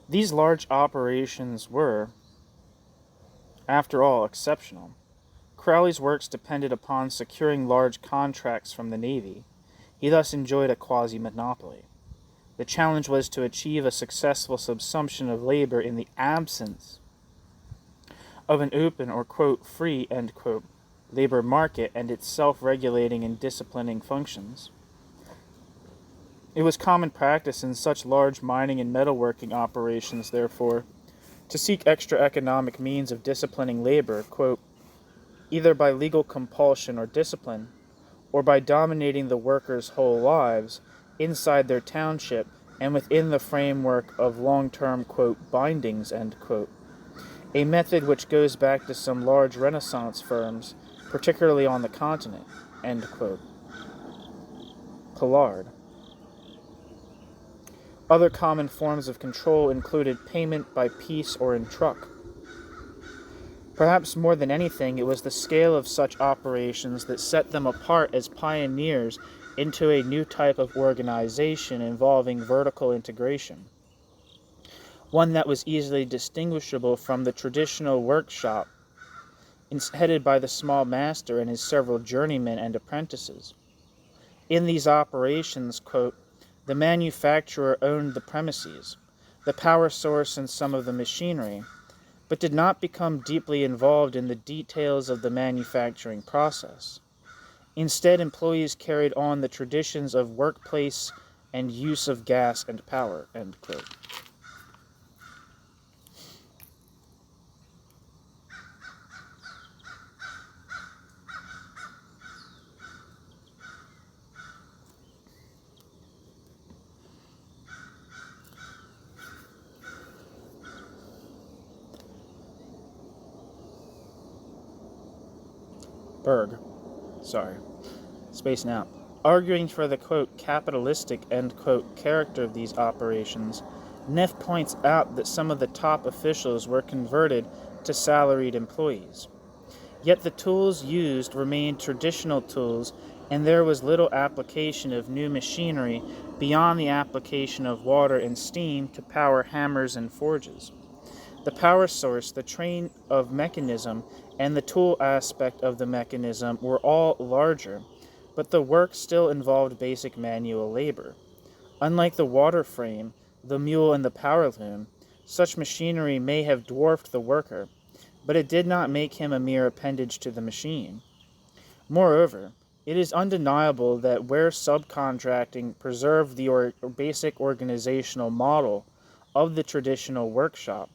These large operations were, after all, exceptional. Crowley's works depended upon securing large contracts from the Navy. He thus enjoyed a quasi-monopoly. The challenge was to achieve a successful subsumption of labor in the absence of an open or, quote, free, end quote, labor market and its self-regulating and disciplining functions. It was common practice in such large mining and metalworking operations, therefore, to seek extra economic means of disciplining labor, quote, either by legal compulsion or discipline, or by dominating the workers' whole lives inside their township and within the framework of long-term, quote, bindings, end quote, a method which goes back to some large Renaissance firms, particularly on the continent, end quote. Pollard. Other common forms of control included payment by piece or in truck. Perhaps more than anything, it was the scale of such operations that set them apart as pioneers into a new type of organization involving vertical integration, one that was easily distinguishable from the traditional workshop headed by the small master and his several journeymen and apprentices. In these operations, quote, the manufacturer owned the premises, the power source and some of the machinery, but did not become deeply involved in the details of the manufacturing process. Instead, employees carried on the traditions of workplace and use of gas and power, end quote. Spacing out. Arguing for the, quote, capitalistic, end quote, character of these operations, Neff points out that some of the top officials were converted to salaried employees. Yet the tools used remained traditional tools, and there was little application of new machinery beyond the application of water and steam to power hammers and forges. The power source, the train of mechanism, and the tool aspect of the mechanism were all larger, but the work still involved basic manual labor. Unlike the water frame, the mule, and the power loom, such machinery may have dwarfed the worker, but it did not make him a mere appendage to the machine. Moreover, it is undeniable that where subcontracting preserved the basic organizational model of the traditional workshop,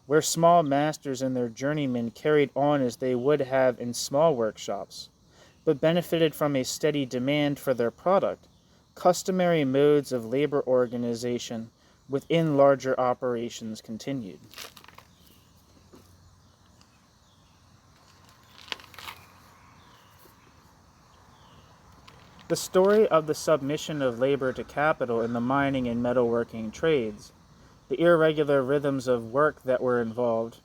where small masters and their journeymen carried on as they would have in small workshops, but benefited from a steady demand for their product, customary modes of labor organization within larger operations continued. The story of the submission of labor to capital in the mining and metalworking trades, the irregular rhythms of work that were involved,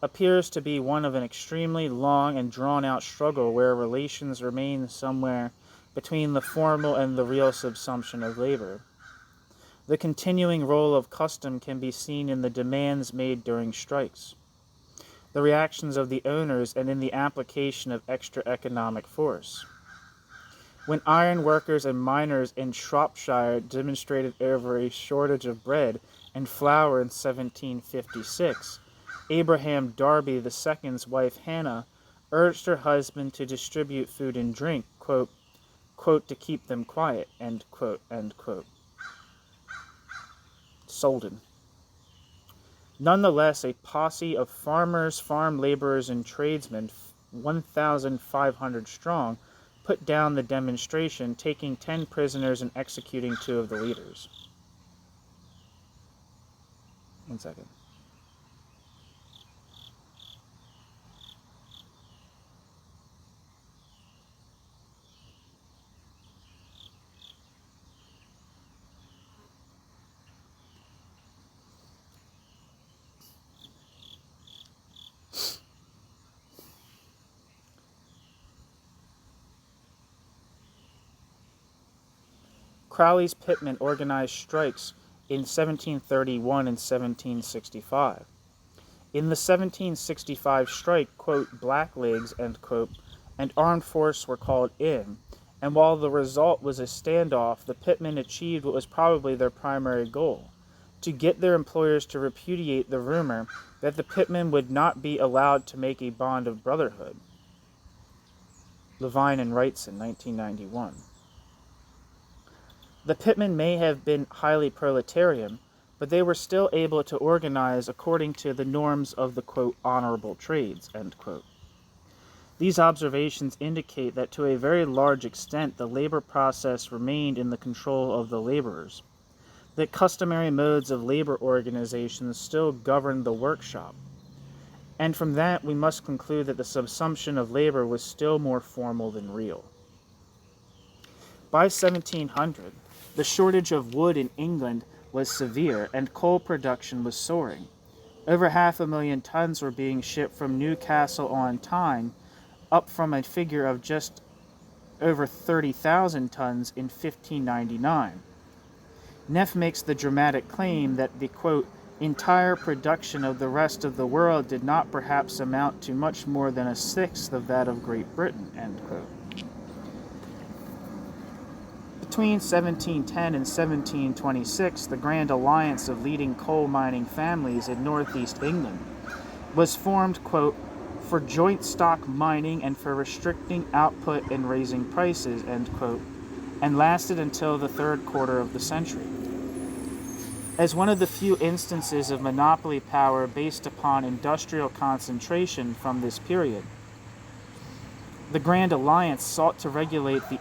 appears to be one of an extremely long and drawn-out struggle where relations remain somewhere between the formal and the real subsumption of labor. The continuing role of custom can be seen in the demands made during strikes, the reactions of the owners, and in the application of extra economic force. When iron workers and miners in Shropshire demonstrated over a shortage of bread and flour in 1756, Abraham Darby II's wife Hannah urged her husband to distribute food and drink, quote, to keep them quiet, end quote, end quote. Solden. Nonetheless, a posse of farmers, farm laborers, and tradesmen, 1,500 strong, put down the demonstration, taking 10 prisoners and executing 2 of the leaders. One second. Crowley's pitmen organized strikes in 1731 and 1765. In the 1765 strike, quote, blacklegs, end quote, and armed force were called in, and while the result was a standoff, the pitmen achieved what was probably their primary goal, to get their employers to repudiate the rumor that the pitmen would not be allowed to make a bond of brotherhood. Levine and Wrightson, 1991. The pitmen may have been highly proletarian, but they were still able to organize according to the norms of the, quote, honorable trades, end quote. These observations indicate that to a very large extent the labor process remained in the control of the laborers, that customary modes of labor organization still governed the workshop, and from that we must conclude that the subsumption of labor was still more formal than real. By 1700, the shortage of wood in England was severe, and coal production was soaring. Over 500,000 tons were being shipped from Newcastle on Tyne, up from a figure of just over 30,000 tons in 1599. Neff makes the dramatic claim that the, quote, entire production of the rest of the world did not perhaps amount to much more than a sixth of that of Great Britain, end quote. Between 1710 and 1726, the Grand Alliance of leading coal mining families in northeast England was formed, quote, for joint stock mining and for restricting output and raising prices, end quote, and lasted until the third quarter of the century. As one of the few instances of monopoly power based upon industrial concentration from this period, the Grand Alliance sought to regulate the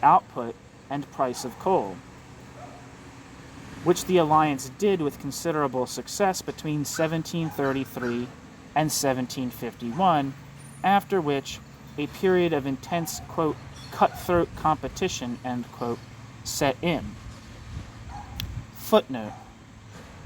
output and price of coal, which the alliance did with considerable success between 1733 and 1751, after which a period of intense, quote, cutthroat competition, end quote, set in. Footnote.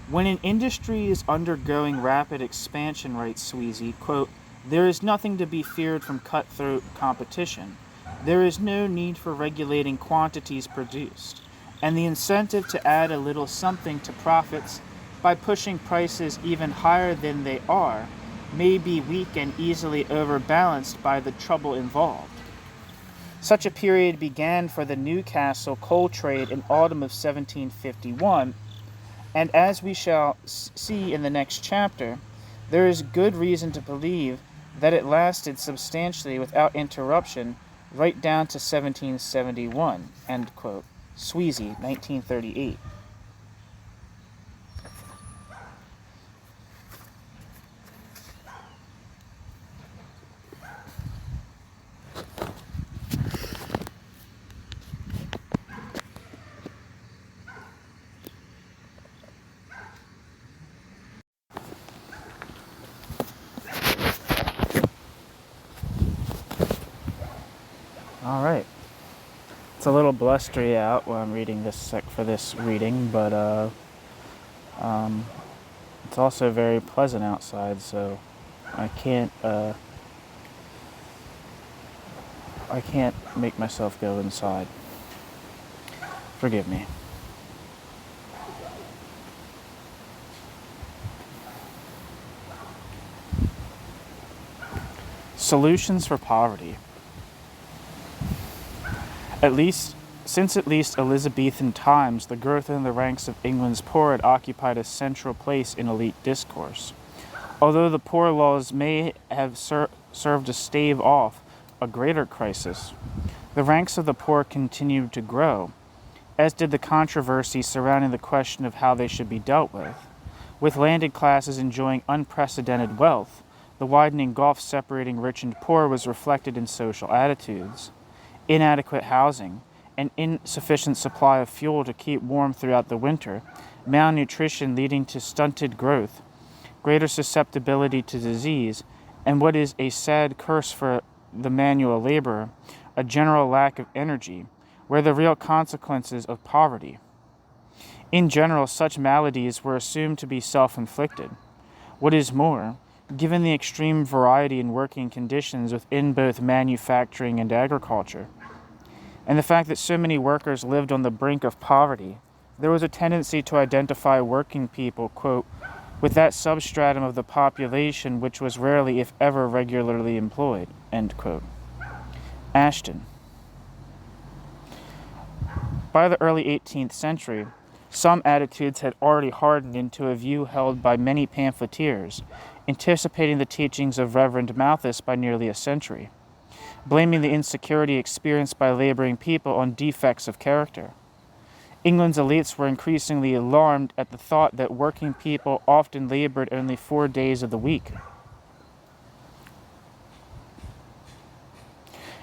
When an industry is undergoing rapid expansion, writes Sweezy, quote, there is nothing to be feared from cutthroat competition. There is no need for regulating quantities produced, and the incentive to add a little something to profits by pushing prices even higher than they are may be weak and easily overbalanced by the trouble involved. Such a period began for the Newcastle coal trade in autumn of 1751, and as we shall see in the next chapter, there is good reason to believe that it lasted substantially without interruption right down to 1771, end quote. Sweezy, 1938. All right. It's a little blustery out while I'm reading this for this reading, but it's also very pleasant outside, so I can't make myself go inside. Forgive me. Solutions for poverty. Since at least Elizabethan times, the growth in the ranks of England's poor had occupied a central place in elite discourse. Although the Poor Laws may have served to stave off a greater crisis, the ranks of the poor continued to grow, as did the controversy surrounding the question of how they should be dealt with. With landed classes enjoying unprecedented wealth, the widening gulf separating rich and poor was reflected in social attitudes. Inadequate housing, an insufficient supply of fuel to keep warm throughout the winter, malnutrition leading to stunted growth, greater susceptibility to disease, and what is a sad curse for the manual laborer, a general lack of energy, were the real consequences of poverty. In general, such maladies were assumed to be self-inflicted. What is more, given the extreme variety in working conditions within both manufacturing and agriculture, and the fact that so many workers lived on the brink of poverty, there was a tendency to identify working people, quote, with that substratum of the population which was rarely, if ever, regularly employed, end quote. Ashton. By the early 18th century, some attitudes had already hardened into a view held by many pamphleteers, anticipating the teachings of Reverend Malthus by nearly a century, blaming the insecurity experienced by laboring people on defects of character. England's elites were increasingly alarmed at the thought that working people often labored only 4 days of the week,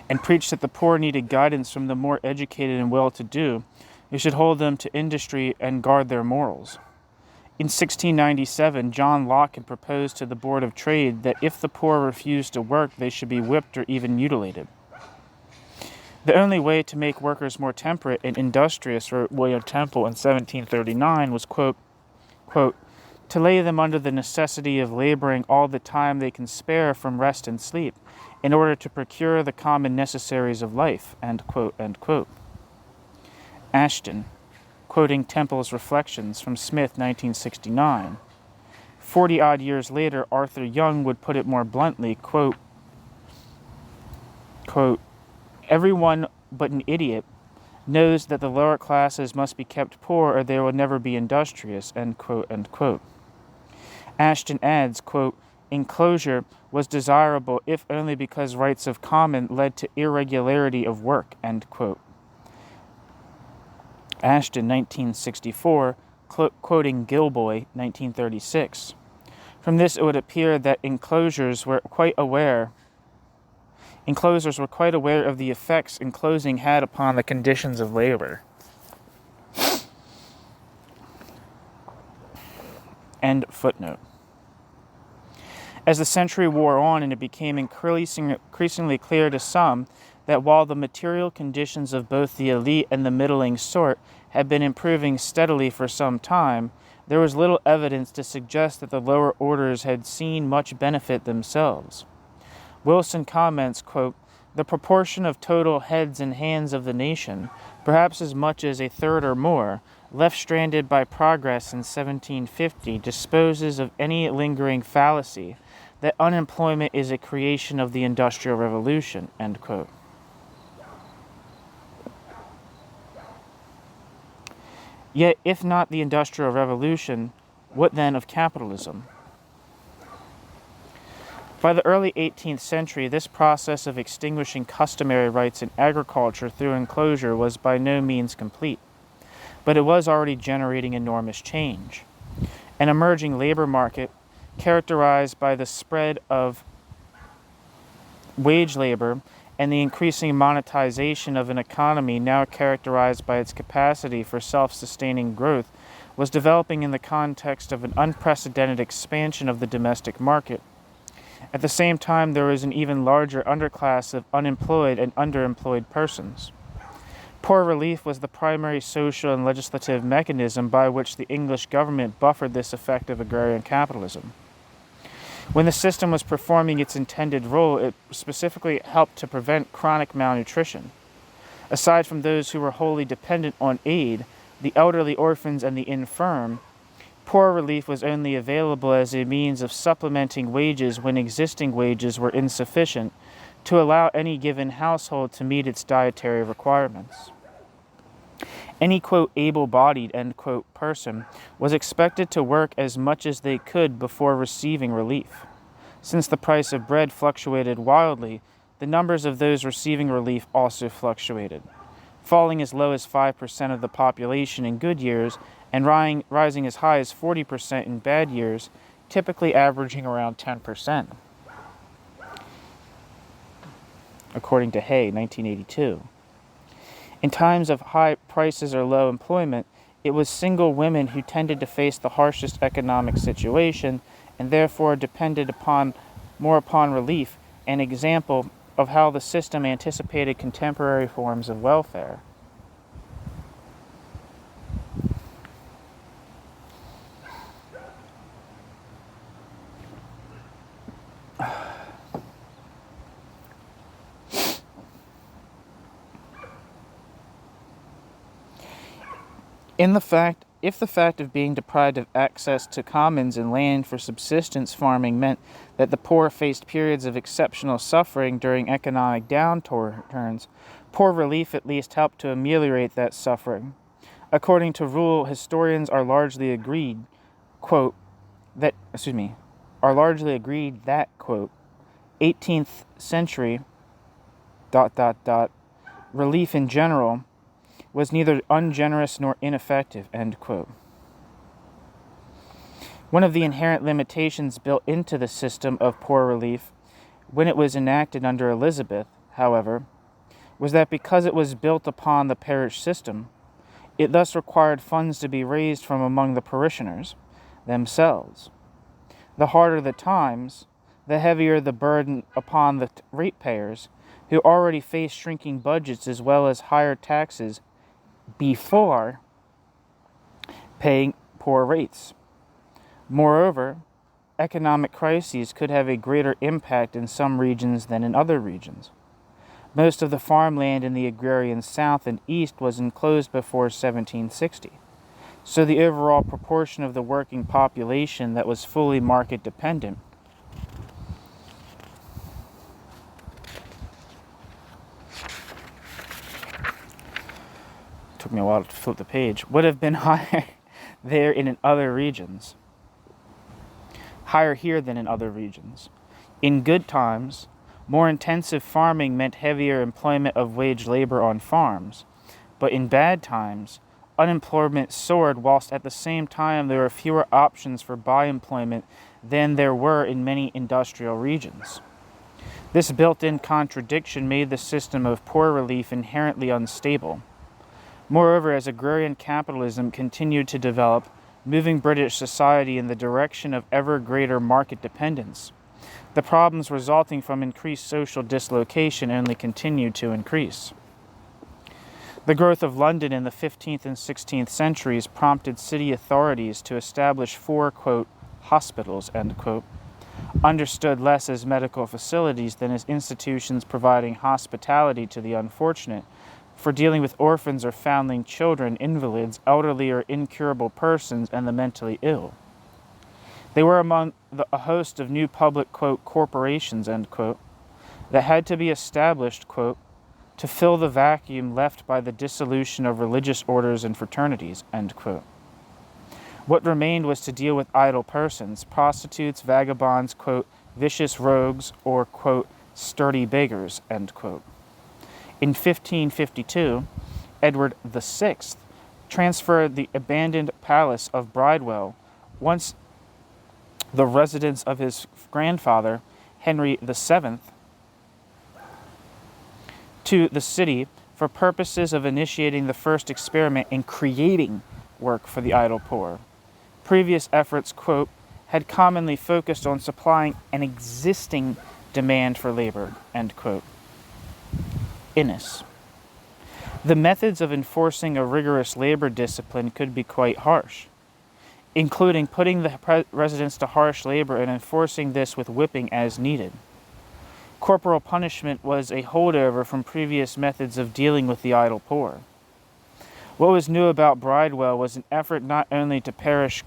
and preached that the poor needed guidance from the more educated and well-to-do, who should hold them to industry and guard their morals. In 1697, John Locke had proposed to the Board of Trade that if the poor refused to work, they should be whipped or even mutilated. The only way to make workers more temperate and industrious, wrote William Temple in 1739, was, quote, to lay them under the necessity of laboring all the time they can spare from rest and sleep, in order to procure the common necessaries of life, end quote, end quote. Ashton, quoting Temple's reflections from Smith, 1969. 40-odd years later, Arthur Young would put it more bluntly, quote, everyone but an idiot knows that the lower classes must be kept poor or they will never be industrious, end quote, end quote. Ashton adds, quote, enclosure was desirable if only because rights of common led to irregularity of work, end quote. Ashton, 1964, quoting Gilboy, 1936. From this, it would appear that enclosers were quite aware of the effects enclosing had upon the conditions of labor. End footnote. As the century wore on and it became increasingly clear to some that while the material conditions of both the elite and the middling sort had been improving steadily for some time, there was little evidence to suggest that the lower orders had seen much benefit themselves. Wilson comments, quote, the proportion of total heads and hands of the nation, perhaps as much as a third or more, left stranded by progress in 1750, disposes of any lingering fallacy that unemployment is a creation of the Industrial Revolution, end quote. Yet, if not the Industrial Revolution, what then of capitalism? By the early 18th century, this process of extinguishing customary rights in agriculture through enclosure was by no means complete, but it was already generating enormous change. An emerging labor market, characterized by the spread of wage labor and the increasing monetization of an economy now characterized by its capacity for self-sustaining growth, was developing in the context of an unprecedented expansion of the domestic market. At the same time, there was an even larger underclass of unemployed and underemployed persons. Poor relief was the primary social and legislative mechanism by which the English government buffered this effect of agrarian capitalism. When the system was performing its intended role, it specifically helped to prevent chronic malnutrition. Aside from those who were wholly dependent on aid, the elderly, orphans, and the infirm, poor relief was only available as a means of supplementing wages when existing wages were insufficient to allow any given household to meet its dietary requirements. Any, quote, able-bodied, end quote, person was expected to work as much as they could before receiving relief. Since the price of bread fluctuated wildly, the numbers of those receiving relief also fluctuated. falling as low as 5% of the population in good years and rising as high as 40% in bad years, typically averaging around 10%, according to Hay, 1982. In times of high prices or low employment, it was single women who tended to face the harshest economic situation and therefore depended more upon relief, an example of how the system anticipated contemporary forms of welfare. If the fact of being deprived of access to commons and land for subsistence farming meant that the poor faced periods of exceptional suffering during economic downturns, poor relief at least helped to ameliorate that suffering. According to Rule, historians are largely agreed, quote, that 18th century, relief in general was neither ungenerous nor ineffective, end quote. One of the inherent limitations built into the system of poor relief when it was enacted under Elizabeth, however, was that because it was built upon the parish system, it thus required funds to be raised from among the parishioners themselves. The harder the times, the heavier the burden upon the ratepayers, who already faced shrinking budgets as well as higher taxes before paying poor rates. Moreover, economic crises could have a greater impact in some regions than in other regions. Most of the farmland in the agrarian South and East was enclosed before 1760, so the overall proportion of the working population that was fully market dependent took me a while to flip the page, would have been higher there in other regions. Higher here than in other regions. In good times, more intensive farming meant heavier employment of wage labor on farms, but in bad times, unemployment soared whilst at the same time there were fewer options for by-employment than there were in many industrial regions. This built-in contradiction made the system of poor relief inherently unstable. Moreover, as agrarian capitalism continued to develop, moving British society in the direction of ever greater market dependence, the problems resulting from increased social dislocation only continued to increase. The growth of London in the 15th and 16th centuries prompted city authorities to establish 4, quote, hospitals, end quote, understood less as medical facilities than as institutions providing hospitality to the unfortunate, for dealing with orphans or foundling children, invalids, elderly or incurable persons, and the mentally ill. They were among a host of new public, quote, corporations, end quote, that had to be established, quote, to fill the vacuum left by the dissolution of religious orders and fraternities, end quote. What remained was to deal with idle persons, prostitutes, vagabonds, quote, vicious rogues, or, quote, sturdy beggars, end quote. In 1552, Edward VI transferred the abandoned palace of Bridewell, once the residence of his grandfather, Henry VII, to the city for purposes of initiating the first experiment in creating work for the idle poor. Previous efforts, quote, had commonly focused on supplying an existing demand for labor, end quote. Innis. The methods of enforcing a rigorous labor discipline could be quite harsh, including putting the residents to harsh labor and enforcing this with whipping as needed. Corporal punishment was a holdover from previous methods of dealing with the idle poor. What was new about Bridewell was an effort not only to punish,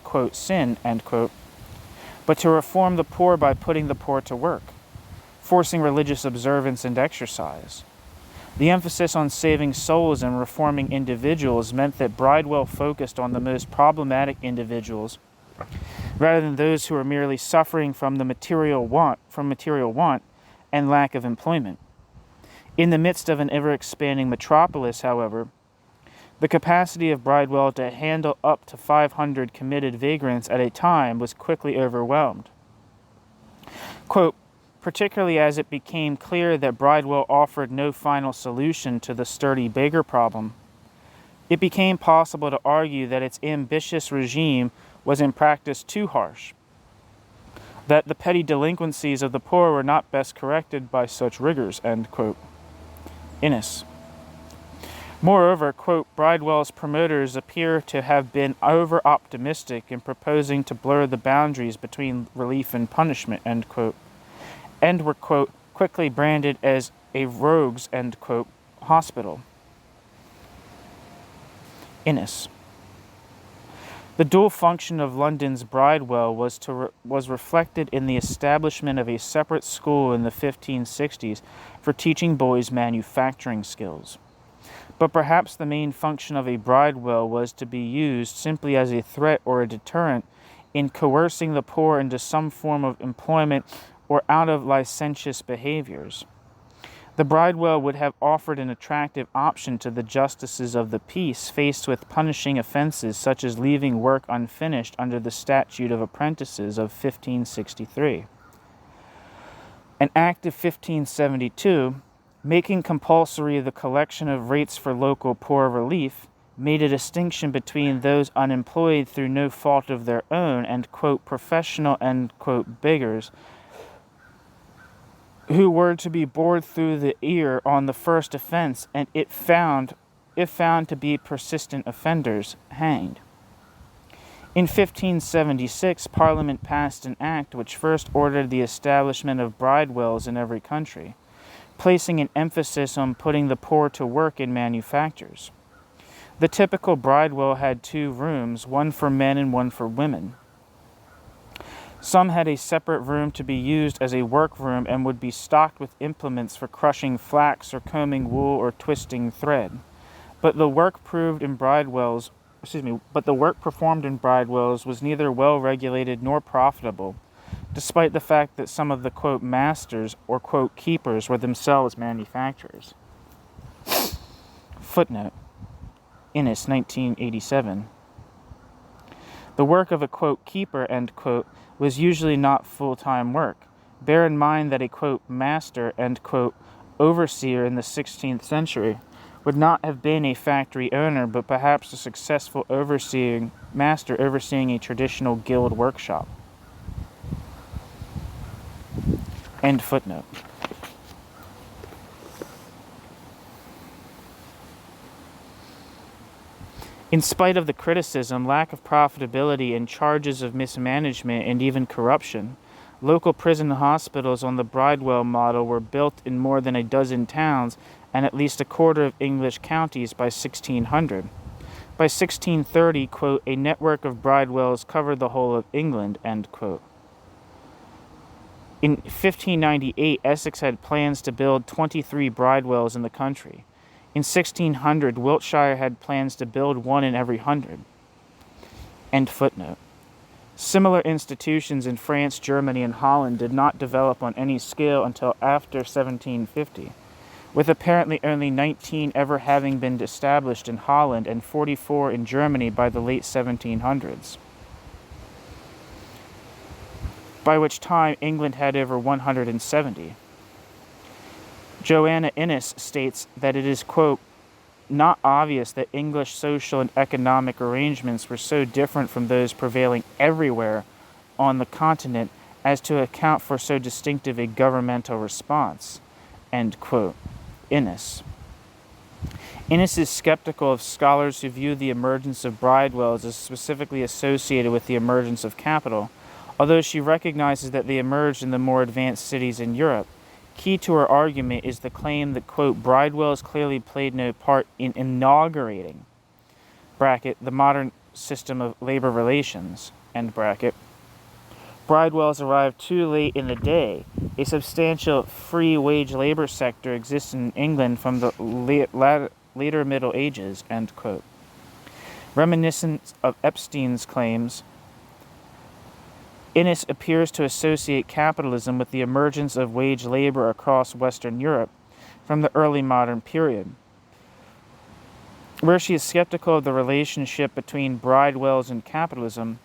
quote, sin, end quote, but to reform the poor by putting the poor to work, forcing religious observance and exercise. The emphasis on saving souls and reforming individuals meant that Bridewell focused on the most problematic individuals rather than those who were merely suffering from material want and lack of employment. In the midst of an ever-expanding metropolis, however, the capacity of Bridewell to handle up to 500 committed vagrants at a time was quickly overwhelmed. Quote, particularly as it became clear that Bridewell offered no final solution to the sturdy beggar problem, it became possible to argue that its ambitious regime was in practice too harsh, that the petty delinquencies of the poor were not best corrected by such rigors, end quote. Innes. Moreover, quote, Bridewell's promoters appear to have been over-optimistic in proposing to blur the boundaries between relief and punishment, end quote, and were, quote, quickly branded as a rogues, end quote, hospital. Innes. The dual function of London's Bridewell was reflected in the establishment of a separate school in the 1560s for teaching boys manufacturing skills. But perhaps the main function of a Bridewell was to be used simply as a threat or a deterrent in coercing the poor into some form of employment or out of licentious behaviors. The Bridewell would have offered an attractive option to the justices of the peace faced with punishing offenses such as leaving work unfinished under the Statute of Apprentices of 1563. An Act of 1572, making compulsory the collection of rates for local poor relief, made a distinction between those unemployed through no fault of their own and, quote, professional, end quote, beggars, who were to be bored through the ear on the first offense, and if found to be persistent offenders, hanged. In 1576, Parliament passed an act which first ordered the establishment of Bridewells in every country, placing an emphasis on putting the poor to work in manufactures. The typical Bridewell had 2 rooms, one for men and one for women. Some had a separate room to be used as a workroom and would be stocked with implements for crushing flax or combing wool or twisting thread. But the work performed in Bridewells was neither well regulated nor profitable, despite the fact that some of the, quote, masters or, quote, keepers were themselves manufacturers. Footnote. Innes, 1987. The work of a, quote, keeper, end quote, was usually not full-time work. Bear in mind that a, quote, master, end quote, overseer in the 16th century would not have been a factory owner, but perhaps a successful master overseeing a traditional guild workshop. End footnote. In spite of the criticism, lack of profitability, and charges of mismanagement and even corruption, local prison hospitals on the Bridewell model were built in more than a dozen towns and at least a quarter of English counties by 1600. By 1630, quote, a network of Bridewells covered the whole of England, end quote. In 1598, Essex had plans to build 23 Bridewells in the country. In 1600, Wiltshire had plans to build 1 in every 100. End footnote. Similar institutions in France, Germany, and Holland did not develop on any scale until after 1750, with apparently only 19 ever having been established in Holland and 44 in Germany by the late 1700s, by which time England had over 170. Joanna Innes states that it is, quote, not obvious that English social and economic arrangements were so different from those prevailing everywhere on the continent as to account for so distinctive a governmental response, end quote. Innes. Innes is skeptical of scholars who view the emergence of Bridewells as specifically associated with the emergence of capital, although she recognizes that they emerged in the more advanced cities in Europe. Key to her argument is the claim that, quote, Bridewells clearly played no part in inaugurating, bracket, the modern system of labor relations, end bracket. Bridewells arrived too late in the day. A substantial free wage labor sector existed in England from the later Middle Ages, end quote. Reminiscent of Epstein's claims, Innes appears to associate capitalism with the emergence of wage labor across Western Europe, from the early modern period. Where she is skeptical of the relationship between bridewells and capitalism,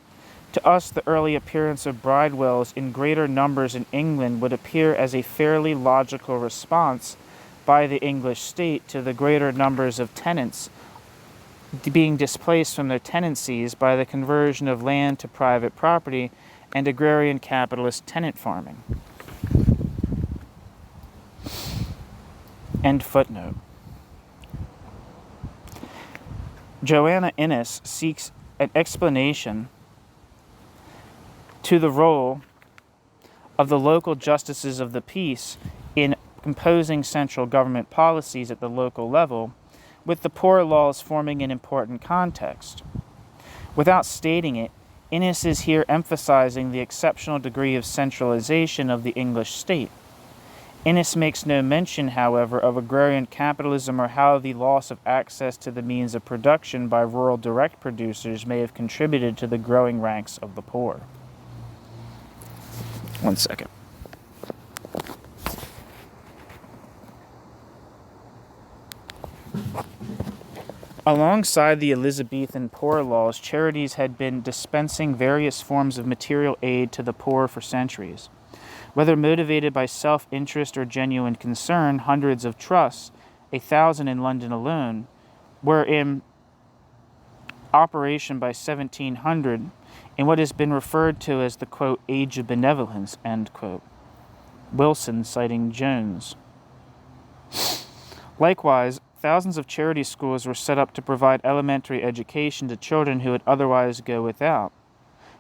to us the early appearance of bridewells in greater numbers in England would appear as a fairly logical response by the English state to the greater numbers of tenants being displaced from their tenancies by the conversion of land to private property and agrarian capitalist tenant farming. End footnote. Joanna Innes seeks an explanation to the role of the local justices of the peace in imposing central government policies at the local level, with the poor laws forming an important context. Without stating it, Innes is here emphasizing the exceptional degree of centralization of the English state. Innes makes no mention, however, of agrarian capitalism or how the loss of access to the means of production by rural direct producers may have contributed to the growing ranks of the poor. One second. Alongside the Elizabethan poor laws, charities had been dispensing various forms of material aid to the poor for centuries. Whether motivated by self-interest or genuine concern, hundreds of trusts, 1,000 in London alone, were in operation by 1700 in what has been referred to as the, quote, age of benevolence, end quote. Wilson citing Jones. Likewise, thousands of charity schools were set up to provide elementary education to children who would otherwise go without.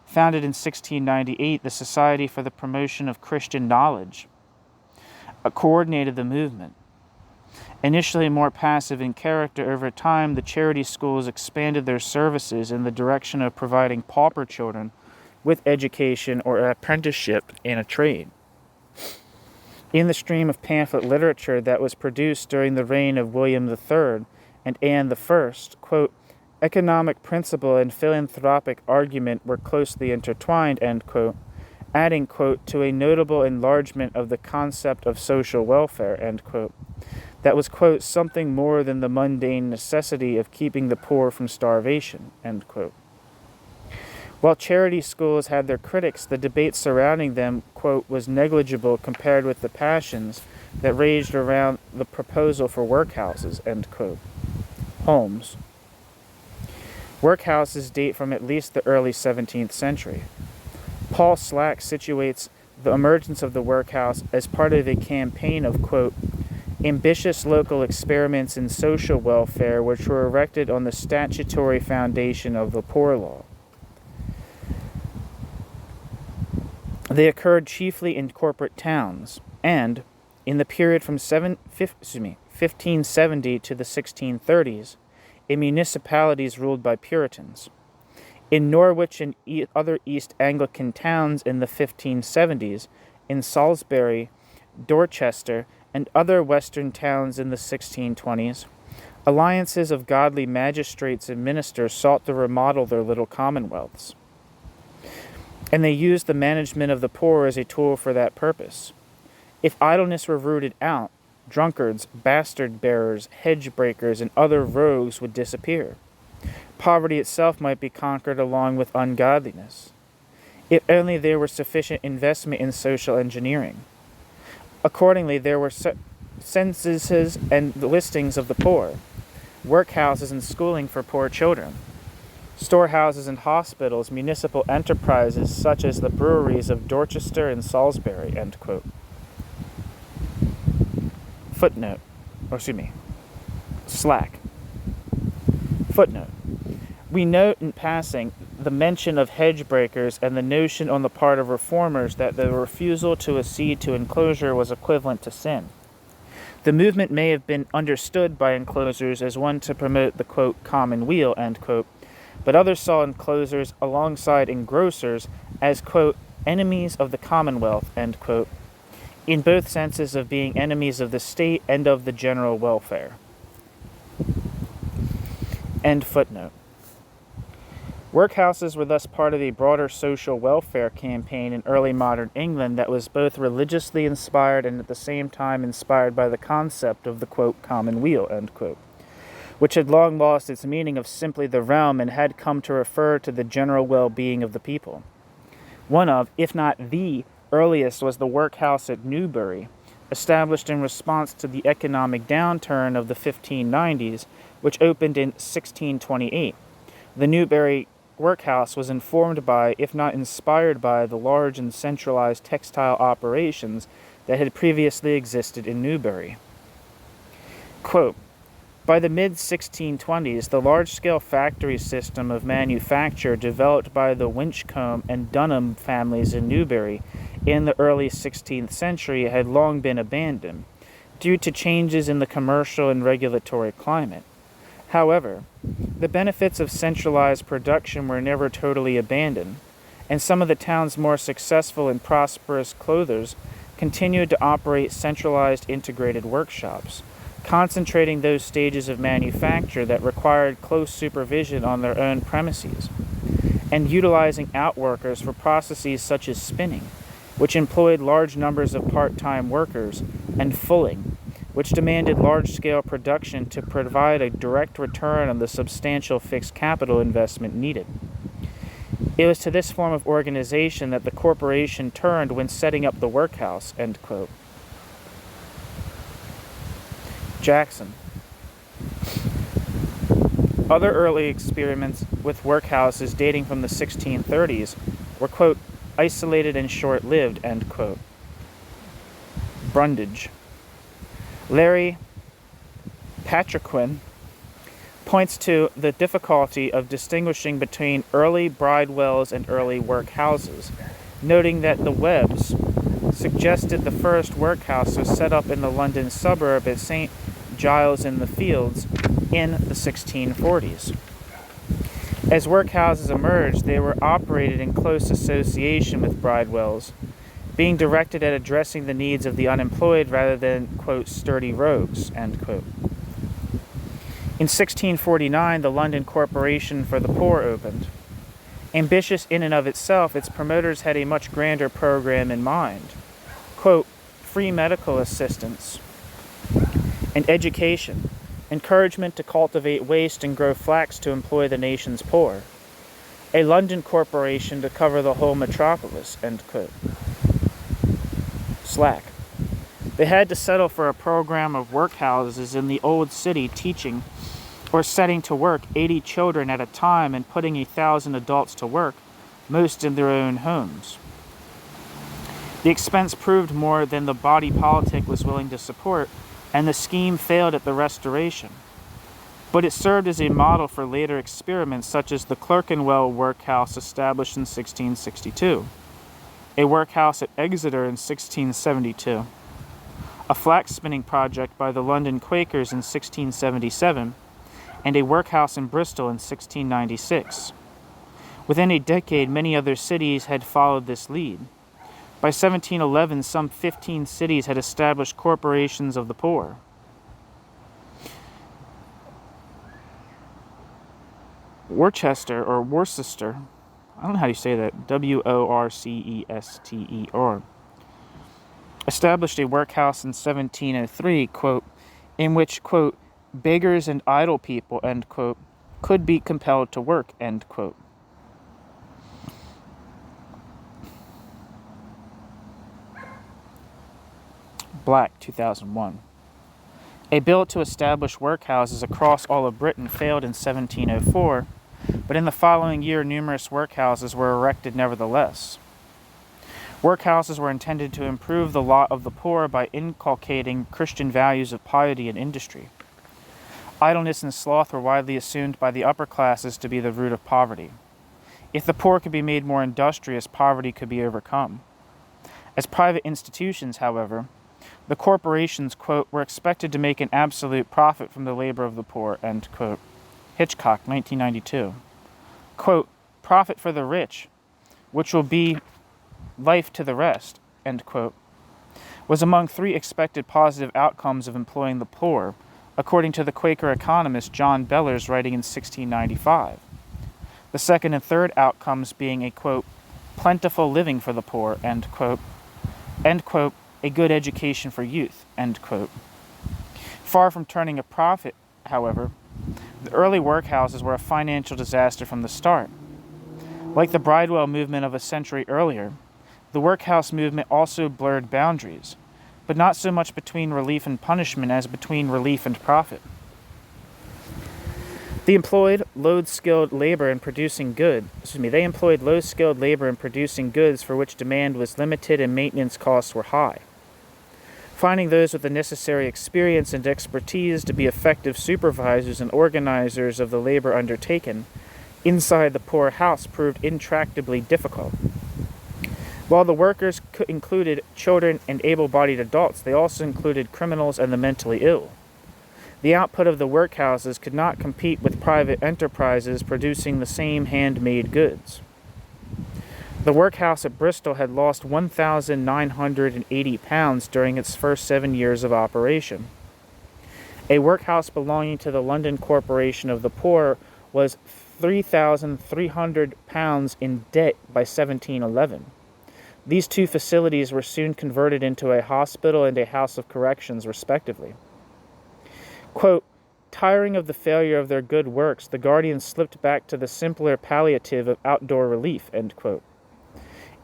Founded in 1698, the Society for the Promotion of Christian Knowledge coordinated the movement. Initially more passive in character, over time the charity schools expanded their services in the direction of providing pauper children with education or apprenticeship in a trade. In the stream of pamphlet literature that was produced during the reign of William III and Anne I, quote, economic principle and philanthropic argument were closely intertwined, end quote, adding, quote, to a notable enlargement of the concept of social welfare, end quote, that was, quote, something more than the mundane necessity of keeping the poor from starvation, end quote. While charity schools had their critics, the debate surrounding them, quote, was negligible compared with the passions that raged around the proposal for workhouses, end quote. Holmes. Workhouses date from at least the early 17th century. Paul Slack situates the emergence of the workhouse as part of a campaign of, quote, ambitious local experiments in social welfare which were erected on the statutory foundation of the Poor Law. They occurred chiefly in corporate towns, and, in the period from 1570 to the 1630s, in municipalities ruled by Puritans. In Norwich and other East Anglican towns in the 1570s, in Salisbury, Dorchester, and other western towns in the 1620s, alliances of godly magistrates and ministers sought to remodel their little commonwealths. And they used the management of the poor as a tool for that purpose. If idleness were rooted out, drunkards, bastard bearers, hedge breakers, and other rogues would disappear. Poverty itself might be conquered along with ungodliness, if only there were sufficient investment in social engineering. Accordingly, there were censuses and listings of the poor, workhouses and schooling for poor children, storehouses and hospitals, municipal enterprises such as the breweries of Dorchester and Salisbury, end quote. Slack. Footnote. We note in passing the mention of hedge breakers and the notion on the part of reformers that the refusal to accede to enclosure was equivalent to sin. The movement may have been understood by enclosers as one to promote the, quote, common weal, end quote, but others saw enclosers alongside engrossers as, quote, enemies of the commonwealth, end quote, in both senses of being enemies of the state and of the general welfare. End footnote. Workhouses were thus part of a broader social welfare campaign in early modern England that was both religiously inspired and at the same time inspired by the concept of the, quote, common weal, end quote, which had long lost its meaning of simply the realm and had come to refer to the general well-being of the people. One of, if not the, earliest was the workhouse at Newbury, established in response to the economic downturn of the 1590s, which opened in 1628. The Newbury workhouse was informed by, if not inspired by, the large and centralized textile operations that had previously existed in Newbury. Quote, by the mid-1620s, the large-scale factory system of manufacture developed by the Winchcombe and Dunham families in Newbury in the early 16th century had long been abandoned, due to changes in the commercial and regulatory climate. However, the benefits of centralized production were never totally abandoned, and some of the town's more successful and prosperous clothers continued to operate centralized integrated workshops, concentrating those stages of manufacture that required close supervision on their own premises, and utilizing outworkers for processes such as spinning, which employed large numbers of part-time workers, and fulling, which demanded large-scale production to provide a direct return on the substantial fixed capital investment needed. It was to this form of organization that the corporation turned when setting up the workhouse, end quote. Jackson. Other early experiments with workhouses dating from the 1630s were, quote, isolated and short-lived, end quote. Brundage. Larry Patriquin points to the difficulty of distinguishing between early bridewells and early workhouses, noting that the Webbs suggested the first workhouse was set up in the London suburb at St. Giles in the Fields in the 1640s. As workhouses emerged, they were operated in close association with bridewells, being directed at addressing the needs of the unemployed rather than, quote, sturdy rogues, end quote. In 1649, the London Corporation for the Poor opened. Ambitious in and of itself, its promoters had a much grander program in mind. Quote, free medical assistance and education, encouragement to cultivate waste and grow flax to employ the nation's poor. A London corporation to cover the whole metropolis, end quote. Slack. They had to settle for a program of workhouses in the old city teaching or setting to work 80 children at a time and putting 1,000 adults to work, most in their own homes. The expense proved more than the body politic was willing to support, and the scheme failed at the Restoration. But it served as a model for later experiments such as the Clerkenwell workhouse established in 1662, a workhouse at Exeter in 1672, a flax spinning project by the London Quakers in 1677, and a workhouse in Bristol in 1696. Within a decade, many other cities had followed this lead. By 1711, some 15 cities had established corporations of the poor. Worcester, I don't know how you say that, Worcester, established a workhouse in 1703, quote, in which, quote, beggars and idle people, end quote, could be compelled to work, end quote. Black, 2001. A bill to establish workhouses across all of Britain failed in 1704, but in the following year numerous workhouses were erected nevertheless. Workhouses were intended to improve the lot of the poor by inculcating Christian values of piety and industry. Idleness and sloth were widely assumed by the upper classes to be the root of poverty. If the poor could be made more industrious, poverty could be overcome. As private institutions, however, the corporations, quote, were expected to make an absolute profit from the labor of the poor, end quote. Hitchcock, 1992. Quote, profit for the rich, which will be life to the rest, end quote, was among 3 expected positive outcomes of employing the poor, according to the Quaker economist John Bellers writing in 1695. the second and third outcomes being a, quote, plentiful living for the poor, end quote, a good education for youth, end quote. Far from turning a profit, however, the early workhouses were a financial disaster from the start. Like the Bridewell movement of a century earlier, the workhouse movement also blurred boundaries, but not so much between relief and punishment as between relief and profit. They employed low-skilled labor in producing goods for which demand was limited and maintenance costs were high. Finding those with the necessary experience and expertise to be effective supervisors and organizers of the labor undertaken inside the poor house proved intractably difficult. While the workers included children and able-bodied adults, they also included criminals and the mentally ill. The output of the workhouses could not compete with private enterprises producing the same handmade goods. The workhouse at Bristol had lost 1,980 pounds during its first 7 years of operation. A workhouse belonging to the London Corporation of the Poor was 3,300 pounds in debt by 1711. These two facilities were soon converted into a hospital and a house of corrections, respectively. Quote, tiring of the failure of their good works, the Guardians slipped back to the simpler palliative of outdoor relief, end quote.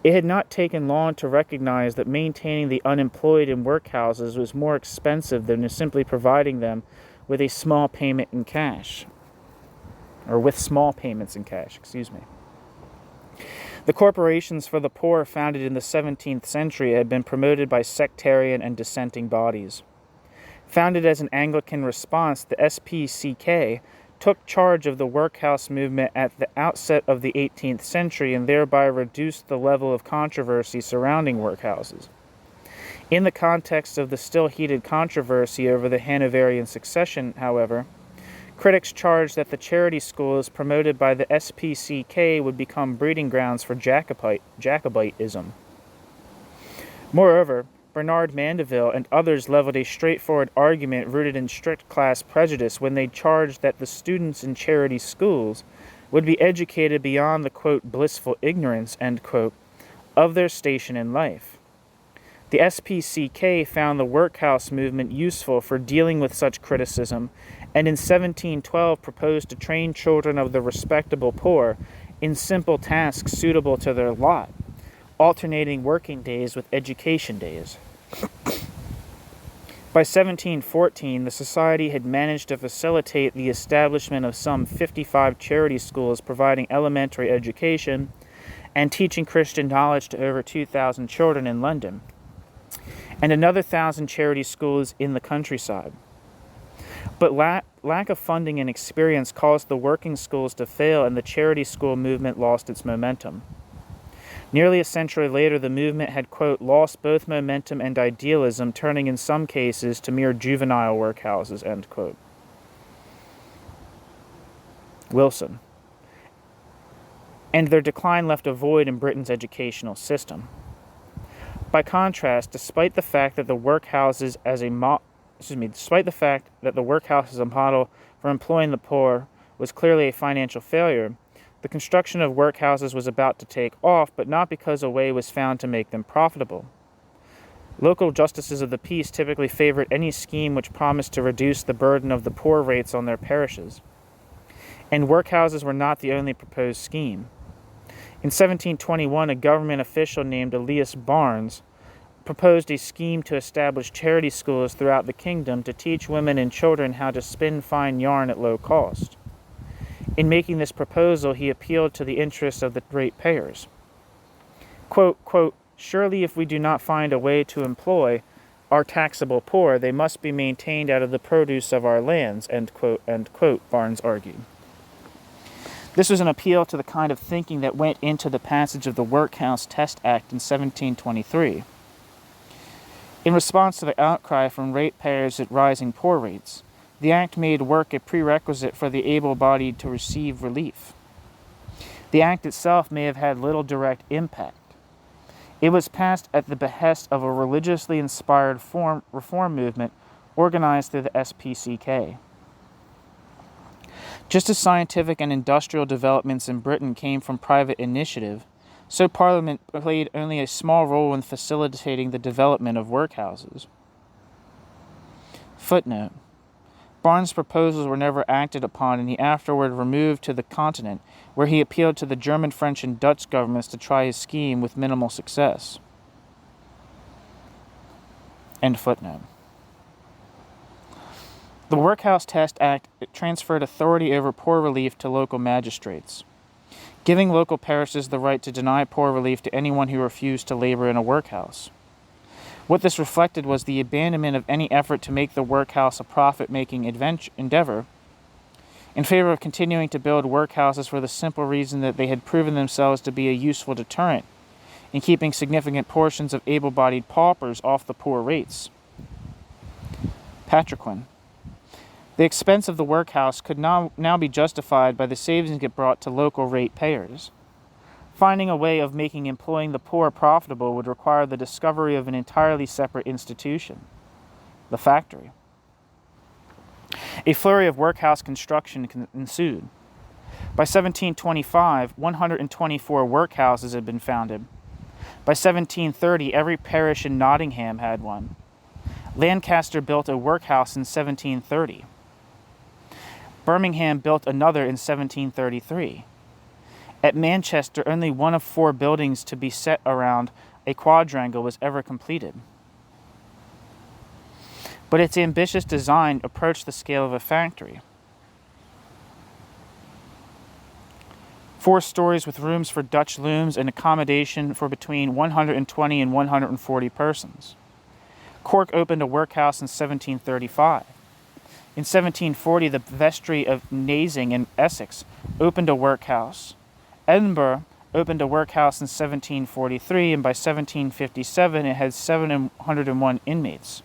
It had not taken long to recognize that maintaining the unemployed in workhouses was more expensive than simply providing them with a small payment in cash. Or with small payments in cash, The corporations for the poor founded in the 17th century had been promoted by sectarian and dissenting bodies. Founded as an Anglican response, the SPCK took charge of the workhouse movement at the outset of the 18th century and thereby reduced the level of controversy surrounding workhouses. In the context of the still heated controversy over the Hanoverian succession, however, critics charged that the charity schools promoted by the SPCK would become breeding grounds for Jacobitism. Moreover, Bernard Mandeville and others leveled a straightforward argument rooted in strict class prejudice when they charged that the students in charity schools would be educated beyond the, quote, blissful ignorance, end quote, of their station in life. The SPCK found the workhouse movement useful for dealing with such criticism, and in 1712 proposed to train children of the respectable poor in simple tasks suitable to their lot, alternating working days with education days. By 1714, the society had managed to facilitate the establishment of some 55 charity schools providing elementary education and teaching Christian knowledge to over 2,000 children in London, and another 1,000 charity schools in the countryside. But lack of funding and experience caused the working schools to fail, and the charity school movement lost its momentum. Nearly a century later, the movement had, quote, lost both momentum and idealism, turning in some cases to mere juvenile workhouses, end quote. Wilson. And their decline left a void in Britain's educational system. By contrast, despite the fact that the workhouse as a model for employing the poor was clearly a financial failure, the construction of workhouses was about to take off, but not because a way was found to make them profitable. Local justices of the peace typically favored any scheme which promised to reduce the burden of the poor rates on their parishes. And workhouses were not the only proposed scheme. In 1721, a government official named Elias Barnes proposed a scheme to establish charity schools throughout the kingdom to teach women and children how to spin fine yarn at low cost. In making this proposal, he appealed to the interests of the ratepayers. Quote, surely if we do not find a way to employ our taxable poor, they must be maintained out of the produce of our lands, end quote, Barnes argued. This was an appeal to the kind of thinking that went into the passage of the Workhouse Test Act in 1723. In response to the outcry from ratepayers at rising poor rates, the Act made work a prerequisite for the able-bodied to receive relief. The Act itself may have had little direct impact. It was passed at the behest of a religiously inspired reform movement organized through the SPCK. Just as scientific and industrial developments in Britain came from private initiative, so Parliament played only a small role in facilitating the development of workhouses. Footnote: Barnes' proposals were never acted upon, and he afterward removed to the continent, where he appealed to the German, French, and Dutch governments to try his scheme with minimal success. End footnote. The Workhouse Test Act transferred authority over poor relief to local magistrates, giving local parishes the right to deny poor relief to anyone who refused to labor in a workhouse. What this reflected was the abandonment of any effort to make the workhouse a profit-making endeavor, in favor of continuing to build workhouses for the simple reason that they had proven themselves to be a useful deterrent in keeping significant portions of able-bodied paupers off the poor rates. Patriquin: The expense of the workhouse could now be justified by the savings it brought to local rate payers. Finding a way of making employing the poor profitable would require the discovery of an entirely separate institution, the factory. A flurry of workhouse construction ensued. By 1725, 124 workhouses had been founded. By 1730, every parish in Nottingham had one. Lancaster built a workhouse in 1730. Birmingham built another in 1733. At Manchester, only one of 4 buildings to be set around a quadrangle was ever completed. But its ambitious design approached the scale of a factory. 4 stories with rooms for Dutch looms and accommodation for between 120 and 140 persons. Cork opened a workhouse in 1735. In 1740, the vestry of Nasing in Essex opened a workhouse. Edinburgh opened a workhouse in 1743, and by 1757 it had 701 inmates.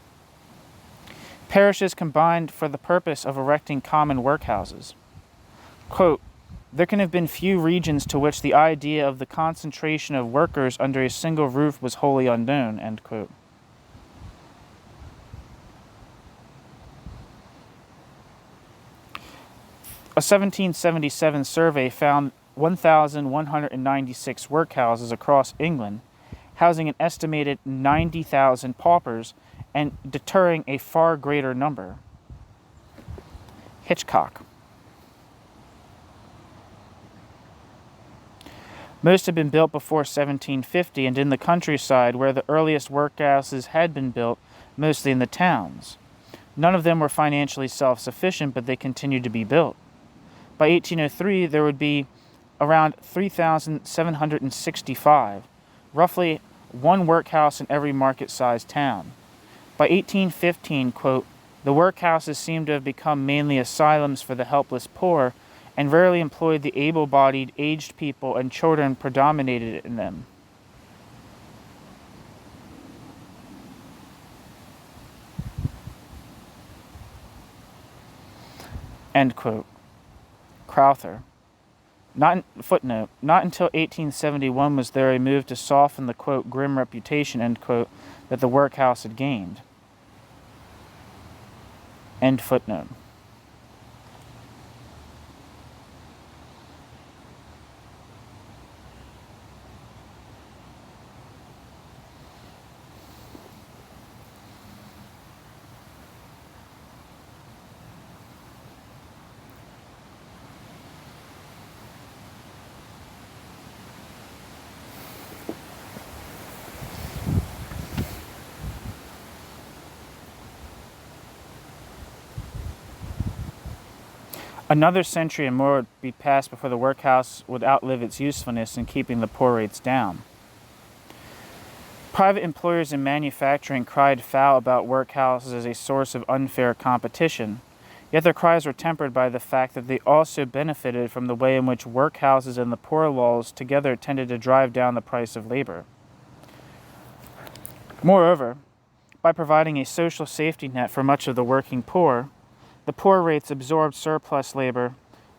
Parishes combined for the purpose of erecting common workhouses. Quote, There can have been few regions to which the idea of the concentration of workers under a single roof was wholly unknown. End quote. A 1777 survey found 1,196 workhouses across England, housing an estimated 90,000 paupers and deterring a far greater number. Hitchcock. Most had been built before 1750 and in the countryside, where the earliest workhouses had been built, mostly in the towns. None of them were financially self-sufficient, but they continued to be built. By 1803, there would be around 3,765, roughly one workhouse in every market-sized town. By 1815, quote, the workhouses seemed to have become mainly asylums for the helpless poor, and rarely employed the able-bodied, aged people, and children predominated in them. End quote. Crowther. Footnote. Not until 1871 was there a move to soften the, quote, grim reputation, end quote, that the workhouse had gained. End footnote. Another century and more would be passed before the workhouse would outlive its usefulness in keeping the poor rates down. Private employers in manufacturing cried foul about workhouses as a source of unfair competition, yet their cries were tempered by the fact that they also benefited from the way in which workhouses and the poor laws together tended to drive down the price of labor. Moreover, by providing a social safety net for much of the working poor, the poor rates absorbed surplus labor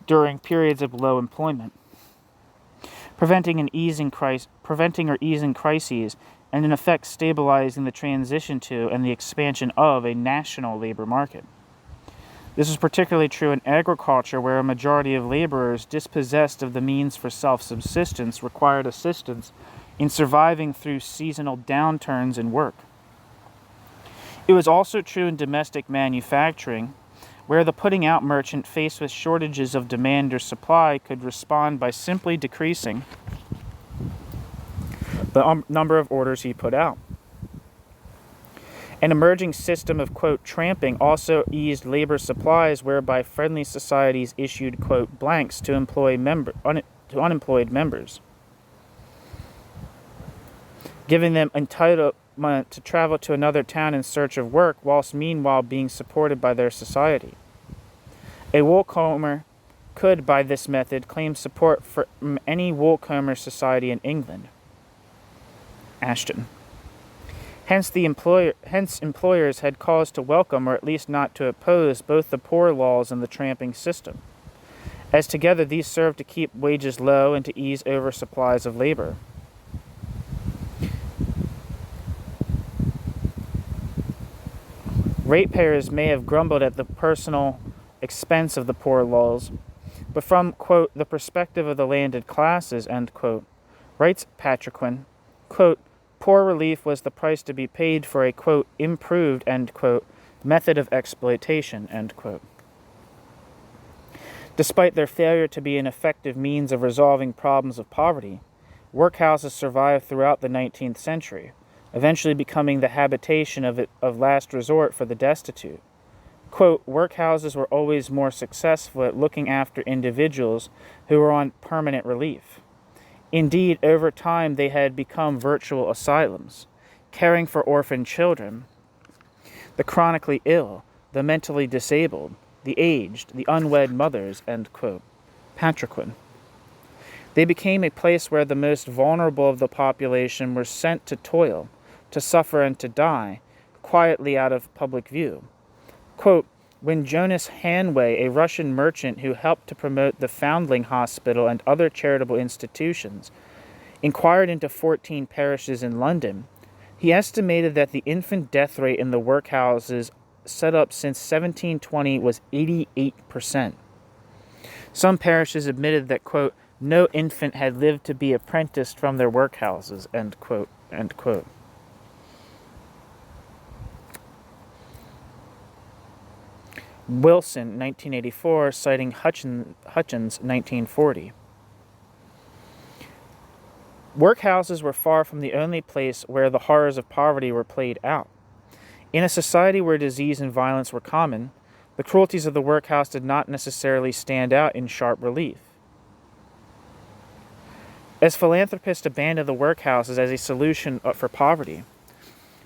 during periods of low employment, preventing or easing crises, and in effect stabilizing the transition to and the expansion of a national labor market. This was particularly true in agriculture, where a majority of laborers, dispossessed of the means for self-subsistence, required assistance in surviving through seasonal downturns in work. It was also true in domestic manufacturing, where the putting-out merchant, faced with shortages of demand or supply, could respond by simply decreasing the number of orders he put out. An emerging system of, quote, tramping also eased labor supplies, whereby friendly societies issued, quote, blanks to unemployed members, giving them entitlement to travel to another town in search of work, whilst meanwhile being supported by their society. A woolcomber could, by this method, claim support from any woolcomber society in England. Ashton. Hence, employers had cause to welcome, or at least not to oppose, both the poor laws and the tramping system, as together these served to keep wages low and to ease oversupplies of labor. Ratepayers may have grumbled at the personal expense of the poor laws, but from, quote, the perspective of the landed classes, end quote, writes Patriquin, quote, poor relief was the price to be paid for a, quote, improved, end quote, method of exploitation, end quote. Despite their failure to be an effective means of resolving problems of poverty, workhouses survived throughout the 19th century, eventually becoming the habitation of last resort for the destitute. Quote, workhouses were always more successful at looking after individuals who were on permanent relief. Indeed, over time they had become virtual asylums, caring for orphan children, the chronically ill, the mentally disabled, the aged, the unwed mothers, end quote. Patriquin. They became a place where the most vulnerable of the population were sent to toil, to suffer and to die, quietly out of public view. Quote, when Jonas Hanway, a Russian merchant who helped to promote the Foundling Hospital and other charitable institutions, inquired into 14 parishes in London, he estimated that the infant death rate in the workhouses set up since 1720 was 88%. Some parishes admitted that, quote, no infant had lived to be apprenticed from their workhouses, end quote, end quote. Wilson, 1984, citing Hutchins, 1940. Workhouses were far from the only place where the horrors of poverty were played out. In a society where disease and violence were common, the cruelties of the workhouse did not necessarily stand out in sharp relief. As philanthropists abandoned the workhouses as a solution for poverty,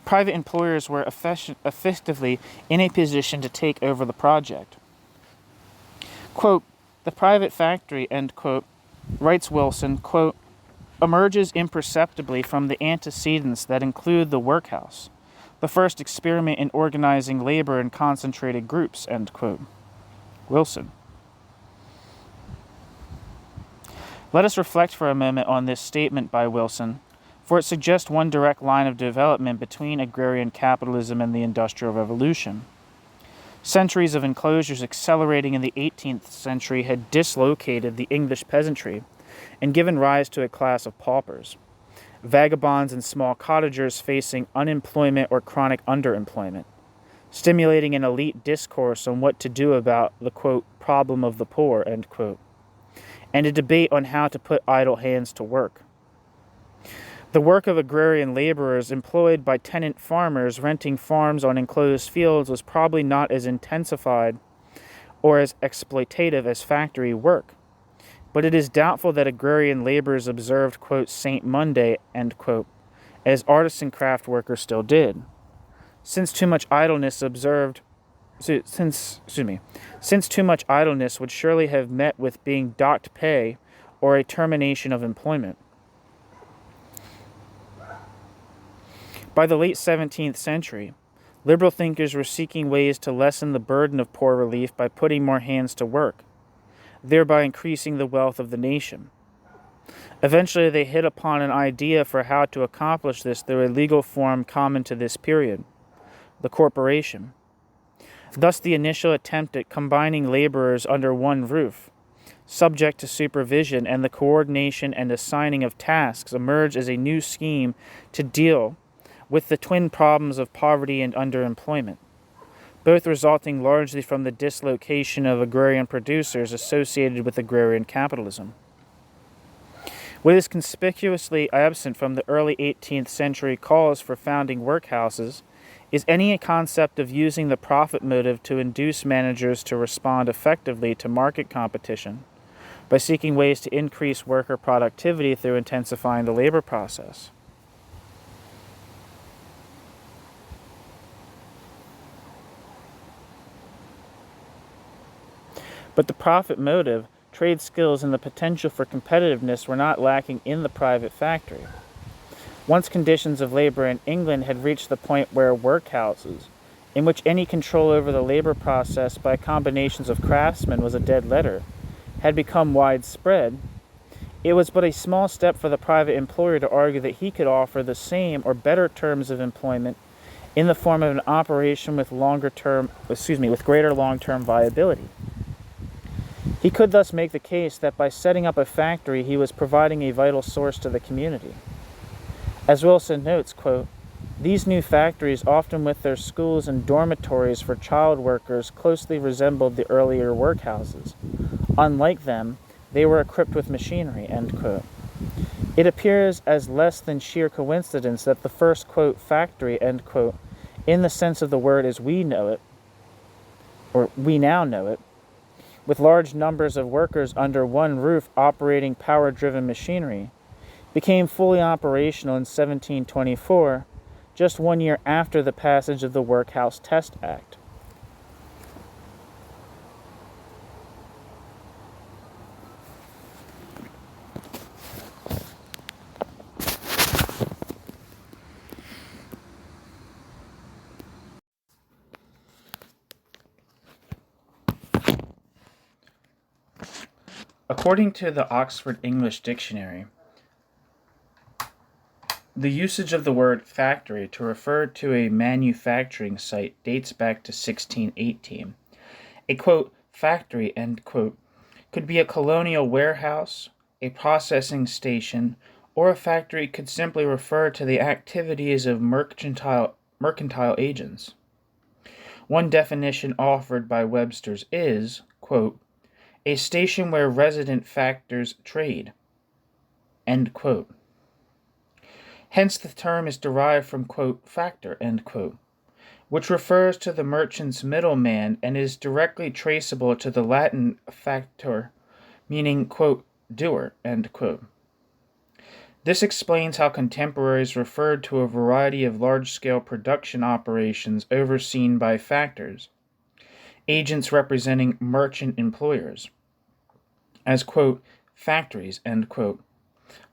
private employers were effectively in a position to take over the project. Quote, the private factory, end quote, writes Wilson, quote, emerges imperceptibly from the antecedents that include the workhouse, the first experiment in organizing labor in concentrated groups, end quote. Wilson. Let us reflect for a moment on this statement by Wilson, for it suggests one direct line of development between agrarian capitalism and the Industrial Revolution. Centuries of enclosures accelerating in the 18th century had dislocated the English peasantry and given rise to a class of paupers, vagabonds and small cottagers facing unemployment or chronic underemployment, stimulating an elite discourse on what to do about the, quote, problem of the poor, end quote, and a debate on how to put idle hands to work. The work of agrarian laborers employed by tenant farmers renting farms on enclosed fields was probably not as intensified or as exploitative as factory work, but it is doubtful that agrarian laborers observed, quote, St. Monday, end quote, as artisan craft workers still did, since too much idleness would surely have met with being docked pay or a termination of employment. By the late 17th century, liberal thinkers were seeking ways to lessen the burden of poor relief by putting more hands to work, thereby increasing the wealth of the nation. Eventually, they hit upon an idea for how to accomplish this through a legal form common to this period, the corporation. Thus, the initial attempt at combining laborers under one roof, subject to supervision and the coordination and assigning of tasks, emerged as a new scheme to deal with the twin problems of poverty and underemployment, both resulting largely from the dislocation of agrarian producers associated with agrarian capitalism. What is conspicuously absent from the early 18th century calls for founding workhouses is any concept of using the profit motive to induce managers to respond effectively to market competition by seeking ways to increase worker productivity through intensifying the labor process. But the profit motive, trade skills, and the potential for competitiveness were not lacking in the private factory. Once conditions of labor in England had reached the point where workhouses, in which any control over the labor process by combinations of craftsmen was a dead letter, had become widespread, it was but a small step for the private employer to argue that he could offer the same or better terms of employment in the form of an operation with greater long-term viability. He could thus make the case that by setting up a factory, he was providing a vital source to the community. As Wilson notes, quote, "These new factories, often with their schools and dormitories for child workers, closely resembled the earlier workhouses. Unlike them, they were equipped with machinery," end quote. It appears as less than sheer coincidence that the first, quote, factory, end quote, in the sense of the word as we know it, or we now know it, with large numbers of workers under one roof operating power-driven machinery, became fully operational in 1724, just 1 year after the passage of the Workhouse Test Act. According to the Oxford English Dictionary, the usage of the word factory to refer to a manufacturing site dates back to 1618. A, quote, factory, end quote, could be a colonial warehouse, a processing station, or a factory could simply refer to the activities of mercantile agents. One definition offered by Webster's is, quote, a station where resident factors trade, end quote. Hence the term is derived from, quote, factor, end quote, which refers to the merchant's middleman and is directly traceable to the Latin factor, meaning, quote, doer, end quote. This explains how contemporaries referred to a variety of large-scale production operations overseen by factors, agents representing merchant employers, as, quote, factories, end quote,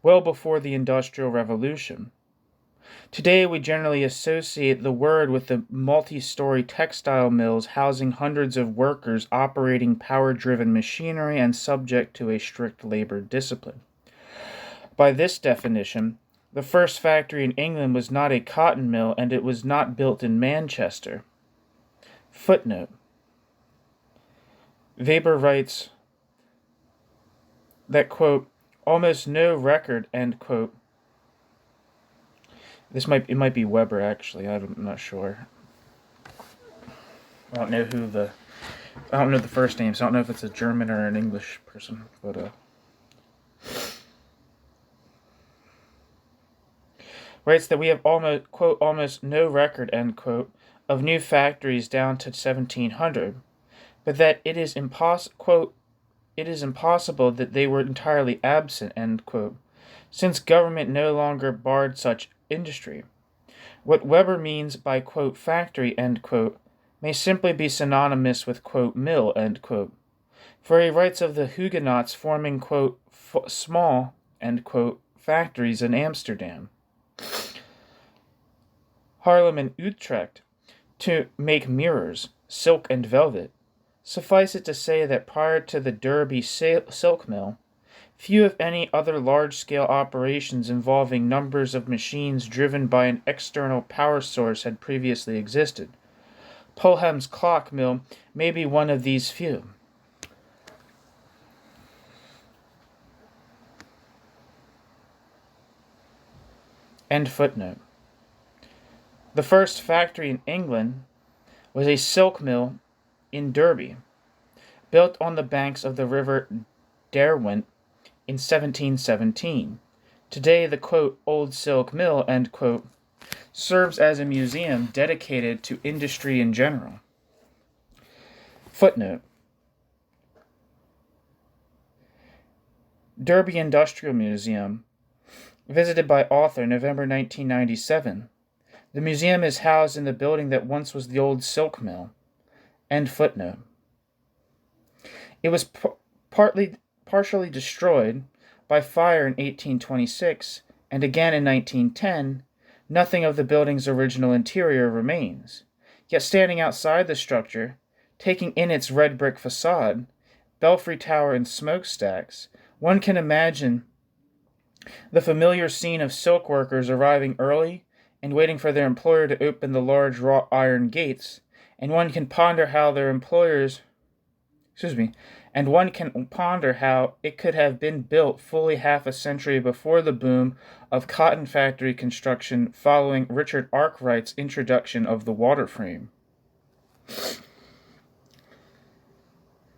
well before the Industrial Revolution. Today, we generally associate the word with the multi-story textile mills housing hundreds of workers operating power-driven machinery and subject to a strict labor discipline. By this definition, the first factory in England was not a cotton mill, and it was not built in Manchester. Footnote. Weber writes that, quote, almost no record, end quote. It might be Weber, actually. I'm not sure. I don't know the first name, so I don't know if it's a German or an English person, but writes that we have almost, quote, almost no record, end quote, of new factories down to 1700, but that it is impossible that they were entirely absent, end quote, since government no longer barred such industry. What Weber means by, quote, factory, end quote, may simply be synonymous with, quote, mill, end quote, for he writes of the Huguenots forming, quote, small, end quote, factories in Amsterdam, Haarlem, and Utrecht to make mirrors, silk, and velvet. Suffice it to say that prior to the Derby silk mill, few if any other large-scale operations involving numbers of machines driven by an external power source had previously existed. Polham's clock mill may be one of these few. End footnote. The first factory in England was a silk mill in Derby, built on the banks of the river Derwent in 1717. Today, the, quote, old silk mill, end quote, serves as a museum dedicated to industry in general. Footnote. Derby Industrial Museum, visited by author November 1997. The museum is housed in the building that once was the old silk mill. End footnote. It was partially destroyed by fire in 1826, and again in 1910. Nothing of the building's original interior remains. Yet standing outside the structure, taking in its red brick facade, belfry tower and smokestacks, one can imagine the familiar scene of silk workers arriving early and waiting for their employer to open the large wrought iron gates, and one can ponder how it could have been built fully half a century before the boom of cotton factory construction following Richard Arkwright's introduction of the water frame.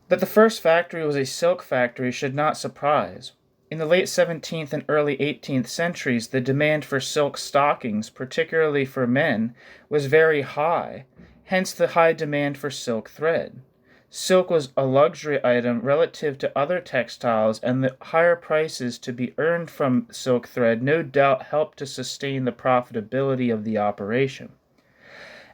That the first factory was a silk factory should not surprise. In the late 17th and early 18th centuries, the demand for silk stockings, particularly for men, was very high, hence the high demand for silk thread. Silk was a luxury item relative to other textiles, and the higher prices to be earned from silk thread no doubt helped to sustain the profitability of the operation.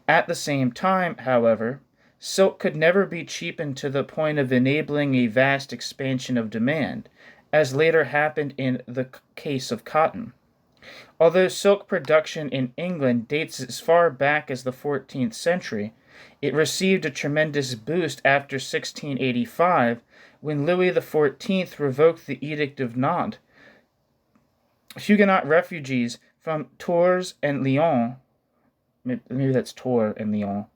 At the same time, however, silk could never be cheapened to the point of enabling a vast expansion of demand, as later happened in the case of cotton. Although silk production in England dates as far back as the 14th century, it received a tremendous boost after 1685, when Louis XIV revoked the Edict of Nantes. Huguenot refugees from Tours and Lyon, maybe that's Tours and Lyon,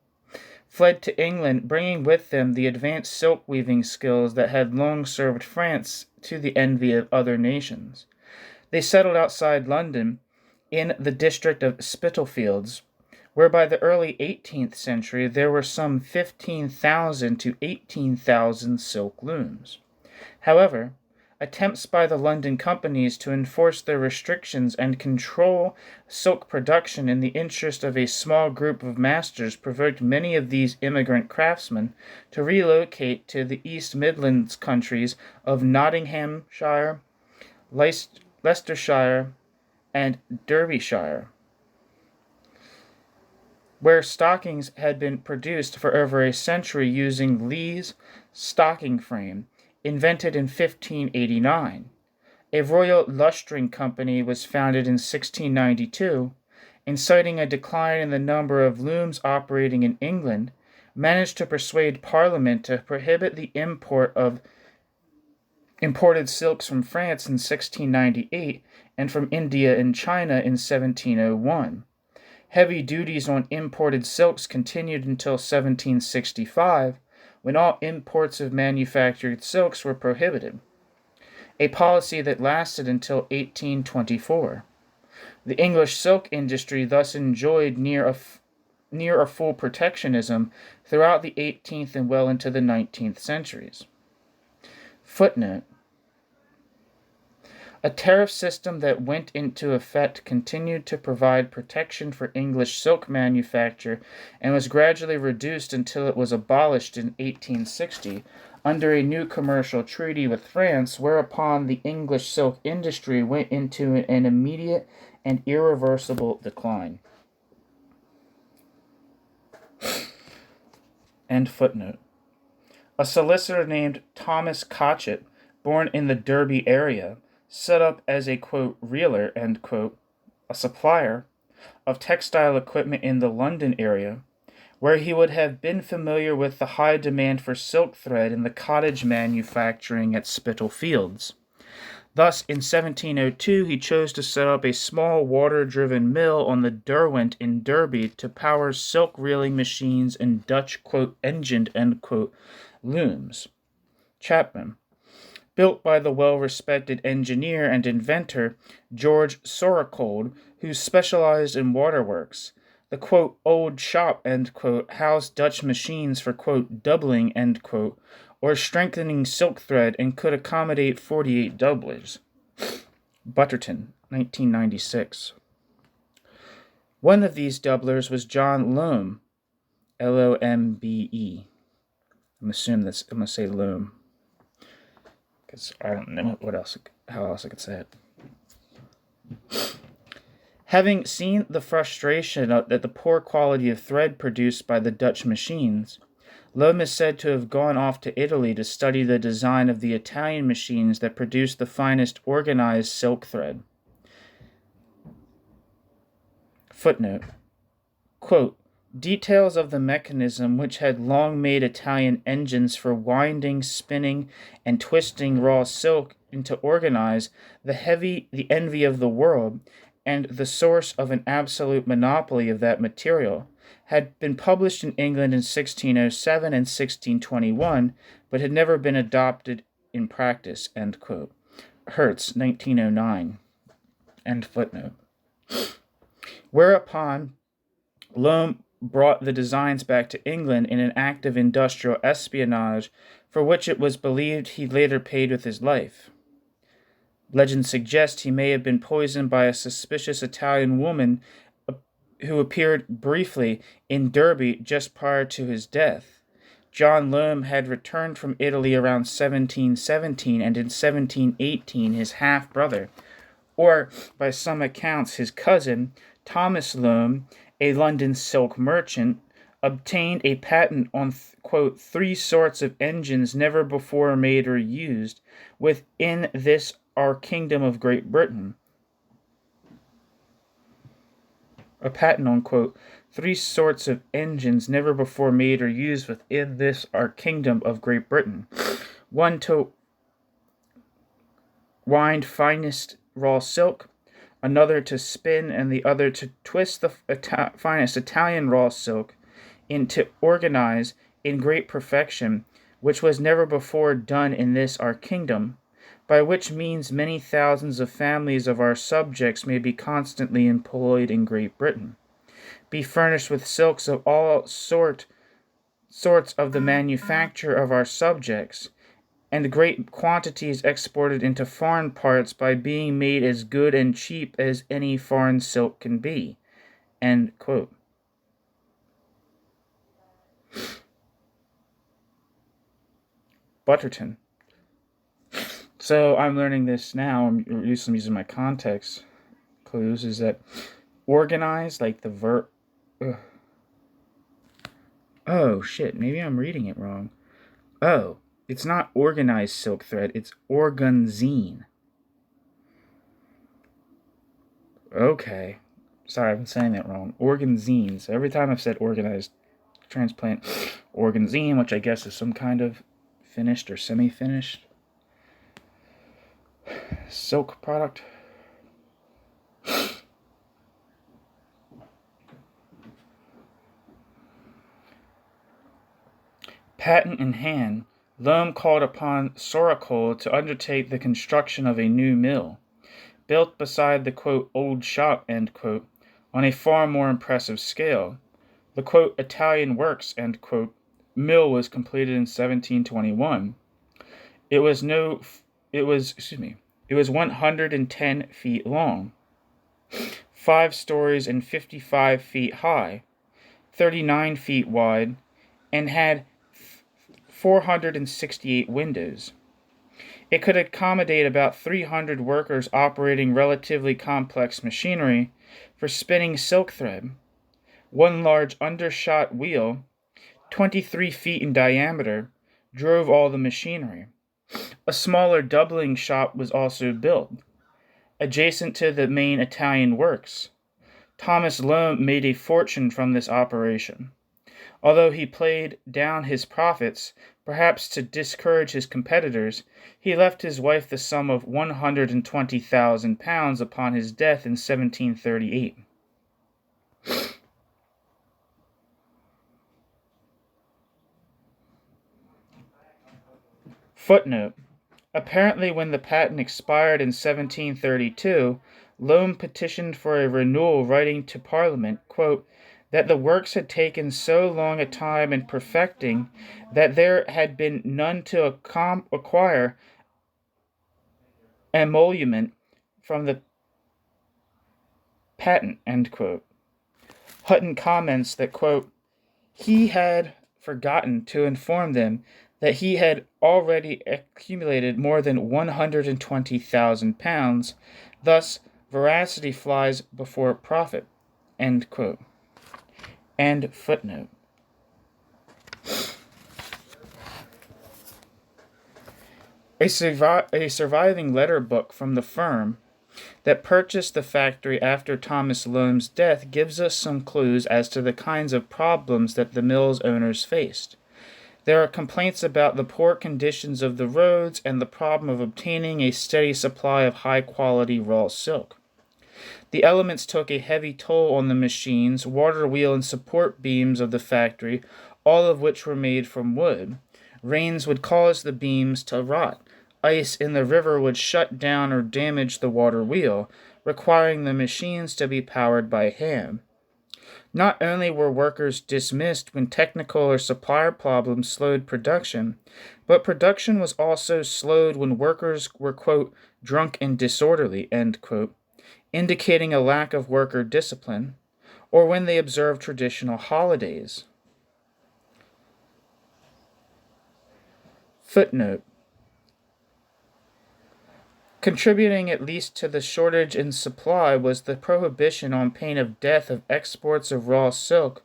fled to England, bringing with them the advanced silk weaving skills that had long served France to the envy of other nations. They settled outside London in the district of Spitalfields, where by the early 18th century there were some 15,000 to 18,000 silk looms. However, attempts by the London companies to enforce their restrictions and control silk production in the interest of a small group of masters provoked many of these immigrant craftsmen to relocate to the East Midlands countries of Nottinghamshire, Leicestershire, and Derbyshire, where stockings had been produced for over a century using Lee's stocking frame, invented in 1589. A Royal Lustring Company was founded in 1692, and citing a decline in the number of looms operating in England, managed to persuade Parliament to prohibit the import of imported silks from France in 1698 and from India and China in 1701. Heavy duties on imported silks continued until 1765, when all imports of manufactured silks were prohibited, a policy that lasted until 1824. The English silk industry thus enjoyed near a full protectionism throughout the 18th and well into the 19th centuries. Footnote. A tariff system that went into effect continued to provide protection for English silk manufacture and was gradually reduced until it was abolished in 1860 under a new commercial treaty with France, whereupon the English silk industry went into an immediate and irreversible decline. End footnote. A solicitor named Thomas Cotchett, born in the Derby area, set up as a, quote, reeler, end quote, a supplier of textile equipment in the London area, where he would have been familiar with the high demand for silk thread in the cottage manufacturing at Spitalfields. Thus, in 1702, he chose to set up a small water-driven mill on the Derwent in Derby to power silk reeling machines and Dutch, quote, engined, end quote, looms. Chapman. Built by the well-respected engineer and inventor George Soracold, who specialized in waterworks. The, quote, old shop, end quote, housed Dutch machines for, quote, doubling, end quote, or strengthening silk thread and could accommodate 48 doublers. Butterton, 1996. One of these doublers was John Loam, Lombe. I'm going to say Loam, because I don't know how else I could say it. Having seen the frustration at the poor quality of thread produced by the Dutch machines, Loam is said to have gone off to Italy to study the design of the Italian machines that produced the finest organized silk thread. Footnote. Quote, details of the mechanism which had long made Italian engines for winding, spinning, and twisting raw silk into organize the envy of the world, and the source of an absolute monopoly of that material, had been published in England in 1607 and 1621, but had never been adopted in practice, end quote. Hertz, 1909, end footnote. Whereupon Loam brought the designs back to England in an act of industrial espionage for which it was believed he later paid with his life. Legend suggests he may have been poisoned by a suspicious Italian woman who appeared briefly in Derby just prior to his death. John Loam had returned from Italy around 1717, and in 1718 his half-brother, or by some accounts his cousin, Thomas Loam, a London silk merchant, obtained a patent on, quote, 3 sorts of engines never before made or used within this our kingdom of Great Britain. A patent on, quote, 3 sorts of engines never before made or used within this our kingdom of Great Britain. One to wind finest raw silk, another to spin, and the other to twist the finest Italian raw silk into organize in great perfection, which was never before done in this our kingdom, by which means many thousands of families of our subjects may be constantly employed in Great Britain, be furnished with silks of all sorts of the manufacture of our subjects, and great quantities exported into foreign parts by being made as good and cheap as any foreign silk can be. End quote. Butterton. So I'm learning this now. I'm using my context clues. Is that organized, like the verb? Oh shit! Maybe I'm reading it wrong. Oh, it's not organized silk thread. It's organzine. Okay. Sorry, I've been saying that wrong. Organzine. So every time I've said organized transplant, organzine, which I guess is some kind of finished or semi-finished silk product. Patent in hand, Loam called upon Soracold to undertake the construction of a new mill, built beside the, quote, old shop, end quote, on a far more impressive scale. The, quote, Italian works, end quote, mill was completed in 1721. It was 110 feet long, 5 stories and 55 feet high, 39 feet wide, and had 468 windows. It could accommodate about 300 workers operating relatively complex machinery for spinning silk thread. One large undershot wheel, 23 feet in diameter, drove all the machinery. A smaller doubling shop was also built, adjacent to the main Italian works. Thomas Loam made a fortune from this operation. Although he played down his profits, perhaps to discourage his competitors, he left his wife the sum of £120,000 upon his death in 1738. Footnote. Apparently, when the patent expired in 1732, Loam petitioned for a renewal, writing to Parliament, quote, that the works had taken so long a time in perfecting that there had been none to acquire emolument from the patent, end quote. Hutton comments that, quote, he had forgotten to inform them that he had already accumulated more than £120,000. Thus, veracity flies before profit. End quote. End footnote. A surviving letter book from the firm that purchased the factory after Thomas Loam's death gives us some clues as to the kinds of problems that the mill's owners faced. There are complaints about the poor conditions of the roads and the problem of obtaining a steady supply of high-quality raw silk. The elements took a heavy toll on the machines, water wheel, and support beams of the factory, all of which were made from wood. Rains would cause the beams to rot. Ice in the river would shut down or damage the water wheel, requiring the machines to be powered by hand. Not only were workers dismissed when technical or supplier problems slowed production, but production was also slowed when workers were, quote, drunk and disorderly, end quote, indicating a lack of worker discipline, or when they observed traditional holidays. Footnote. Contributing at least to the shortage in supply was the prohibition on pain of death of exports of raw silk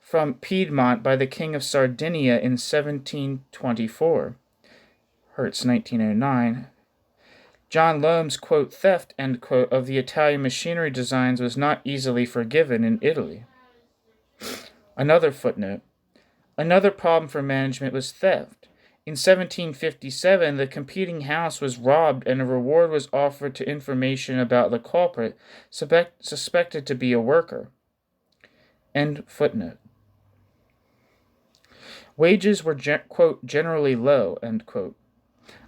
from Piedmont by the King of Sardinia in 1724. Hertz, 1909. John Loam's, quote, theft, end quote, of the Italian machinery designs was not easily forgiven in Italy. Another footnote. Another problem for management was theft. In 1757, the competing house was robbed and a reward was offered to information about the culprit, suspected to be a worker. End footnote. Wages were, quote, generally low, end quote.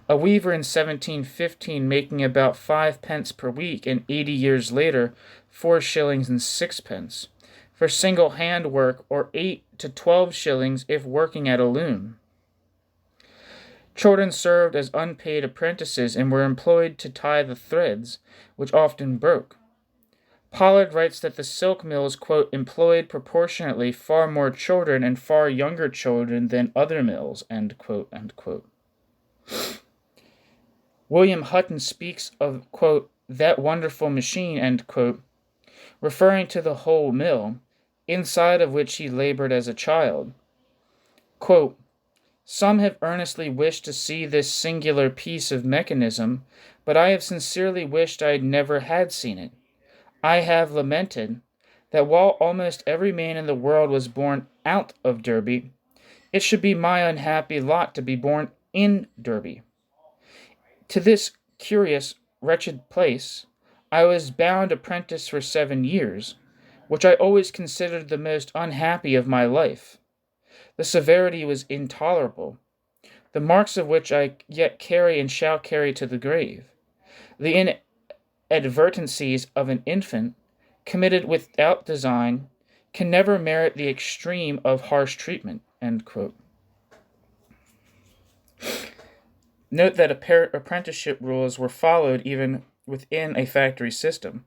A weaver in 1715 making about 5 pence per week, and 80 years later, 4 shillings and 6 pence. For single hand work, or 8 to 12 shillings if working at a loom. Children served as unpaid apprentices and were employed to tie the threads, which often broke. Pollard writes that the silk mills, quote, employed proportionately far more children and far younger children than other mills, end quote, end quote. William Hutton speaks of, quote, that wonderful machine, end quote, referring to the whole mill, inside of which he labored as a child. Quote, some have earnestly wished to see this singular piece of mechanism, but I have sincerely wished I never had seen it. I have lamented that while almost every man in the world was born out of Derby, it should be my unhappy lot to be born in Derby. To this curious, wretched place, I was bound apprentice for 7 years, which I always considered the most unhappy of my life. The severity was intolerable, the marks of which I yet carry and shall carry to the grave. The inadvertencies of an infant, committed without design, can never merit the extreme of harsh treatment, end quote. Note that apprenticeship rules were followed even within a factory system.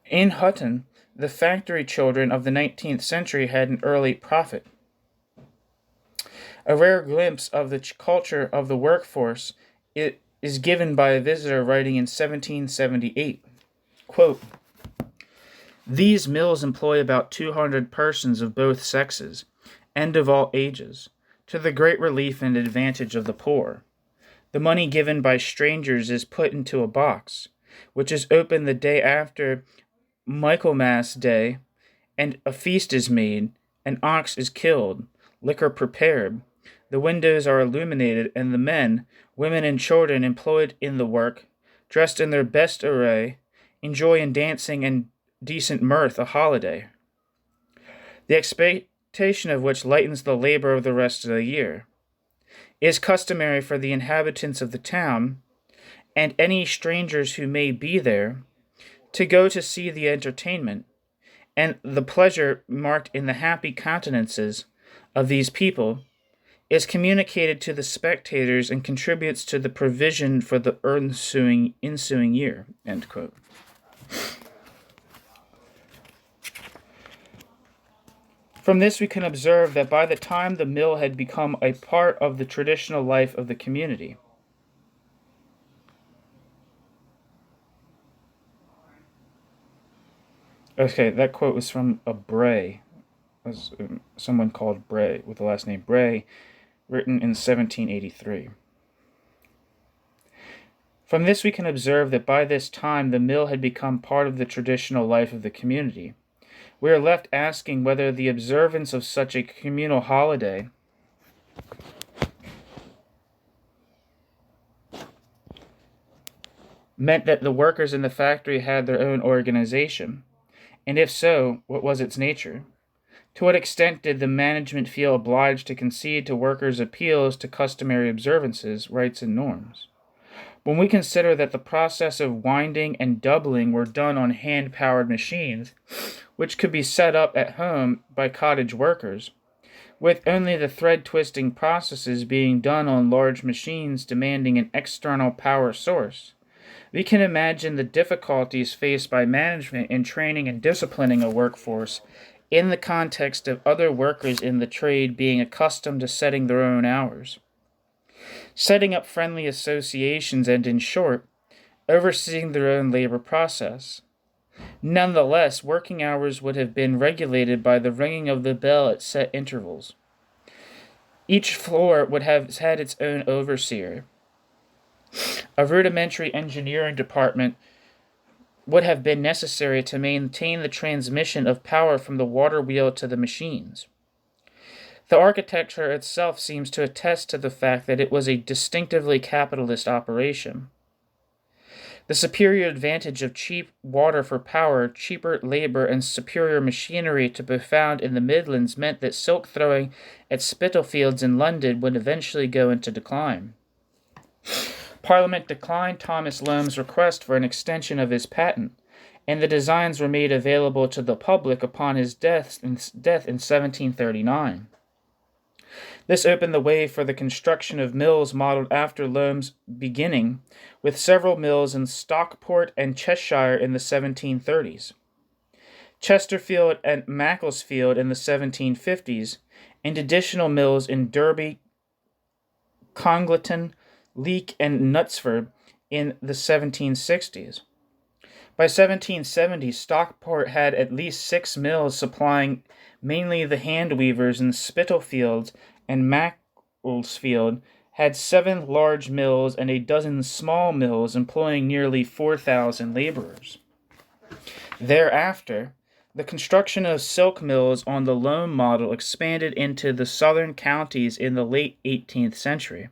In Hutton, the factory children of the 19th century had an early prophet. A rare glimpse of the culture of the workforce is given by a visitor writing in 1778. Quote, these mills employ about 200 persons of both sexes, and of all ages. to the great relief and advantage of the poor. The money given by strangers is put into a box, which is opened the day after Michaelmas Day, and a feast is made, an ox is killed, liquor prepared, the windows are illuminated, and the men, women, and children employed in the work, dressed in their best array, enjoy in dancing and decent mirth a holiday, the expectation of which lightens the labor of the rest of the year. It is customary for the inhabitants of the town, and any strangers who may be there, to go to see the entertainment, and the pleasure marked in the happy countenances of these people is communicated to the spectators and contributes to the provision for the ensuing year. End quote. From this we can observe that by the time the mill had become a part of the traditional life of the community, okay, that quote was from a Bray, someone called Bray, with the last name Bray, written in 1783. From this we can observe that by this time the mill had become part of the traditional life of the community. We are left asking whether the observance of such a communal holiday meant that the workers in the factory had their own organization, and if so, what was its nature? To what extent did the management feel obliged to concede to workers' appeals to customary observances, rights, and norms? When we consider that the process of winding and doubling were done on hand-powered machines, which could be set up at home by cottage workers, with only the thread-twisting processes being done on large machines demanding an external power source, we can imagine the difficulties faced by management in training and disciplining a workforce in the context of other workers in the trade being accustomed to setting their own hours, setting up friendly associations, and, in short, overseeing their own labor process. Nonetheless, working hours would have been regulated by the ringing of the bell at set intervals. Each floor would have had its own overseer. A rudimentary engineering department would have been necessary to maintain the transmission of power from the water wheel to the machines. The architecture itself seems to attest to the fact that it was a distinctively capitalist operation. The superior advantage of cheap water for power, cheaper labor, and superior machinery to be found in the Midlands meant that silk throwing at Spitalfields in London would eventually go into decline. Parliament declined Thomas Loam's request for an extension of his patent, and the designs were made available to the public upon his death in 1739. This opened the way for the construction of mills modeled after Loam's beginning, with several mills in Stockport and Cheshire in the 1730s, Chesterfield and Macclesfield in the 1750s, and additional mills in Derby, Congleton, Leek, and Knutsford in the 1760s. By 1770, Stockport had at least 6 mills supplying mainly the hand weavers, and Spitalfields and Macclesfield had 7 large mills and a dozen small mills employing nearly 4,000 laborers. Thereafter, the construction of silk mills on the Loam model expanded into the southern counties in the late 18th century.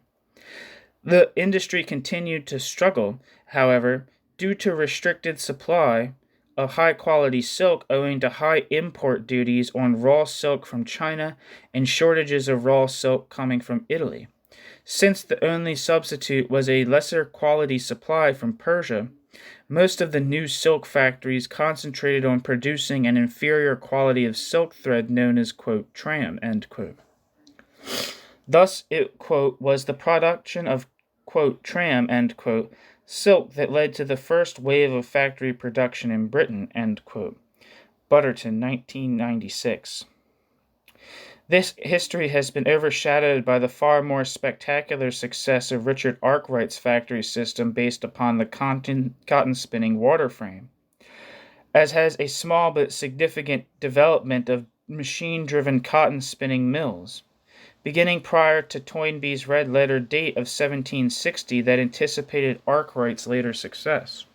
The industry continued to struggle, however, due to restricted supply of high-quality silk owing to high import duties on raw silk from China and shortages of raw silk coming from Italy. Since the only substitute was a lesser quality supply from Persia, most of the new silk factories concentrated on producing an inferior quality of silk thread known as, quote, tram, end quote. Thus, it, quote, was the production of, quote, tram, end quote, silk that led to the first wave of factory production in Britain, end quote. Butterton, 1996. This history has been overshadowed by the far more spectacular success of Richard Arkwright's factory system based upon the cotton spinning water frame, as has a small but significant development of machine-driven cotton spinning mills. beginning prior to Toynbee's red-letter date of 1760 that anticipated Arkwright's later success.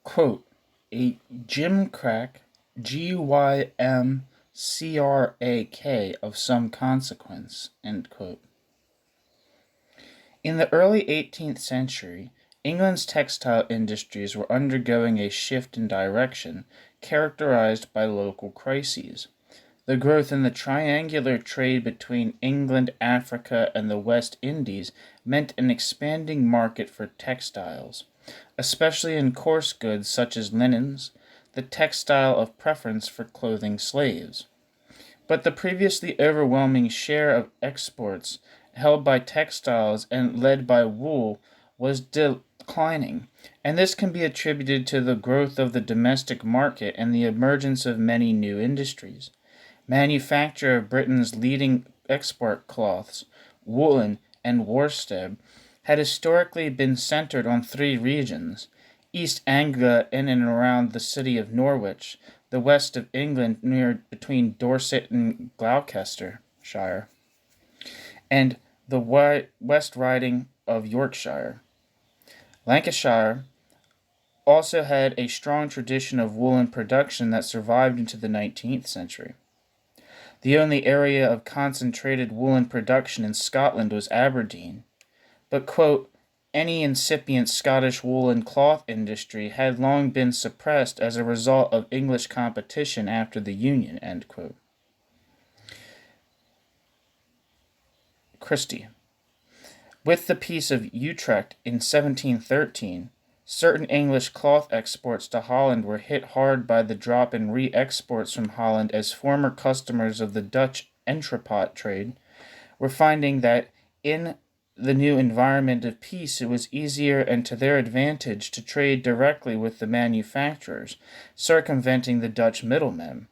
Quote, a gimcrack, Gymcrak, of some consequence, end quote. In the early 18th century, England's textile industries were undergoing a shift in direction characterized by local crises. The growth in the triangular trade between England, Africa, and the West Indies meant an expanding market for textiles, especially in coarse goods such as linens, the textile of preference for clothing slaves. But the previously overwhelming share of exports held by textiles and led by wool was declining, and this can be attributed to the growth of the domestic market and the emergence of many new industries. Manufacture of Britain's leading export cloths, woolen and worsted, had historically been centered on three regions: East Anglia in and around the city of Norwich, the west of England near between Dorset and Gloucestershire, and the West Riding of Yorkshire. Lancashire also had a strong tradition of woolen production that survived into the 19th century. The only area of concentrated woolen production in Scotland was Aberdeen, but, quote, any incipient Scottish woolen cloth industry had long been suppressed as a result of English competition after the Union, end quote. Christie. With the Peace of Utrecht in 1713, certain English cloth exports to Holland were hit hard by the drop in re-exports from Holland, as former customers of the Dutch entrepot trade were finding that in the new environment of peace it was easier and to their advantage to trade directly with the manufacturers, circumventing the Dutch middlemen.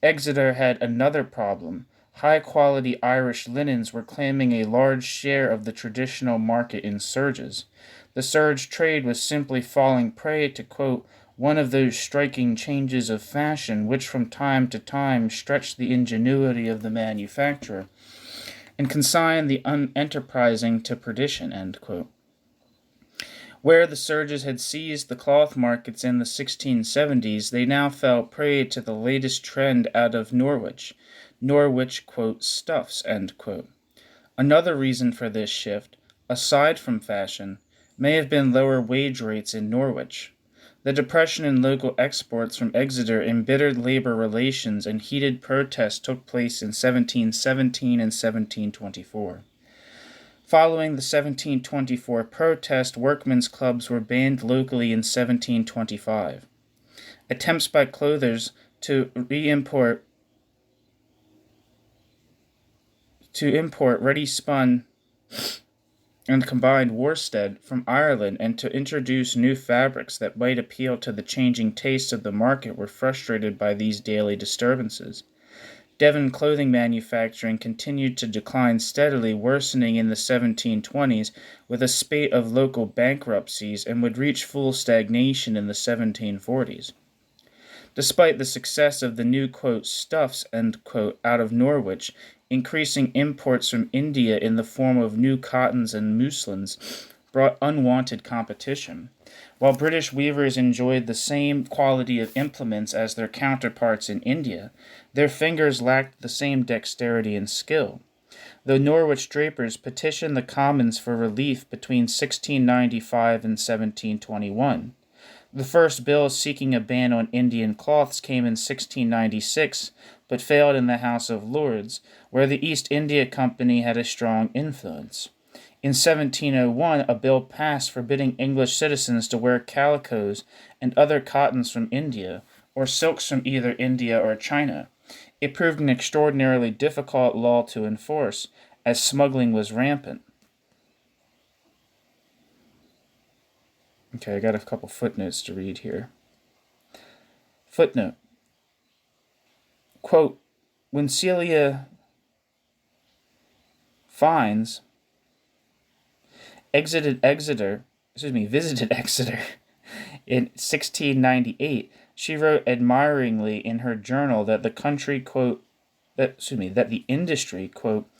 Exeter had another problem. High-quality Irish linens were claiming a large share of the traditional market in serges. The serge trade was simply falling prey to, quote, one of those striking changes of fashion which from time to time stretch the ingenuity of the manufacturer and consign the unenterprising to perdition, end quote. Where the serges had seized the cloth markets in the 1670s, they now fell prey to the latest trend out of Norwich, quote, stuffs, end quote. Another reason for this shift, aside from fashion, may have been lower wage rates in Norwich. The depression in local exports from Exeter embittered labor relations, and heated protests took place in 1717 and 1724. Following the 1724 protest, workmen's clubs were banned locally in 1725. Attempts by clothers to import ready-spun and combined worsted from Ireland and to introduce new fabrics that might appeal to the changing tastes of the market were frustrated by these daily disturbances. Devon clothing manufacturing continued to decline steadily, worsening in the 1720s with a spate of local bankruptcies, and would reach full stagnation in the 1740s. Despite the success of the new, quote, stuffs, end quote, out of Norwich, increasing imports from India in the form of new cottons and muslins brought unwanted competition. While British weavers enjoyed the same quality of implements as their counterparts in India, their fingers lacked the same dexterity and skill. The Norwich drapers petitioned the Commons for relief between 1695 and 1721. The first bill seeking a ban on Indian cloths came in 1696, but failed in the House of Lords, where the East India Company had a strong influence. In 1701, a bill passed forbidding English citizens to wear calicos and other cottons from India, or silks from either India or China. It proved an extraordinarily difficult law to enforce, as smuggling was rampant. Okay, I got a couple footnotes to read here. Footnote. Quote, when Celia Fiennes visited Exeter in 1698, she wrote admiringly in her journal that the country, quote, that the industry, quote,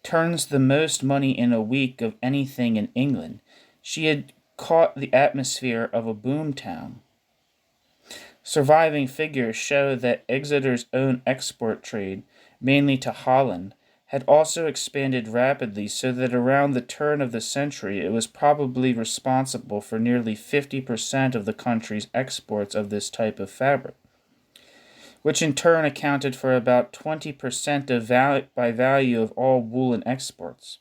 turns the most money in a week of anything in England. She had caught the atmosphere of a boom town. Surviving figures show that Exeter's own export trade, mainly to Holland, had also expanded rapidly, so that around the turn of the century it was probably responsible for nearly 50% of the country's exports of this type of fabric, which in turn accounted for about 20% by value of all woolen exports.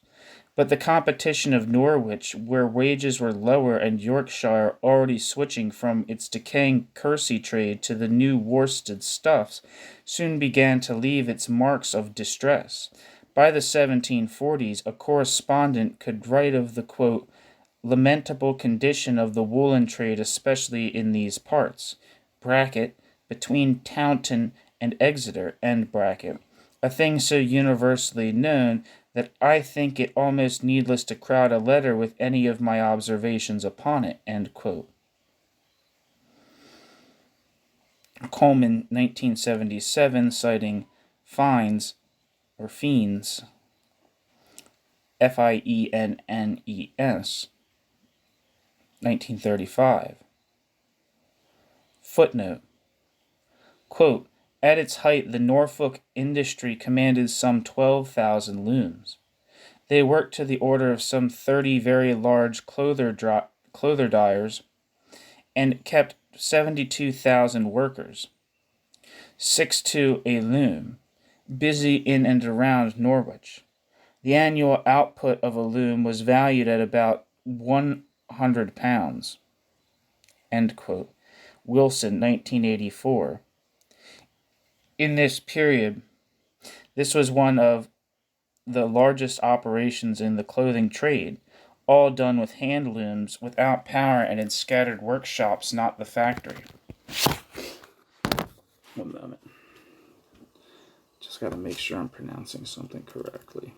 But the competition of Norwich, where wages were lower, and Yorkshire, already switching from its decaying kersey trade to the new worsted stuffs, soon began to leave its marks of distress. By the 1740s, a correspondent could write of the, quote, lamentable condition of the woolen trade, especially in these parts, bracket, between Taunton and Exeter, end bracket, a thing so universally known that I think it almost needless to crowd a letter with any of my observations upon it, end quote. Coleman, 1977, citing Fiennes, Fiennes, Fiennes, 1935. Footnote. Quote, at its height, the Norfolk industry commanded some 12,000 looms. They worked to the order of some 30 very large clother dyers and kept 72,000 workers, 6 to a loom, busy in and around Norwich. The annual output of a loom was valued at about £100. End quote. Wilson, 1984. In this period, this was one of the largest operations in the clothing trade, all done with hand looms, without power, and in scattered workshops, not the factory. 1 moment. Just got to make sure I'm pronouncing something correctly.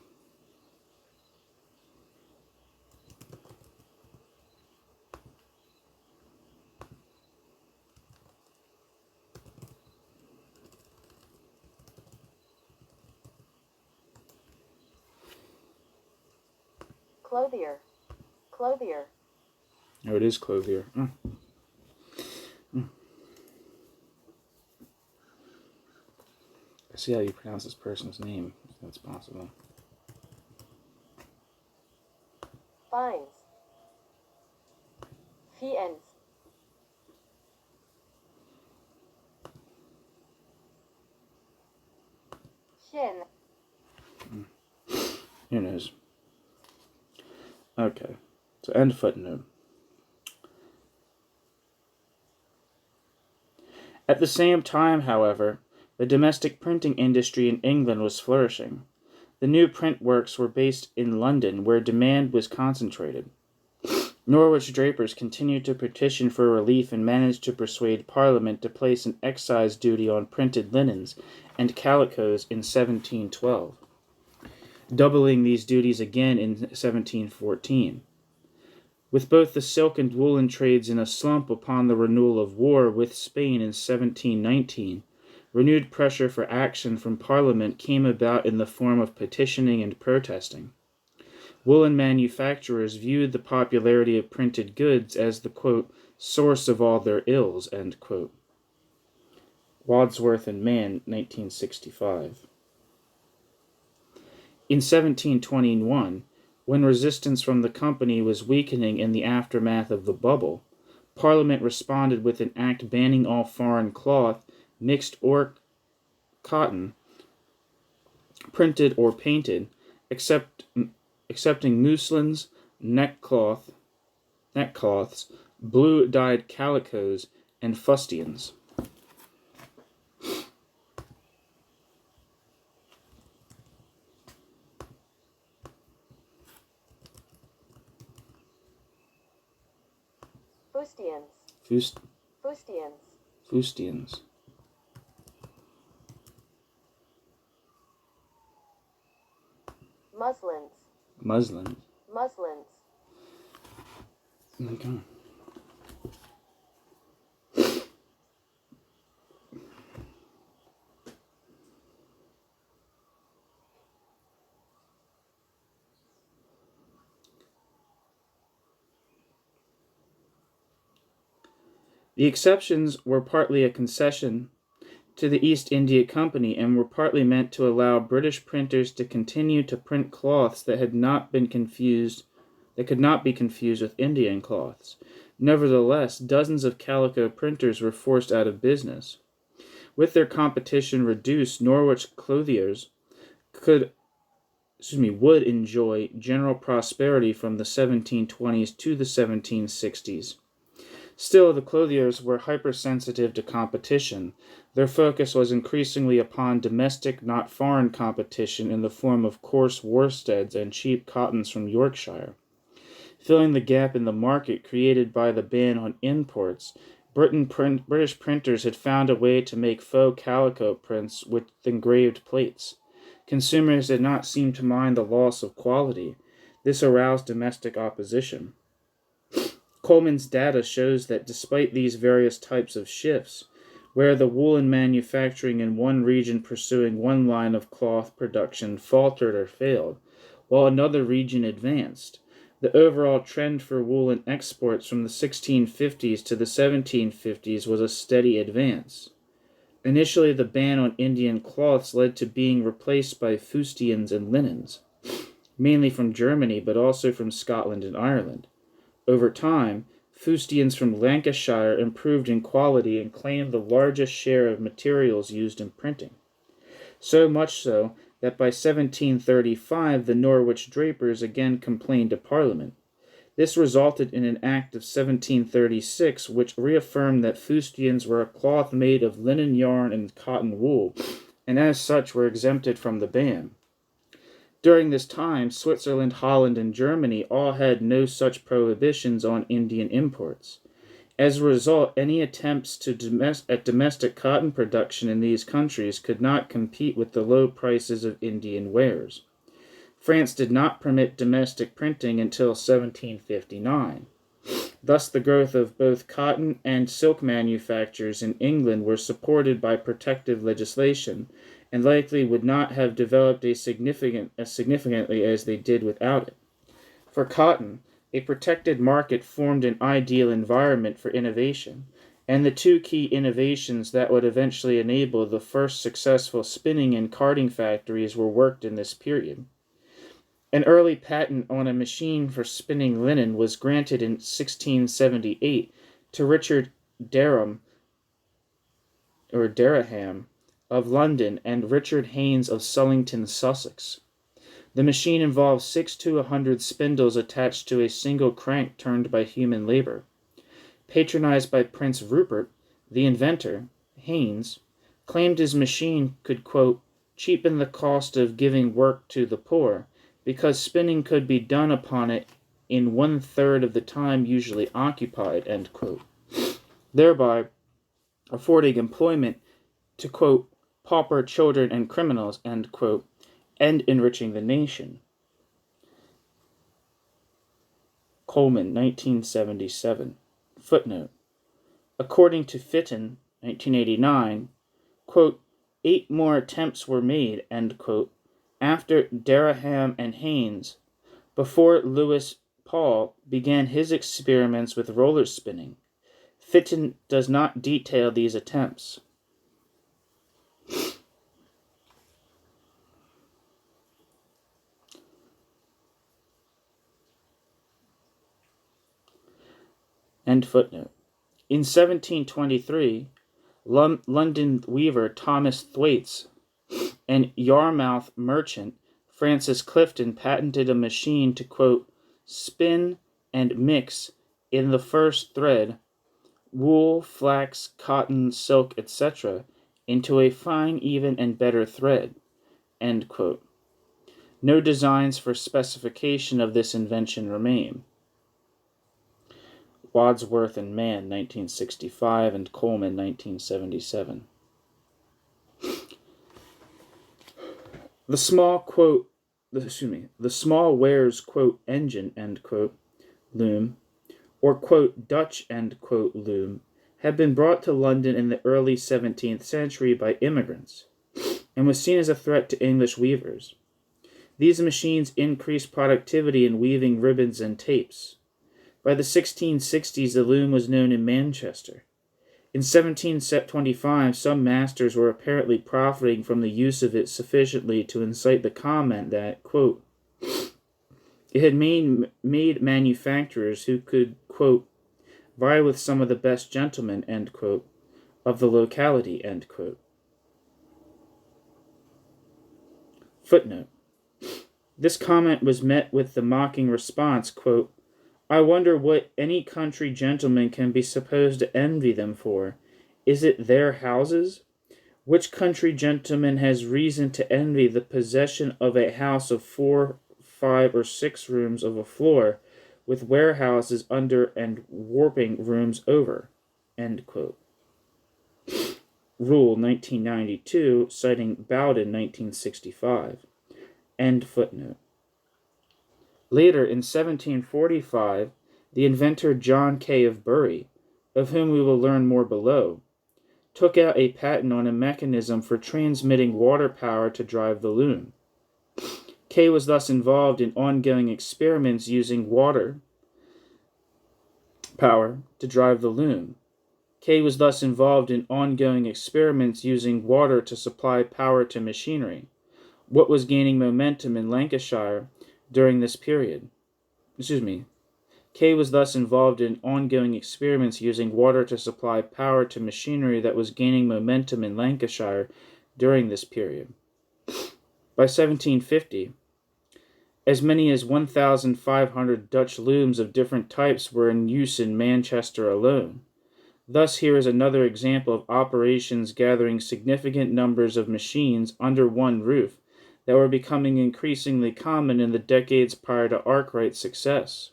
Clothier. Oh, it is clothier. I see how you pronounce this person's name, if that's possible. Fiennes. Shin. Who knows? Okay, so end footnote. At the same time, however, the domestic printing industry in England was flourishing. The new print works were based in London, where demand was concentrated. Norwich drapers continued to petition for relief and managed to persuade Parliament to place an excise duty on printed linens and calicoes in 1712, doubling these duties again in 1714. With both the silk and woolen trades in a slump upon the renewal of war with Spain in 1719, renewed pressure for action from Parliament came about in the form of petitioning and protesting. Woolen manufacturers viewed the popularity of printed goods as the, quote, source of all their ills, end quote. Wadsworth and Mann, 1965. In 1721, when resistance from the company was weakening in the aftermath of the bubble, Parliament responded with an act banning all foreign cloth, mixed or cotton, printed or painted, excepting muslins, neckcloths, blue-dyed calicoes, and fustians. Fustians. Fust, Fustians. Fustians. Muslins. Muslims. Muslins. Okay. The exceptions were partly a concession to the East India Company and were partly meant to allow British printers to continue to print cloths that could not be confused with Indian cloths. Nevertheless, dozens of calico printers were forced out of business. With their competition reduced, Norwich clothiers would enjoy general prosperity from the 1720s to the 1760s. Still, the clothiers were hypersensitive to competition. Their focus was increasingly upon domestic, not foreign competition in the form of coarse worsteds and cheap cottons from Yorkshire. Filling the gap in the market created by the ban on imports, British printers had found a way to make faux calico prints with engraved plates. Consumers did not seem to mind the loss of quality. This aroused domestic opposition. Coleman's data shows that despite these various types of shifts, where the woolen manufacturing in one region pursuing one line of cloth production faltered or failed, while another region advanced, the overall trend for woolen exports from the 1650s to the 1750s was a steady advance. Initially, the ban on Indian cloths led to being replaced by fustians and linens, mainly from Germany but also from Scotland and Ireland. Over time, fustians from Lancashire improved in quality and claimed the largest share of materials used in printing. So much so that by 1735 the Norwich drapers again complained to Parliament. This resulted in an Act of 1736 which reaffirmed that fustians were a cloth made of linen yarn and cotton wool, and as such were exempted from the ban. During this time, Switzerland, Holland, and Germany all had no such prohibitions on Indian imports. As a result, any attempts at domestic cotton production in these countries could not compete with the low prices of Indian wares. France did not permit domestic printing until 1759. Thus, the growth of both cotton and silk manufactures in England were supported by protective legislation, and likely would not have developed as significantly as they did without it. For cotton, a protected market formed an ideal environment for innovation, and the two key innovations that would eventually enable the first successful spinning and carding factories were worked in this period. An early patent on a machine for spinning linen was granted in 1678 to Richard Derham of London and Richard Haynes of Sullington, Sussex. The machine involved 6 to 100 spindles attached to a single crank turned by human labor. Patronized by Prince Rupert, the inventor, Haynes, claimed his machine could, quote, cheapen the cost of giving work to the poor, because spinning could be done upon it in 1/3 of the time usually occupied, end quote, thereby affording employment to, quote, pauper children and criminals, end quote, and enriching the nation. Coleman, 1977. Footnote. According to Fitton, 1989, quote, 8 more attempts were made, end quote, after Derham and Haynes, before Louis Paul began his experiments with roller spinning. Fitton does not detail these attempts. End footnote. In 1723, London weaver Thomas Thwaites and Yarmouth merchant Francis Clifton patented a machine to, quote, spin and mix in the first thread wool, flax, cotton, silk, etc., into a fine, even, and better thread, end quote. No designs for specification of this invention remain. Wadsworth and Mann, 1965, and Coleman, 1977. The small wares, quote, engine, end quote, loom, or, quote, Dutch, end quote, loom, had been brought to London in the early 17th century by immigrants, and was seen as a threat to English weavers. These machines increased productivity in weaving ribbons and tapes. By the 1660s, the loom was known in Manchester. In 1725, some masters were apparently profiting from the use of it sufficiently to incite the comment that, quote, it had made manufacturers who could, quote, vie with some of the best gentlemen, end quote, of the locality, end quote. Footnote. This comment was met with the mocking response, quote, I wonder what any country gentleman can be supposed to envy them for. Is it their houses? Which country gentleman has reason to envy the possession of a house of 4, 5, or 6 rooms of a floor, with warehouses under and warping rooms over? End quote. Rule 1992, citing Bowden 1965. End footnote. Later, in 1745, the inventor John Kay of Bury, of whom we will learn more below, took out a patent on a mechanism for transmitting water power to drive the loom. Kay was thus involved in ongoing experiments using water power to drive the loom. Kay was thus involved in ongoing experiments using water to supply power to machinery, what was gaining momentum in Lancashire during this period. Kay was thus involved in ongoing experiments using water to supply power to machinery that was gaining momentum in Lancashire during this period. By 1750, as many as 1,500 Dutch looms of different types were in use in Manchester alone. Thus, here is another example of operations gathering significant numbers of machines under one roof that were becoming increasingly common in the decades prior to Arkwright's success.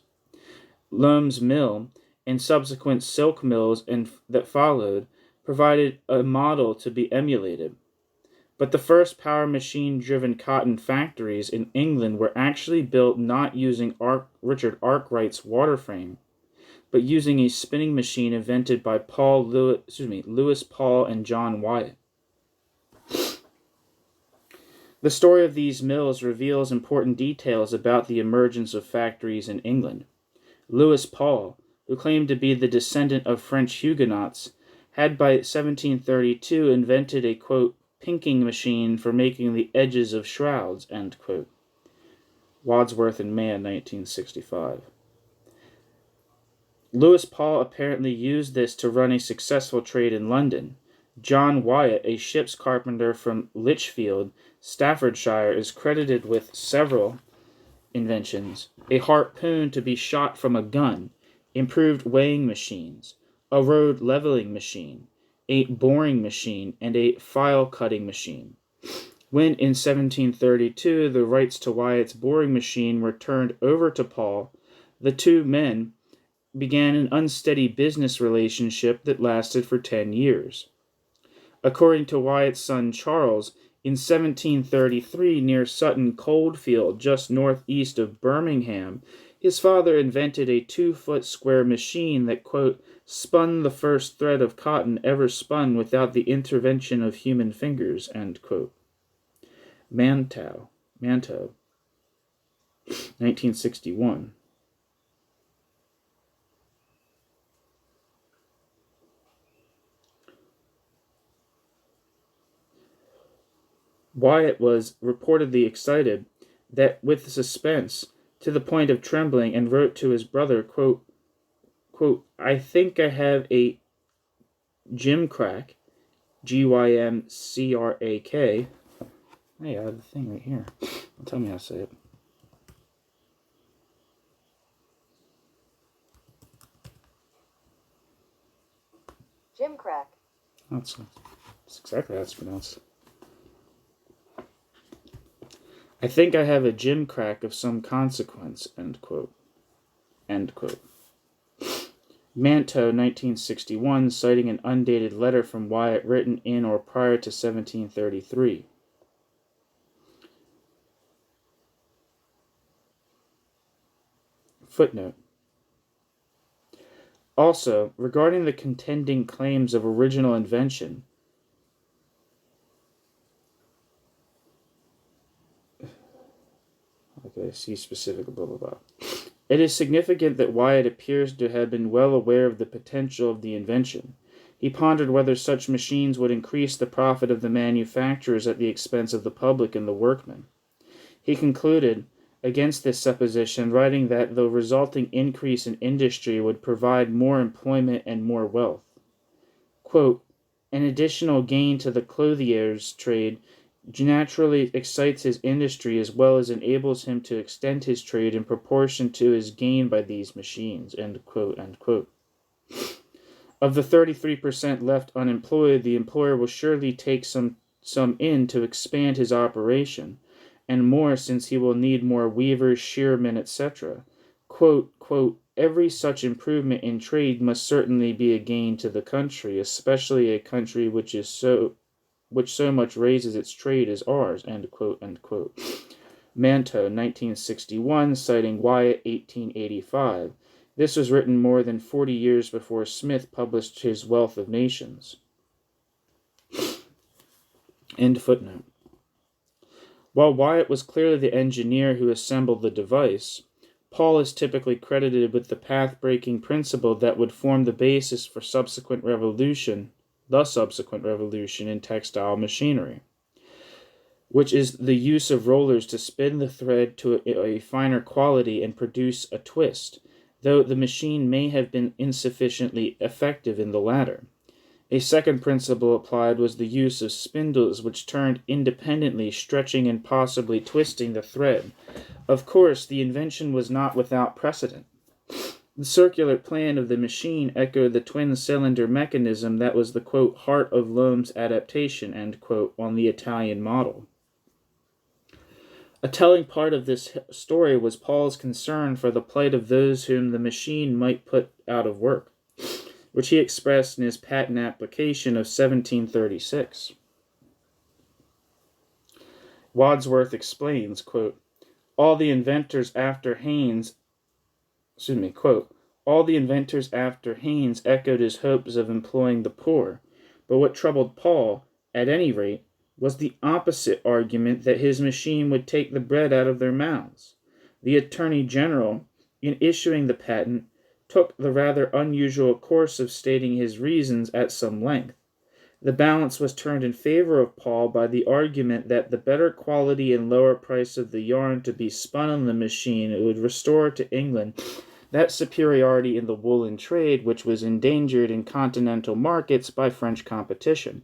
Lohm's mill and subsequent silk mills that followed provided a model to be emulated. But the first power machine-driven cotton factories in England were actually built not using Richard Arkwright's water frame, but using a spinning machine invented by Lewis Paul and John Wyatt. The story of these mills reveals important details about the emergence of factories in England. Lewis Paul, who claimed to be the descendant of French Huguenots, had by 1732 invented a, quote, pinking machine for making the edges of shrouds, end quote. Wadsworth and Mann, 1965. Lewis Paul apparently used this to run a successful trade in London. John Wyatt, a ship's carpenter from Lichfield, Staffordshire, is credited with several inventions: a harpoon to be shot from a gun, improved weighing machines, a road leveling machine, a boring machine, and a file-cutting machine. When, in 1732, the rights to Wyatt's boring machine were turned over to Paul, the two men began an unsteady business relationship that lasted for 10 years. According to Wyatt's son Charles, in 1733, near Sutton Coldfield, just northeast of Birmingham, his father invented a 2-foot square machine that, quote, spun the first thread of cotton ever spun without the intervention of human fingers, end quote. Manto, 1961. Wyatt was reportedly excited that with suspense to the point of trembling, and wrote to his brother, quote, I think I have a gimcrack, Gymcrack. Hey, I have the thing right here. Tell me how to say it. Gimcrack. That's exactly how it's pronounced. I think I have a gimcrack of some consequence, end quote. End quote. Manto, 1961, citing an undated letter from Wyatt written in or prior to 1733. Footnote. Also, regarding the contending claims of original invention, okay, see specific, blah, blah, blah. It is significant that Wyatt appears to have been well aware of the potential of the invention. He pondered whether such machines would increase the profit of the manufacturers at the expense of the public and the workmen. He concluded against this supposition, writing that the resulting increase in industry would provide more employment and more wealth. Quote, an additional gain to the clothier's trade naturally excites his industry as well as enables him to extend his trade in proportion to his gain by these machines. End quote, end quote. Of the 33% left unemployed, the employer will surely take some in to expand his operation, and more since he will need more weavers, shearmen, etc. Quote, every such improvement in trade must certainly be a gain to the country, especially a country which so much raises its trade as ours, end quote, end quote. Manto, 1961, citing Wyatt, 1885. This was written more than 40 years before Smith published his Wealth of Nations. End footnote. While Wyatt was clearly the engineer who assembled the device, Paul is typically credited with the path-breaking principle that would form the basis for the subsequent revolution in textile machinery, which is the use of rollers to spin the thread to a finer quality and produce a twist, though the machine may have been insufficiently effective in the latter. A second principle applied was the use of spindles which turned independently, stretching and possibly twisting the thread. Of course, the invention was not without precedent. The circular plan of the machine echoed the twin-cylinder mechanism that was the, quote, heart of Loam's adaptation, end quote, on the Italian model. A telling part of this story was Paul's concern for the plight of those whom the machine might put out of work, which he expressed in his patent application of 1736. Wadsworth explains, quote, all the inventors after Haynes echoed his hopes of employing the poor, but what troubled Paul, at any rate, was the opposite argument that his machine would take the bread out of their mouths. The Attorney General, in issuing the patent, took the rather unusual course of stating his reasons at some length. The balance was turned in favor of Paul by the argument that the better quality and lower price of the yarn to be spun on the machine would restore to England that superiority in the woolen trade which was endangered in continental markets by French competition.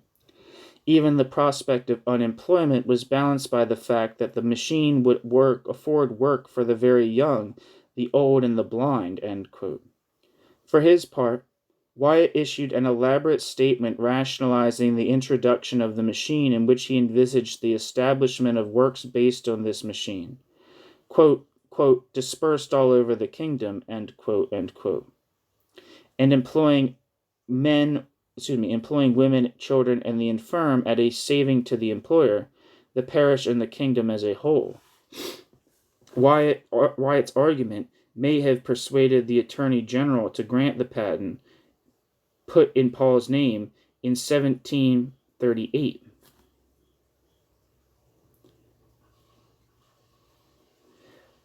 Even the prospect of unemployment was balanced by the fact that the machine would afford work for the very young, the old, and the blind, end quote. For his part, Wyatt issued an elaborate statement rationalizing the introduction of the machine, in which he envisaged the establishment of works based on this machine, quote, dispersed all over the kingdom, end quote, and employing women, children, and the infirm at a saving to the employer, the parish, and the kingdom as a whole. Wyatt's argument may have persuaded the Attorney General to grant the patent put in Paul's name in 1738.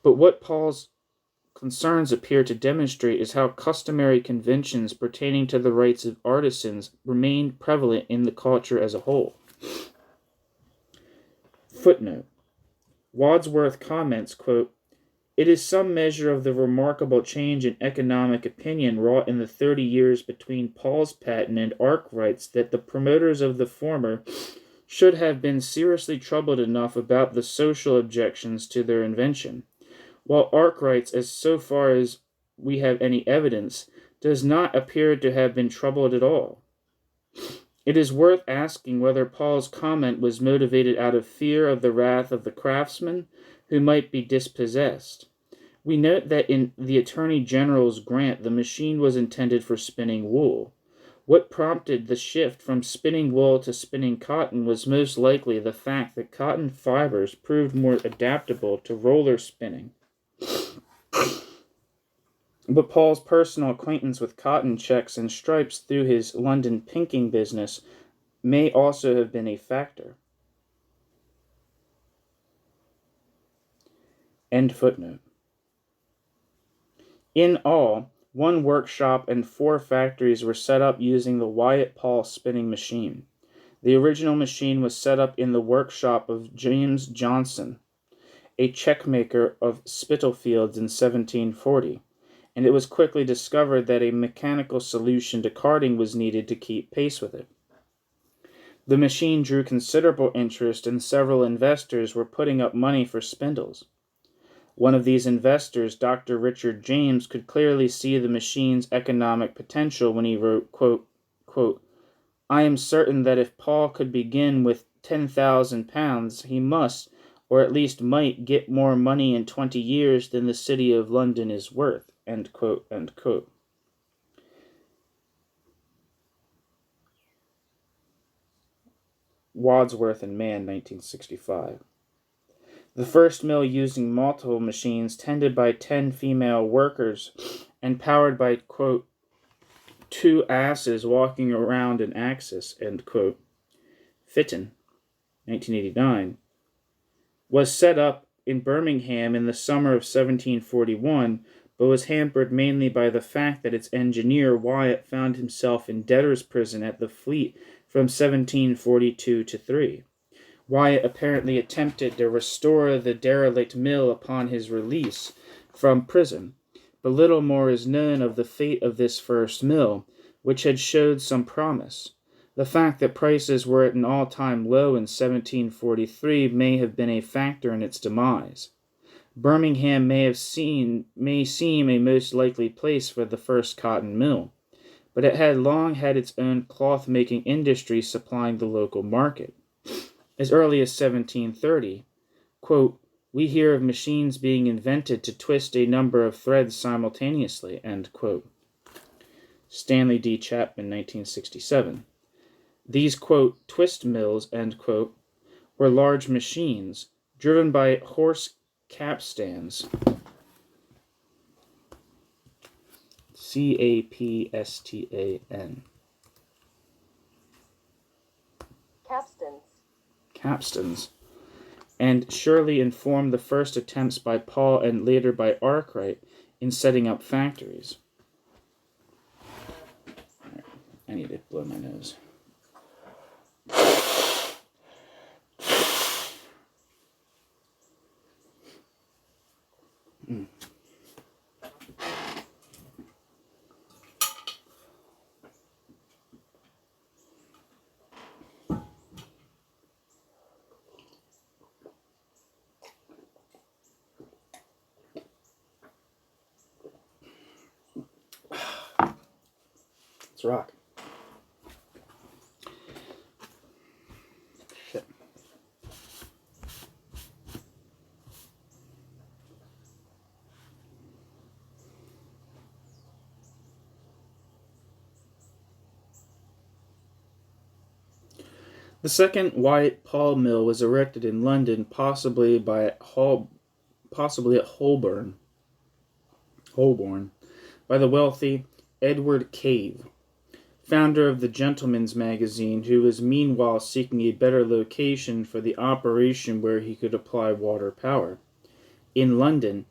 But what Paul's concerns appear to demonstrate is how customary conventions pertaining to the rights of artisans remained prevalent in the culture as a whole. Footnote. Wadsworth comments, quote, it is some measure of the remarkable change in economic opinion wrought in the 30 years between Paul's patent and Arkwright's that the promoters of the former should have been seriously troubled enough about the social objections to their invention, while Arkwright's, as so far as we have any evidence, does not appear to have been troubled at all. It is worth asking whether Paul's comment was motivated out of fear of the wrath of the craftsmen who might be dispossessed, We note that in the Attorney General's grant, the machine was intended for spinning wool. What prompted the shift from spinning wool to spinning cotton was most likely the fact that cotton fibers proved more adaptable to roller spinning. But Paul's personal acquaintance with cotton checks and stripes through his London pinking business may also have been a factor. End footnote. In all, 1 workshop and 4 factories were set up using the Wyatt-Paul spinning machine. The original machine was set up in the workshop of James Johnson, a checkmaker of Spitalfields in 1740, and it was quickly discovered that a mechanical solution to carding was needed to keep pace with it. The machine drew considerable interest, and several investors were putting up money for spindles. One of these investors, Dr. Richard James, could clearly see the machine's economic potential when he wrote, quote, I am certain that if Paul could begin with £10,000, he must, or at least might, get more money in 20 years than the city of London is worth, end quote, end quote. Wadsworth and Mann, 1965. The first mill using multiple machines, tended by 10 female workers, and powered by, quote, 2 asses walking around an axis, end quote, Fitton, 1989, was set up in Birmingham in the summer of 1741, but was hampered mainly by the fact that its engineer, Wyatt, found himself in debtor's prison at the Fleet from 1742 to 3. Wyatt apparently attempted to restore the derelict mill upon his release from prison, but little more is known of the fate of this first mill, which had showed some promise. The fact that prices were at an all-time low in 1743 may have been a factor in its demise. Birmingham may seem a most likely place for the first cotton mill, but it had long had its own cloth-making industry supplying the local market. As early as 1730, quote, we hear of machines being invented to twist a number of threads simultaneously, end quote. Stanley D. Chapman, 1967. These, quote, twist mills, end quote, were large machines driven by horse capstans, C-A-P-S-T-A-N. Capstans, and surely informed the first attempts by Paul and later by Arkwright in setting up factories. Right, I need to blow my nose. Let's rock. Shit. The second Wyatt-Paul mill was erected in London, possibly at Holborn, by the wealthy Edward Cave, founder of the Gentleman's Magazine, who was meanwhile seeking a better location for the operation where he could apply water power. In London,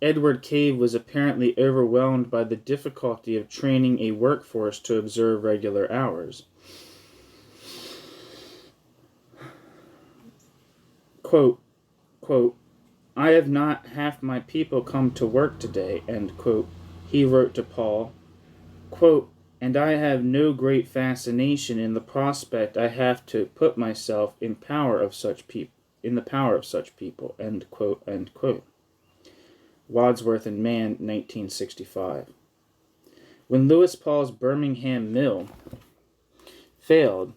Edward Cave was apparently overwhelmed by the difficulty of training a workforce to observe regular hours. Quote, I have not half my people come to work today, end quote, he wrote to Paul. Quote, and I have no great fascination in the prospect I have to put myself in the power of such people, end quote, end quote. Wadsworth and Mann, 1965. When Lewis Paul's Birmingham mill failed,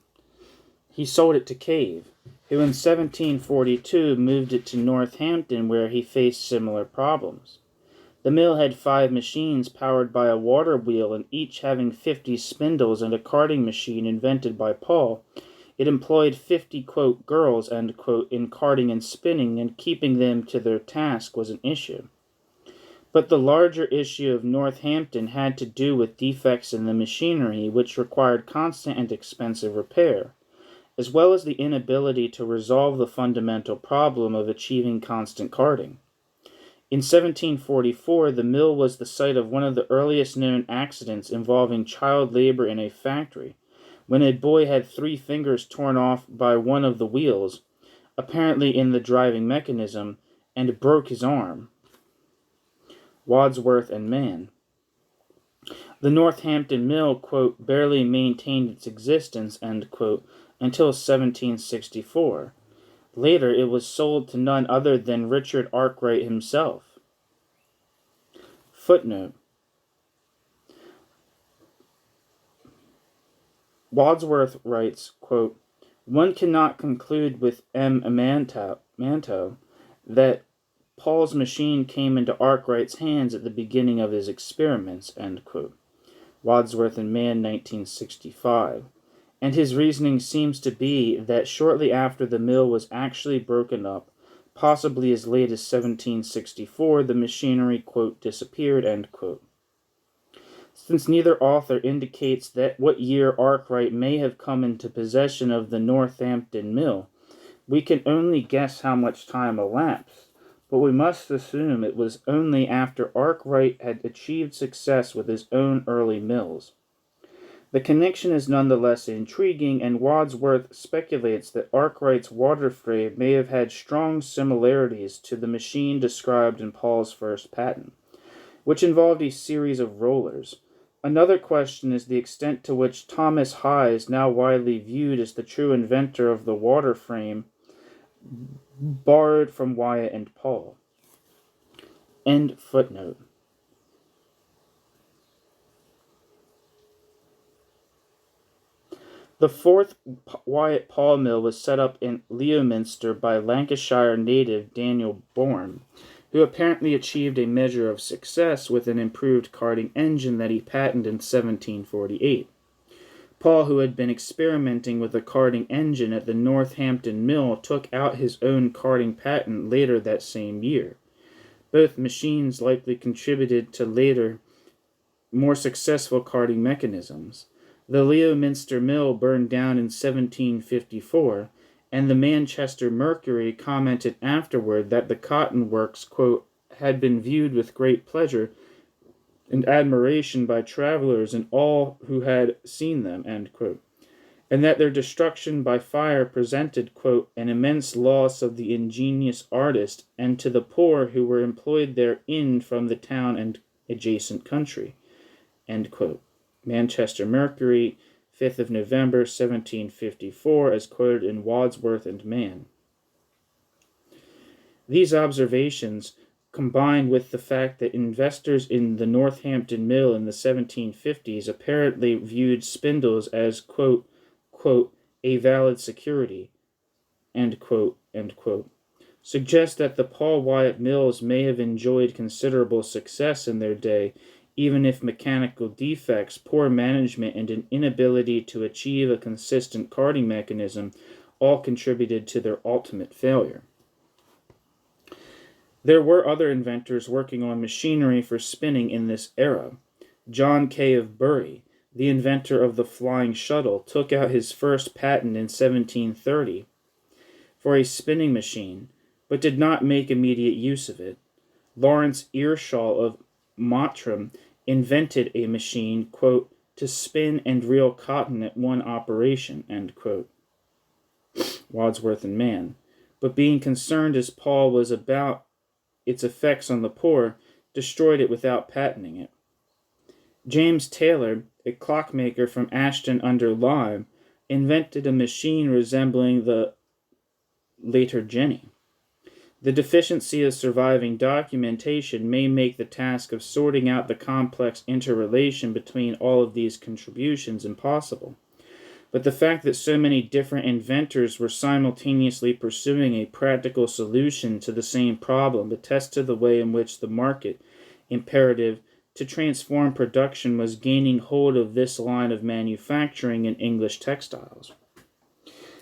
he sold it to Cave, who in 1742 moved it to Northampton, where he faced similar problems. The mill had 5 machines powered by a water wheel, and each having 50 spindles, and a carding machine invented by Paul. It employed 50, quote, girls, end quote, in carding and spinning, and keeping them to their task was an issue. But the larger issue of Northampton had to do with defects in the machinery, which required constant and expensive repair, as well as the inability to resolve the fundamental problem of achieving constant carding. In 1744, the mill was the site of one of the earliest known accidents involving child labor in a factory, when a boy had 3 fingers torn off by one of the wheels, apparently in the driving mechanism, and broke his arm. Wadsworth and Mann. The Northampton mill, quote, barely maintained its existence, end quote, until 1764. Later, it was sold to none other than Richard Arkwright himself. Footnote. Wadsworth writes, quote, one cannot conclude with M. Manto that Paul's machine came into Arkwright's hands at the beginning of his experiments, end quote. Wadsworth and Mann, 1965. And his reasoning seems to be that shortly after the mill was actually broken up, possibly as late as 1764, the machinery, quote, disappeared, end quote. Since neither author indicates that what year Arkwright may have come into possession of the Northampton mill, we can only guess how much time elapsed, but we must assume it was only after Arkwright had achieved success with his own early mills. The connection is nonetheless intriguing, and Wadsworth speculates that Arkwright's water frame may have had strong similarities to the machine described in Paul's first patent, which involved a series of rollers. Another question is the extent to which Thomas Hyes, now widely viewed as the true inventor of the water frame, borrowed from Wyatt and Paul. End footnote. The fourth Wyatt-Paul mill was set up in Leominster by Lancashire native Daniel Bourne, who apparently achieved a measure of success with an improved carding engine that he patented in 1748. Paul, who had been experimenting with a carding engine at the Northampton mill, took out his own carding patent later that same year. Both machines likely contributed to later, more successful carding mechanisms. The Leominster mill burned down in 1754, and the Manchester Mercury commented afterward that the cotton works, quote, had been viewed with great pleasure and admiration by travelers and all who had seen them, end quote, and that their destruction by fire presented, quote, an immense loss of the ingenious artist and to the poor who were employed therein from the town and adjacent country, end quote. Manchester Mercury, 5th of November, 1754, as quoted in Wadsworth and Mann. These observations, combined with the fact that investors in the Northampton mill in the 1750s apparently viewed spindles as, quote, a valid security, end quote, suggest that the Paul Wyatt mills may have enjoyed considerable success in their day, even if mechanical defects, poor management, and an inability to achieve a consistent carding mechanism all contributed to their ultimate failure. There were other inventors working on machinery for spinning in this era. John Kay of Bury, the inventor of the flying shuttle, took out his first patent in 1730 for a spinning machine, but did not make immediate use of it. Lawrence Earshall of Mottram invented a machine, quote, to spin and reel cotton at one operation, end quote. Wadsworth and Mann. But being concerned as Paul was about its effects on the poor, destroyed it without patenting it. James Taylor, a clockmaker from Ashton under Lyme, invented a machine resembling the later Jenny. The deficiency of surviving documentation may make the task of sorting out the complex interrelation between all of these contributions impossible. But the fact that so many different inventors were simultaneously pursuing a practical solution to the same problem attests to the way in which the market, imperative to transform production was gaining hold of this line of manufacturing in English textiles.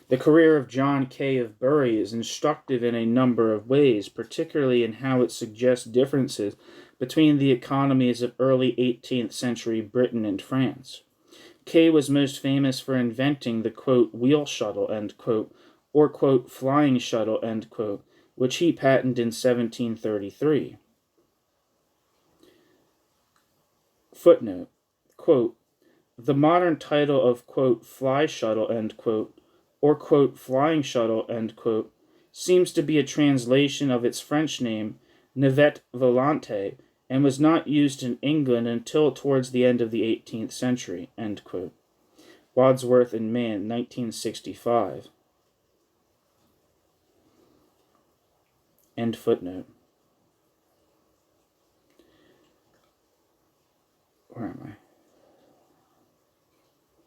The career of John Kay of Bury is instructive in a number of ways, particularly in how it suggests differences between the economies of early 18th century Britain and France. Kay was most famous for inventing the, quote, wheel shuttle, end quote, or, quote, flying shuttle, end quote, which he patented in 1733. Footnote, quote, the modern title of, quote, fly shuttle, end quote, or, quote, flying shuttle, end quote, seems to be a translation of its French name, navette volante, and was not used in England until towards the end of the 18th century, end quote. Wadsworth and Mann, 1965. End footnote. Where am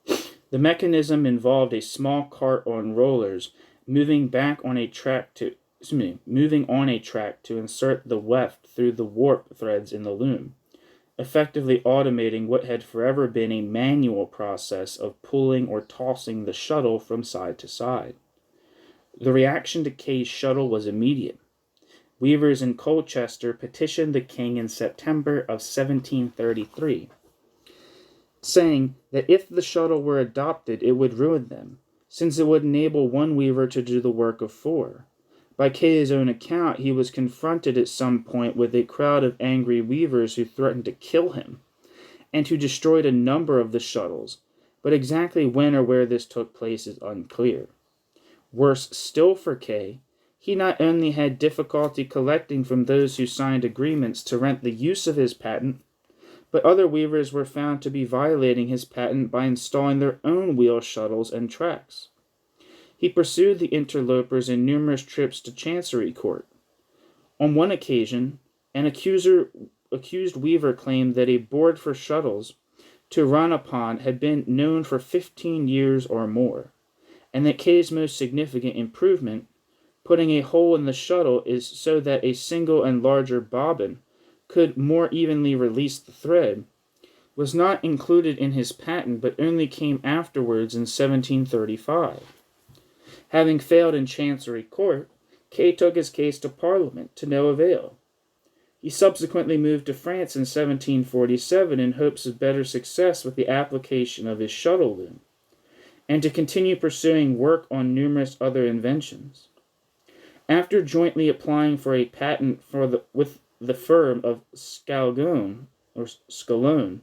I? The mechanism involved a small cart on rollers moving on a track to insert the weft through the warp threads in the loom, effectively automating what had forever been a manual process of pulling or tossing the shuttle from side to side. The reaction to Kay's shuttle was immediate. Weavers in Colchester petitioned the king in September of 1733, saying that if the shuttle were adopted, it would ruin them, since it would enable one weaver to do the work of four. By Kay's own account, he was confronted at some point with a crowd of angry weavers who threatened to kill him, and who destroyed a number of the shuttles, but exactly when or where this took place is unclear. Worse still for Kay, he not only had difficulty collecting from those who signed agreements to rent the use of his patent, but other weavers were found to be violating his patent by installing their own wheel shuttles and tracks. He pursued the interlopers in numerous trips to Chancery Court. On one occasion, an accused weaver claimed that a board for shuttles to run upon had been known for 15 years or more, and that Kay's most significant improvement, putting a hole in the shuttle is so that a single and larger bobbin could more evenly release the thread, was not included in his patent but only came afterwards in 1735. Having failed in Chancery Court, Kay took his case to Parliament, to no avail. He subsequently moved to France in 1747 in hopes of better success with the application of his shuttle loom, and to continue pursuing work on numerous other inventions. After jointly applying for a patent with the firm of Scalone, Scalogne,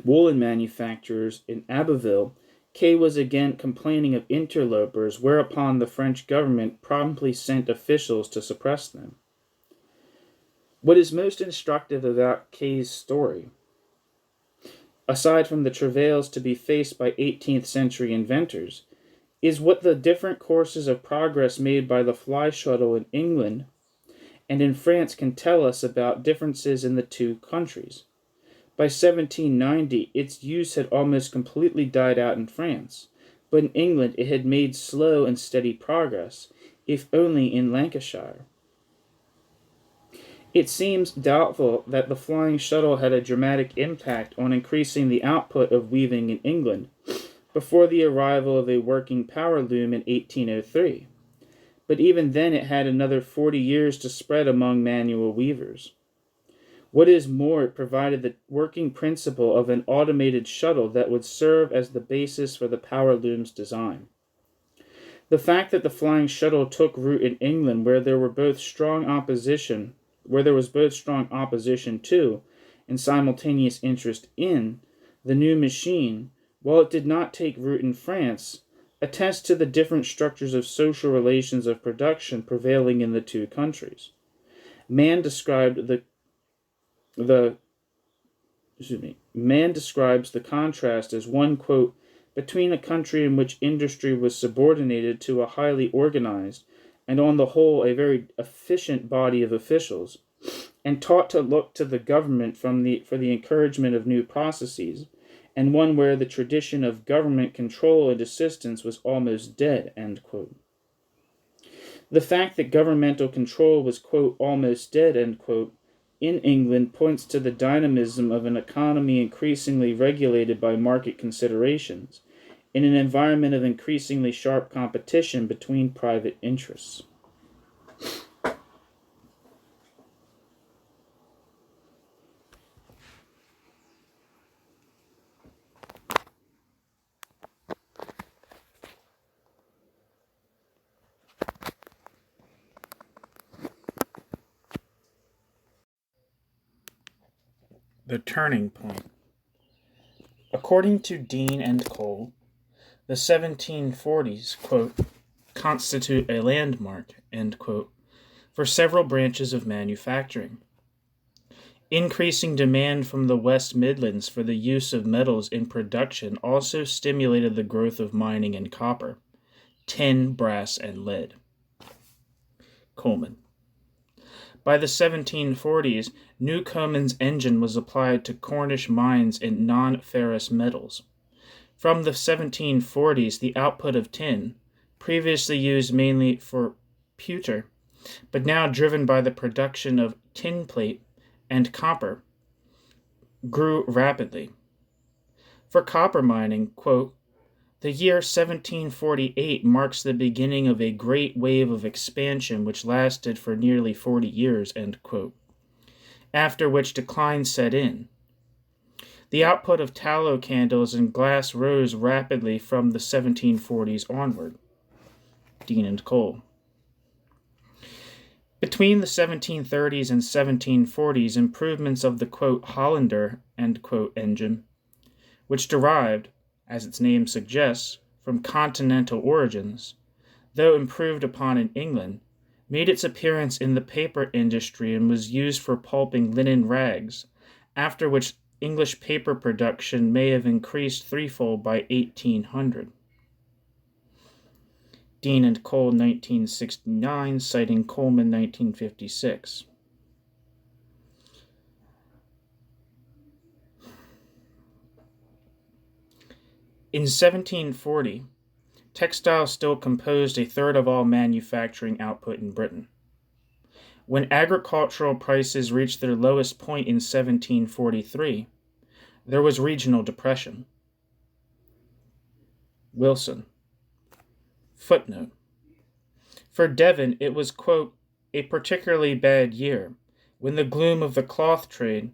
woolen manufacturers in Abbeville, Kay was again complaining of interlopers, whereupon the French government promptly sent officials to suppress them. What is most instructive about Kay's story, aside from the travails to be faced by 18th century inventors, is what the different courses of progress made by the fly shuttle in England and in France can tell us about differences in the two countries. By 1790, its use had almost completely died out in France, but in England it had made slow and steady progress, if only in Lancashire. It seems doubtful that the flying shuttle had a dramatic impact on increasing the output of weaving in England before the arrival of a working power loom in 1803, but even then it had another 40 years to spread among manual weavers. What is more, it provided the working principle of an automated shuttle that would serve as the basis for the power loom's design. The fact that the flying shuttle took root in England, where there was both strong opposition to and simultaneous interest in the new machine, while it did not take root in France, attests to the different structures of social relations of production prevailing in the two countries. Mann describes the contrast as one, quote, between a country in which industry was subordinated to a highly organized and on the whole a very efficient body of officials, and taught to look to the government for the encouragement of new processes, and one where the tradition of government control and assistance was almost dead, end quote. The fact that governmental control was, quote, almost dead, end quote, in England points to the dynamism of an economy increasingly regulated by market considerations, in an environment of increasingly sharp competition between private interests. The turning point. According to Dean and Cole, the 1740s, quote, constitute a landmark, end quote, for several branches of manufacturing. Increasing demand from the West Midlands for the use of metals in production also stimulated the growth of mining in copper, tin, brass, and lead. Coleman. By the 1740s, Newcomen's engine was applied to Cornish mines in non-ferrous metals. From the 1740s, the output of tin, previously used mainly for pewter, but now driven by the production of tin plate and copper, grew rapidly. For copper mining, quote, the year 1748 marks the beginning of a great wave of expansion which lasted for nearly 40 years, end quote, after which decline set in. The output of tallow candles and glass rose rapidly from the 1740s onward. Dean and Cole. Between the 1730s and 1740s, improvements of the, quote, Hollander, end quote, engine, which derived, as its name suggests, from continental origins, though improved upon in England, made its appearance in the paper industry and was used for pulping linen rags, after which English paper production may have increased threefold by 1800. Dean and Cole, 1969, citing Coleman, 1956. In 1740, textile still composed a third of all manufacturing output in Britain. When agricultural prices reached their lowest point in 1743, there was regional depression. Wilson. Footnote. For Devon, it was, quote, a particularly bad year, when the gloom of the cloth trade,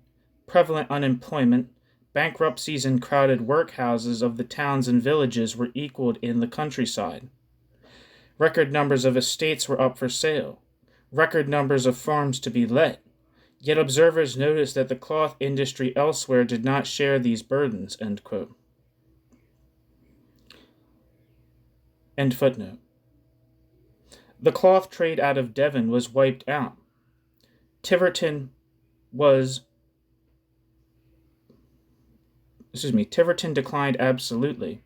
prevalent unemployment, bankruptcies and crowded workhouses of the towns and villages were equaled in the countryside. Record numbers of estates were up for sale, record numbers of farms to be let, yet observers noticed that the cloth industry elsewhere did not share these burdens, end quote. End footnote. The cloth trade out of Devon was wiped out. Tiverton declined absolutely,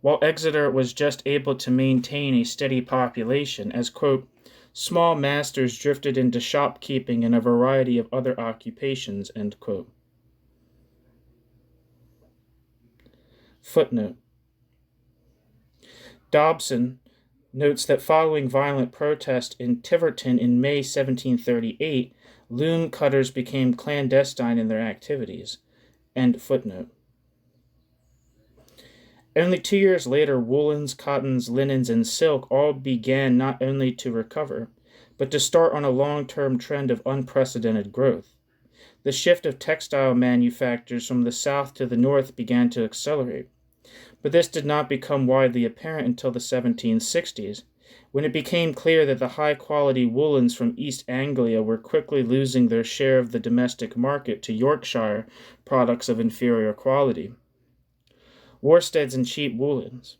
while Exeter was just able to maintain a steady population as, quote, small masters drifted into shopkeeping and a variety of other occupations, end quote. Footnote. Dobson notes that following violent protest in Tiverton in May 1738, loom cutters became clandestine in their activities. End footnote. Only 2 years later, woolens, cottons, linens, and silk all began not only to recover, but to start on a long-term trend of unprecedented growth. The shift of textile manufactures from the south to the north began to accelerate, but this did not become widely apparent until the 1760s, when it became clear that the high-quality woolens from East Anglia were quickly losing their share of the domestic market to Yorkshire products of inferior quality. Worsteds and cheap woolens.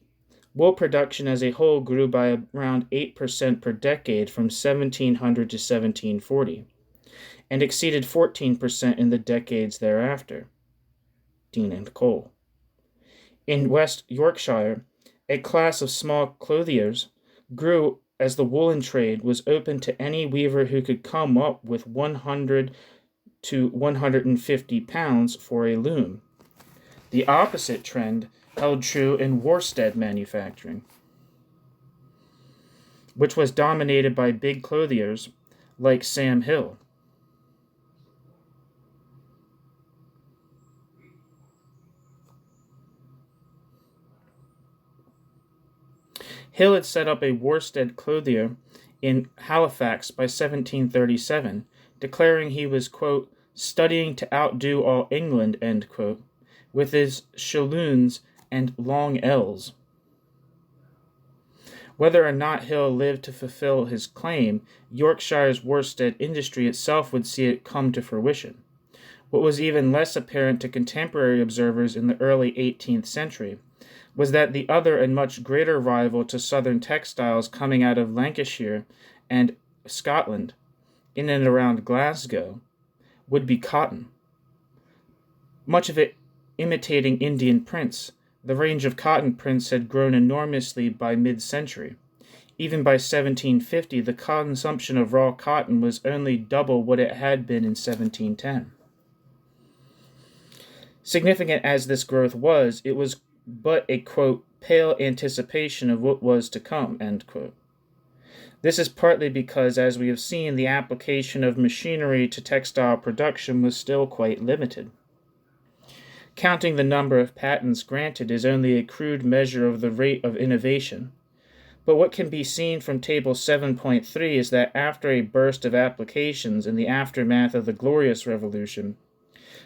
Wool production as a whole grew by around 8% per decade from 1700 to 1740, and exceeded 14% in the decades thereafter. Dean and Cole. In West Yorkshire, a class of small clothiers grew as the woolen trade was open to any weaver who could come up with 100 to 150 pounds for a loom. The opposite trend held true in worsted manufacturing, which was dominated by big clothiers like Sam Hill. Hill had set up a worsted clothier in Halifax by 1737, declaring he was, quote, studying to outdo all England, end quote, with his shalloons and long L's. Whether or not Hill lived to fulfill his claim, Yorkshire's worsted industry itself would see it come to fruition. What was even less apparent to contemporary observers in the early 18th century was that the other and much greater rival to southern textiles coming out of Lancashire and Scotland, in and around Glasgow, would be cotton. Much of it imitating Indian prints, the range of cotton prints had grown enormously by mid-century. Even by 1750, the consumption of raw cotton was only double what it had been in 1710. Significant as this growth was, it was but a, quote, pale anticipation of what was to come, end quote. This is partly because, as we have seen, the application of machinery to textile production was still quite limited. Counting the number of patents granted is only a crude measure of the rate of innovation. But what can be seen from Table 7.3 is that after a burst of applications in the aftermath of the Glorious Revolution,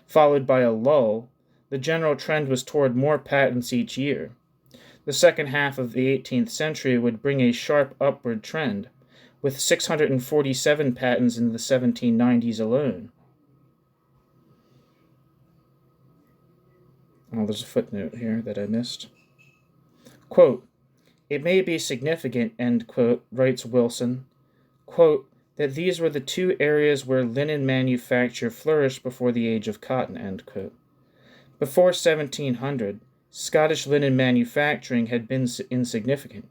followed by a lull, the general trend was toward more patents each year. The second half of the 18th century would bring a sharp upward trend, with 647 patents in the 1790s alone. Oh, there's a footnote here that I missed. Quote, it may be significant, end quote, writes Wilson, quote, that these were the two areas where linen manufacture flourished before the age of cotton, end quote. Before 1700, Scottish linen manufacturing had been insignificant,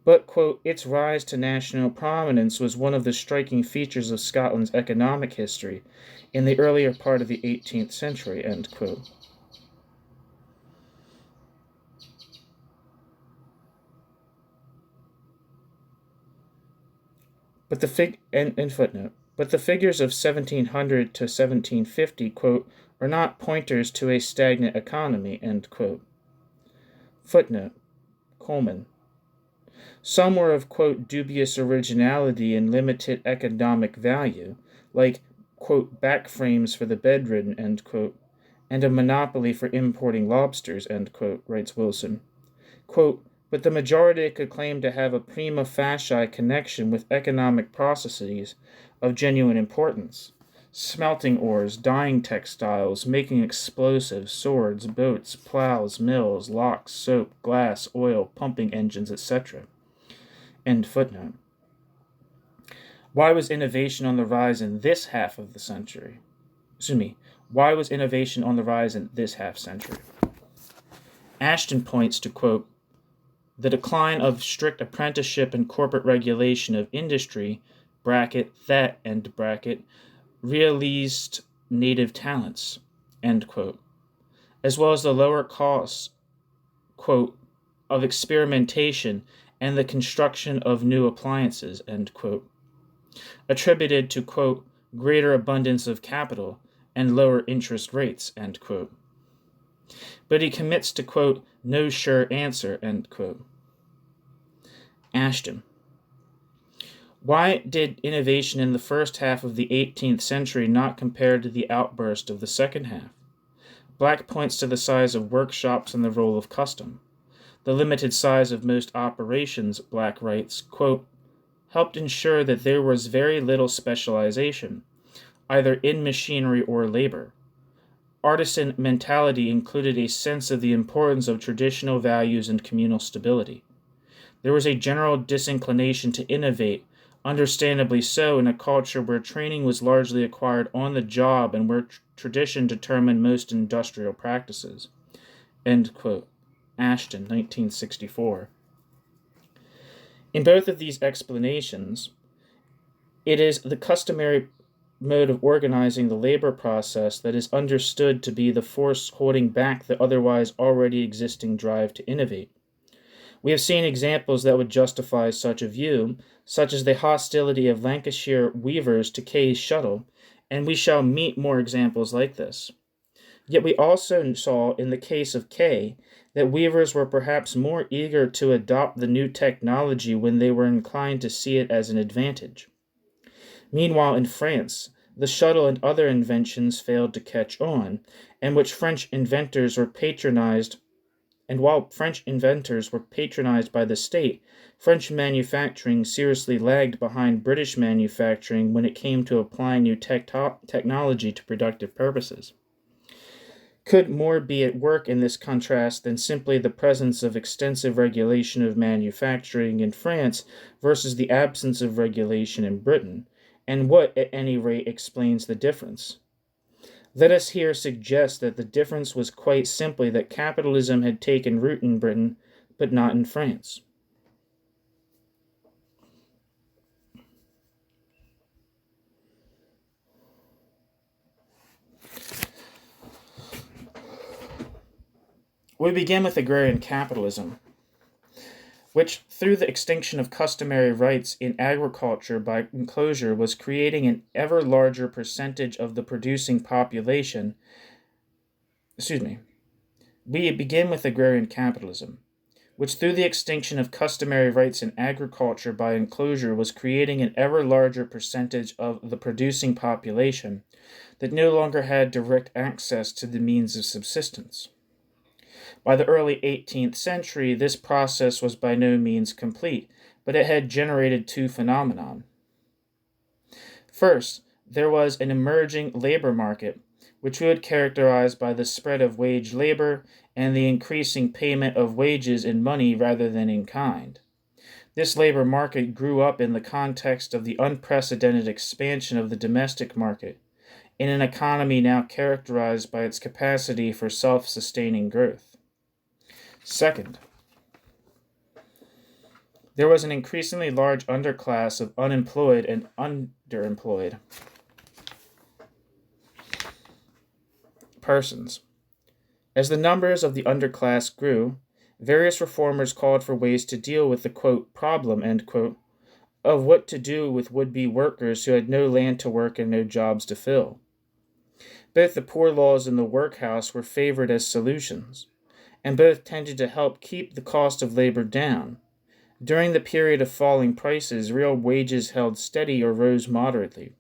but, quote, its rise to national prominence was one of the striking features of Scotland's economic history in the earlier part of the 18th century, end quote. But the figures of 1700 to 1750, quote, are not pointers to a stagnant economy, end quote. Footnote, Coleman. Some were of, quote, dubious originality and limited economic value, like, quote, back frames for the bedridden, end quote, and a monopoly for importing lobsters, end quote, writes Wilson. Quote, but the majority could claim to have a prima facie connection with economic processes of genuine importance. Smelting ores, dyeing textiles, making explosives, swords, boats, plows, mills, locks, soap, glass, oil, pumping engines, etc. End footnote. Why was innovation on the rise in this half of the century? Why was innovation on the rise in this half century? Ashton points to, quote, the decline of strict apprenticeship and corporate regulation of industry, bracket, that, end bracket, realized native talents, end quote, as well as the lower costs, quote, of experimentation and the construction of new appliances, end quote, attributed to, quote, greater abundance of capital and lower interest rates, end quote. But he commits to, quote, no sure answer, end quote. Ashton. Why did innovation in the first half of the 18th century not compare to the outburst of the second half? Black points to the size of workshops and the role of custom. The limited size of most operations, Black writes, quote, helped ensure that there was very little specialization, either in machinery or labor. Artisan mentality included a sense of the importance of traditional values and communal stability. There was a general disinclination to innovate, understandably so, in a culture where training was largely acquired on the job and where tradition determined most industrial practices. End quote. Ashton, 1964. In both of these explanations, it is the customary mode of organizing the labor process that is understood to be the force holding back the otherwise already existing drive to innovate. We have seen examples that would justify such a view, such as the hostility of Lancashire weavers to Kay's shuttle, and we shall meet more examples like this. Yet we also saw in the case of Kay that weavers were perhaps more eager to adopt the new technology when they were inclined to see it as an advantage. Meanwhile, in France, the shuttle and other inventions failed to catch on, and while French inventors were patronized by the state, French manufacturing seriously lagged behind British manufacturing when it came to applying new technology to productive purposes. Could more be at work in this contrast than simply the presence of extensive regulation of manufacturing in France versus the absence of regulation in Britain? And what, at any rate, explains the difference? Let us here suggest that the difference was quite simply that capitalism had taken root in Britain, but not in France. We begin with agrarian capitalism, which, through the extinction of customary rights in agriculture by enclosure, was creating an ever larger percentage of the producing population. We begin with agrarian capitalism, which, through the extinction of customary rights in agriculture by enclosure, was creating an ever larger percentage of the producing population that no longer had direct access to the means of subsistence. By the early 18th century, this process was by no means complete, but it had generated two phenomena. First, there was an emerging labor market, which we would characterize by the spread of wage labor and the increasing payment of wages in money rather than in kind. This labor market grew up in the context of the unprecedented expansion of the domestic market, in an economy now characterized by its capacity for self-sustaining growth. Second, there was an increasingly large underclass of unemployed and underemployed persons. As the numbers of the underclass grew, various reformers called for ways to deal with the, quote, problem, end quote, of what to do with would-be workers who had no land to work and no jobs to fill. Both the poor laws and the workhouse were favored as solutions, and both tended to help keep the cost of labor down. During the period of falling prices, real wages held steady or rose moderately,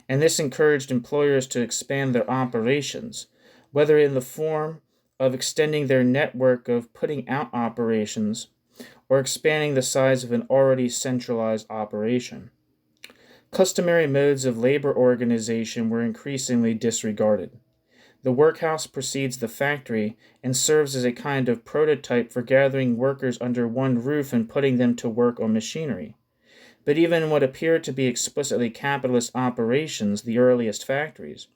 and this encouraged employers to expand their operations, whether in the form of extending their network of putting out operations or expanding the size of an already centralized operation. Customary modes of labor organization were increasingly disregarded. The workhouse precedes the factory and serves as a kind of prototype for gathering workers under one roof and putting them to work on machinery. But even in what appeared to be explicitly capitalist operations, the earliest factories,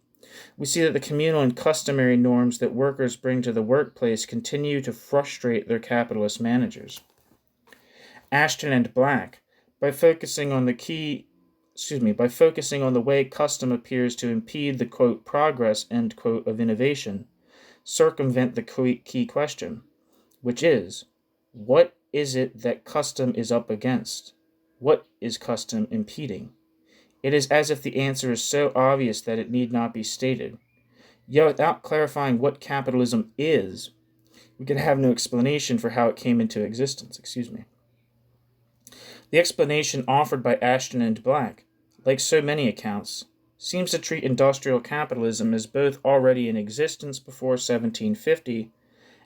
we see that the communal and customary norms that workers bring to the workplace continue to frustrate their capitalist managers. Ashton and Black, by focusing on the way custom appears to impede the, quote, progress, end quote, of innovation, circumvent the key question, which is, what is it that custom is up against? What is custom impeding? It is as if the answer is so obvious that it need not be stated. Yet without clarifying what capitalism is, we can have no explanation for how it came into existence. The explanation offered by Ashton and Black, like so many accounts, seems to treat industrial capitalism as both already in existence before 1750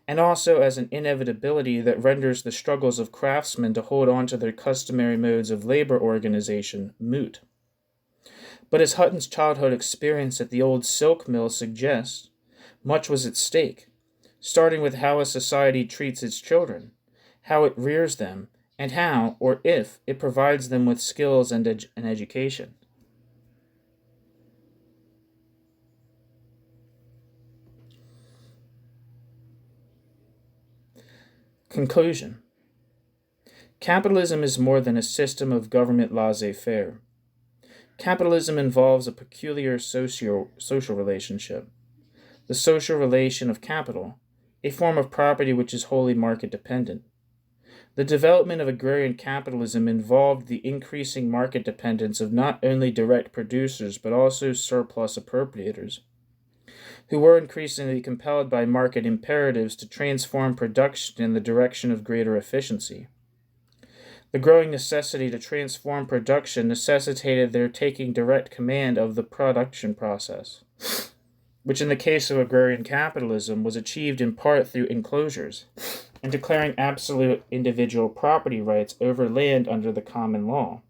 and also as an inevitability that renders the struggles of craftsmen to hold on to their customary modes of labor organization moot. But as Hutton's childhood experience at the old silk mill suggests, much was at stake, starting with how a society treats its children, how it rears them, and how, or if, it provides them with skills and an education. Conclusion. Capitalism is more than a system of government laissez-faire. Capitalism involves a peculiar social relationship, the social relation of capital, a form of property which is wholly market dependent. The development of agrarian capitalism involved the increasing market dependence of not only direct producers but also surplus appropriators, who were increasingly compelled by market imperatives to transform production in the direction of greater efficiency. The growing necessity to transform production necessitated their taking direct command of the production process, which in the case of agrarian capitalism was achieved in part through enclosures and declaring absolute individual property rights over land under the common law.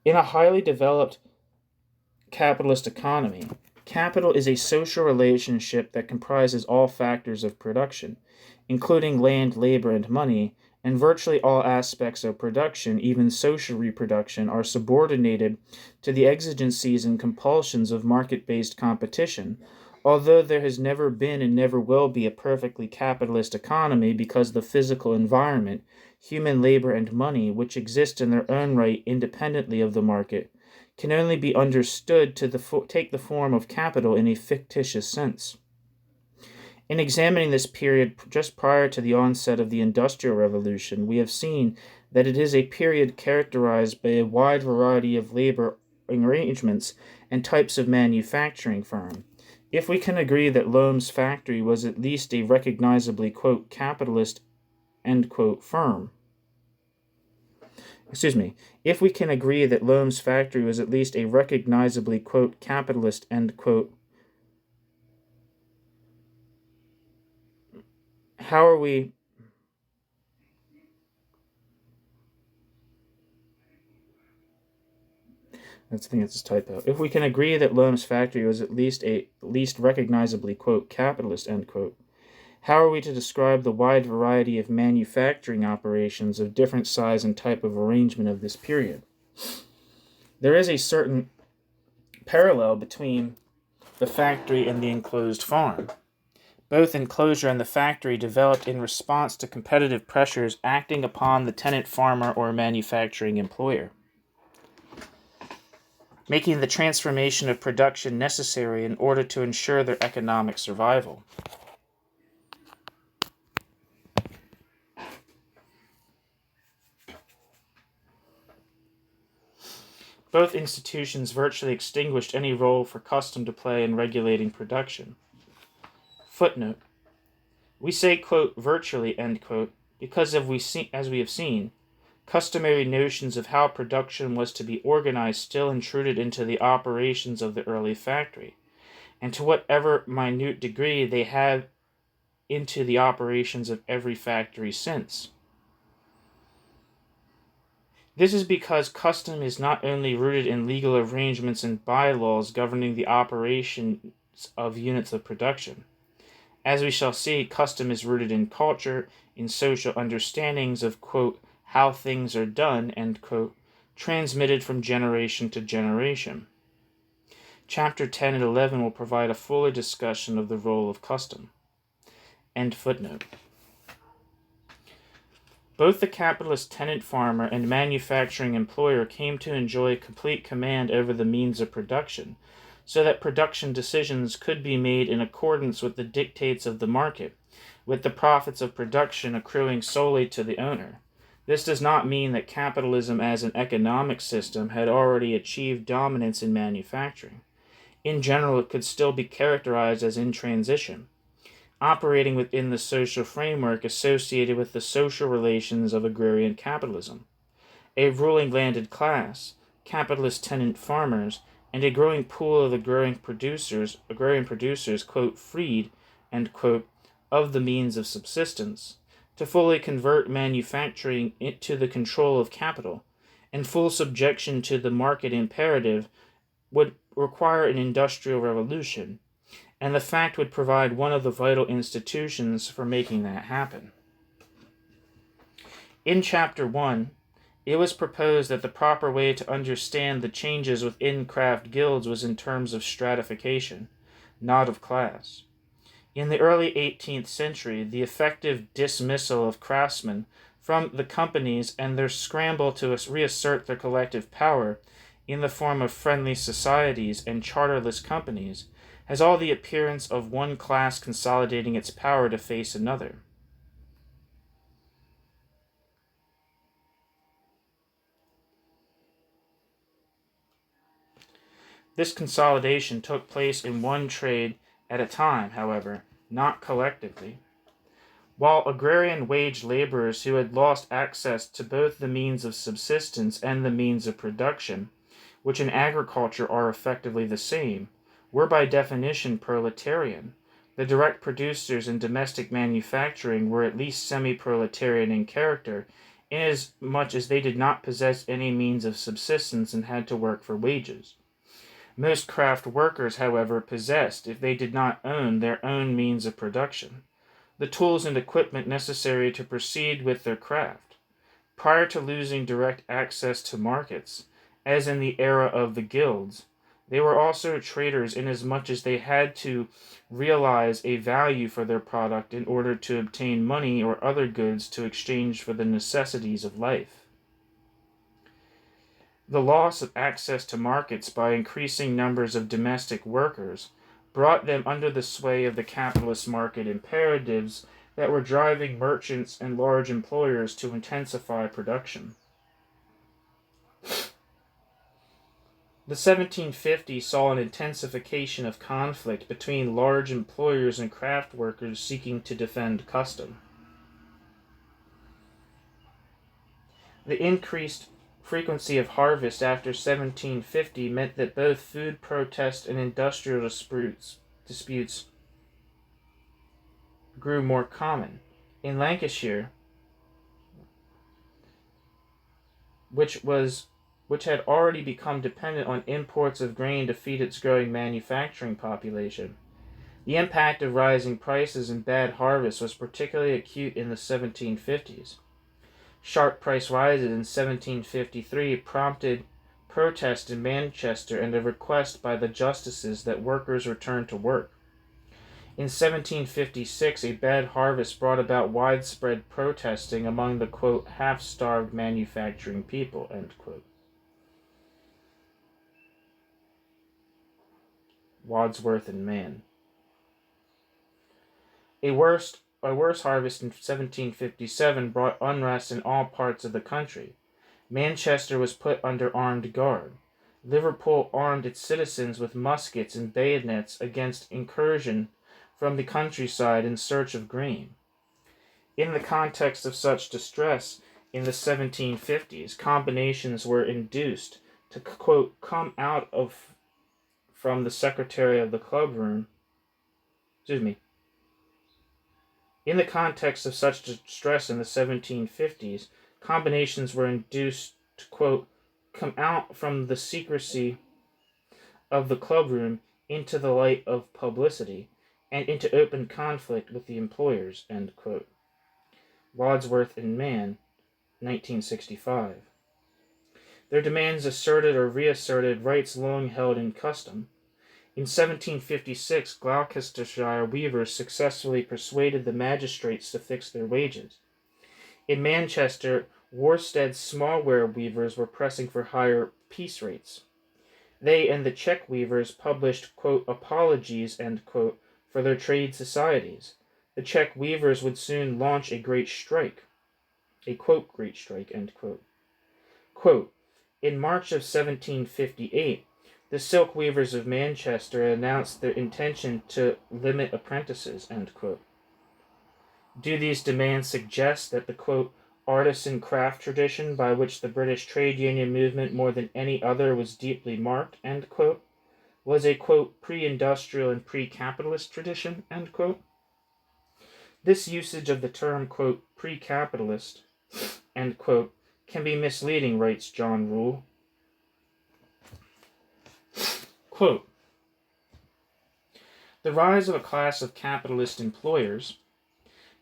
In a highly developed capitalist economy, capital is a social relationship that comprises all factors of production, including land, labor, and money, and virtually all aspects of production, even social reproduction, are subordinated to the exigencies and compulsions of market-based competition, although there has never been and never will be a perfectly capitalist economy because the physical environment, human labor, and money, which exist in their own right independently of the market, can only be understood to take the form of capital in a fictitious sense. In examining this period just prior to the onset of the Industrial Revolution, we have seen that it is a period characterized by a wide variety of labor arrangements and types of manufacturing firm. If we can agree that Lohm's factory was at least a recognizably, quote, capitalist, end quote, firm, if we can agree that Lohm's factory was at least a recognizably, quote, capitalist, end quote, how are we... I think it's a typo. If we can agree that Lohm's factory was at least recognizably, quote, capitalist, end quote, how are we to describe the wide variety of manufacturing operations of different size and type of arrangement of this period? There is a certain parallel between the factory and the enclosed farm. Both enclosure and the factory developed in response to competitive pressures acting upon the tenant farmer or manufacturing employer, making the transformation of production necessary in order to ensure their economic survival. Both institutions virtually extinguished any role for custom to play in regulating production. Footnote. We say, quote, virtually, end quote, because as we have seen, customary notions of how production was to be organized still intruded into the operations of the early factory, and to whatever minute degree they have into the operations of every factory since. This is because custom is not only rooted in legal arrangements and bylaws governing the operations of units of production. As we shall see, custom is rooted in culture, in social understandings of, quote, how things are done, end quote, transmitted from generation to generation. Chapter 10 and 11 will provide a fuller discussion of the role of custom. End footnote. Both the capitalist tenant farmer and manufacturing employer came to enjoy complete command over the means of production, so that production decisions could be made in accordance with the dictates of the market, with the profits of production accruing solely to the owner. This does not mean that capitalism as an economic system had already achieved dominance in manufacturing. In general, it could still be characterized as in transition, operating within the social framework associated with the social relations of agrarian capitalism. A ruling landed class, capitalist tenant farmers, and a growing pool of agrarian producers, quote, freed, end quote, of the means of subsistence, to fully convert manufacturing into the control of capital, and full subjection to the market imperative would require an industrial revolution, and the fact would provide one of the vital institutions for making that happen. In Chapter 1, it was proposed that the proper way to understand the changes within craft guilds was in terms of stratification, not of class. In the early 18th century, the effective dismissal of craftsmen from the companies and their scramble to reassert their collective power in the form of friendly societies and charterless companies has all the appearance of one class consolidating its power to face another. This consolidation took place in one trade at a time, however, not collectively. While agrarian wage laborers who had lost access to both the means of subsistence and the means of production, which in agriculture are effectively the same, were by definition proletarian, the direct producers in domestic manufacturing were at least semi-proletarian in character, inasmuch as they did not possess any means of subsistence and had to work for wages. Most craft workers, however, possessed, if they did not own, their own means of production, the tools and equipment necessary to proceed with their craft. Prior to losing direct access to markets, as in the era of the guilds, they were also traders inasmuch as they had to realize a value for their product in order to obtain money or other goods to exchange for the necessities of life. The loss of access to markets by increasing numbers of domestic workers brought them under the sway of the capitalist market imperatives that were driving merchants and large employers to intensify production. The 1750s saw an intensification of conflict between large employers and craft workers seeking to defend custom. The increased frequency of harvest after 1750 meant that both food protest and industrial disputes grew more common. In Lancashire, which had already become dependent on imports of grain to feed its growing manufacturing population, the impact of rising prices and bad harvests was particularly acute in the 1750s. Sharp price rises in 1753 prompted protest in Manchester and a request by the justices that workers return to work. In 1756, a bad harvest brought about widespread protesting among the, quote, half-starved manufacturing people, end quote. Wadsworth and Mann. A worse harvest in 1757 brought unrest in all parts of the country. Manchester was put under armed guard. Liverpool armed its citizens with muskets and bayonets against incursion from the countryside in search of grain. In the context of such distress in the 1750s, combinations were induced to, quote, come out from the secretary of the clubroom. In the context of such distress in the 1750s, combinations were induced to, quote, come out from the secrecy of the clubroom into the light of publicity and into open conflict with the employers, end quote. Wadsworth and Mann, 1965. Their demands asserted or reasserted rights long held in custom. In 1756, Gloucestershire weavers successfully persuaded the magistrates to fix their wages. In Manchester, Worsted's small-ware weavers were pressing for higher piece rates. They and the check weavers published, quote, apologies, end quote, for their trade societies. The check weavers would soon launch a great strike. A, quote, great strike, end quote. Quote, in March of 1758, the silk weavers of Manchester announced their intention to limit apprentices, end quote. Do these demands suggest that the, quote, artisan craft tradition by which the British trade union movement more than any other was deeply marked, end quote, was a, quote, pre-industrial and pre-capitalist tradition, end quote? This usage of the term, quote, pre-capitalist, end quote, can be misleading, writes John Rule. Quote, the rise of a class of capitalist employers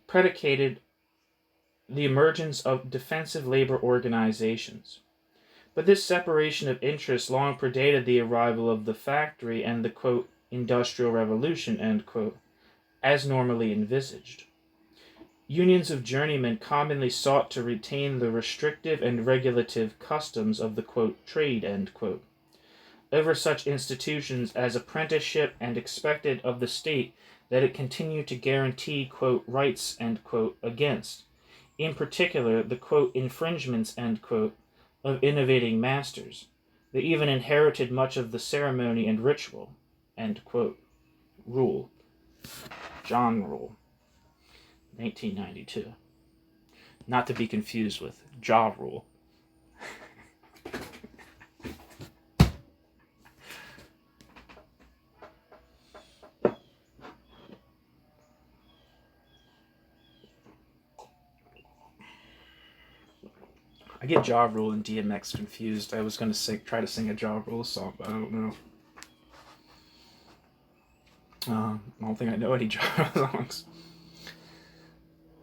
predicated the emergence of defensive labor organizations. But this separation of interests long predated the arrival of the factory and the, quote, Industrial Revolution, end quote, as normally envisaged. Unions of journeymen commonly sought to retain the restrictive and regulative customs of the, quote, trade, end quote, over such institutions as apprenticeship, and expected of the state that it continue to guarantee, quote, rights, end quote, against, in particular, the, quote, infringements, end quote, of innovating masters. They even inherited much of the ceremony and ritual, end quote. Rule. John Rule, 1992. Not to be confused with Ja Rule. I get Ja Rule and DMX confused. I was going to try to sing a Ja Rule song, but I don't know. I don't think I know any Ja Rule songs.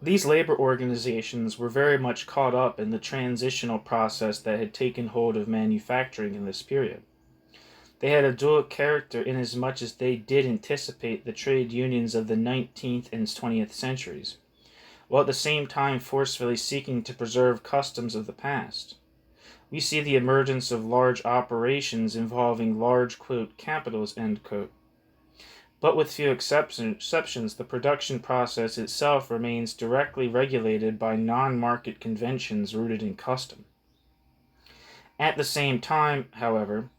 These labor organizations were very much caught up in the transitional process that had taken hold of manufacturing in this period. They had a dual character inasmuch as they did anticipate the trade unions of the 19th and 20th centuries, while at the same time forcefully seeking to preserve customs of the past. We see the emergence of large operations involving large, quote, capitals, end quote. But with few exceptions, the production process itself remains directly regulated by non-market conventions rooted in custom. At the same time, however,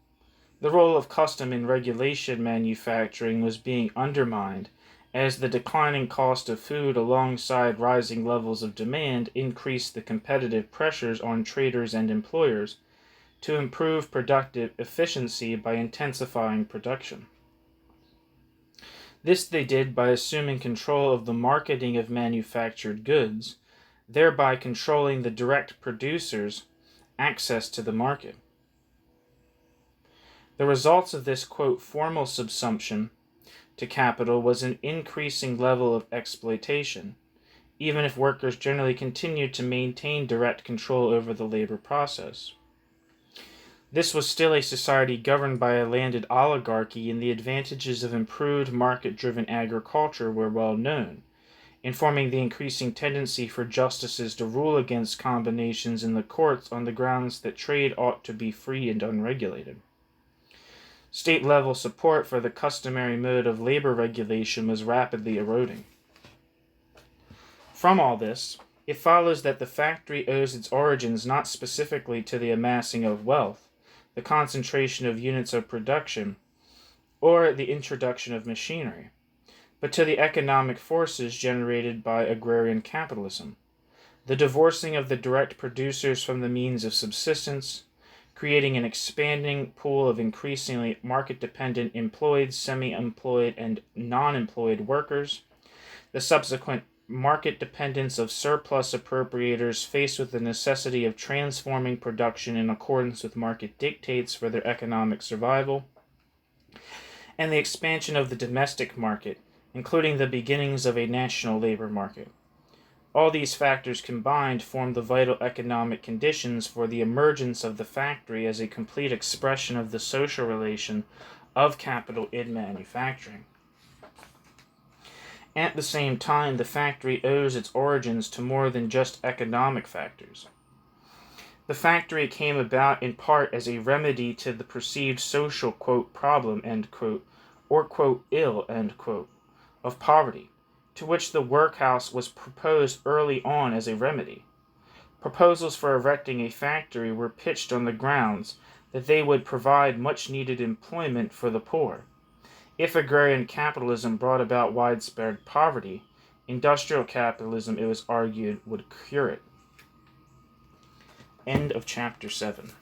the role of custom in regulation manufacturing was being undermined as the declining cost of food alongside rising levels of demand increased the competitive pressures on traders and employers to improve productive efficiency by intensifying production. This they did by assuming control of the marketing of manufactured goods, thereby controlling the direct producers' access to the market. The results of this, quote, formal subsumption to capital was an increasing level of exploitation, even if workers generally continued to maintain direct control over the labor process. This was still a society governed by a landed oligarchy, and the advantages of improved market-driven agriculture were well known, informing the increasing tendency for justices to rule against combinations in the courts on the grounds that trade ought to be free and unregulated. State-level support for the customary mode of labor regulation was rapidly eroding. From all this, it follows that the factory owes its origins not specifically to the amassing of wealth, the concentration of units of production, or the introduction of machinery, but to the economic forces generated by agrarian capitalism, the divorcing of the direct producers from the means of subsistence, creating an expanding pool of increasingly market-dependent employed, semi-employed, and non-employed workers, the subsequent market dependence of surplus appropriators faced with the necessity of transforming production in accordance with market dictates for their economic survival, and the expansion of the domestic market, including the beginnings of a national labor market. All these factors combined form the vital economic conditions for the emergence of the factory as a complete expression of the social relation of capital in manufacturing. At the same time, the factory owes its origins to more than just economic factors. The factory came about in part as a remedy to the perceived social, quote, problem, end quote, or, quote, ill, end quote, of poverty, to which the workhouse was proposed early on as a remedy. Proposals for erecting a factory were pitched on the grounds that they would provide much-needed employment for the poor. If agrarian capitalism brought about widespread poverty, industrial capitalism, it was argued, would cure it. End of chapter 7.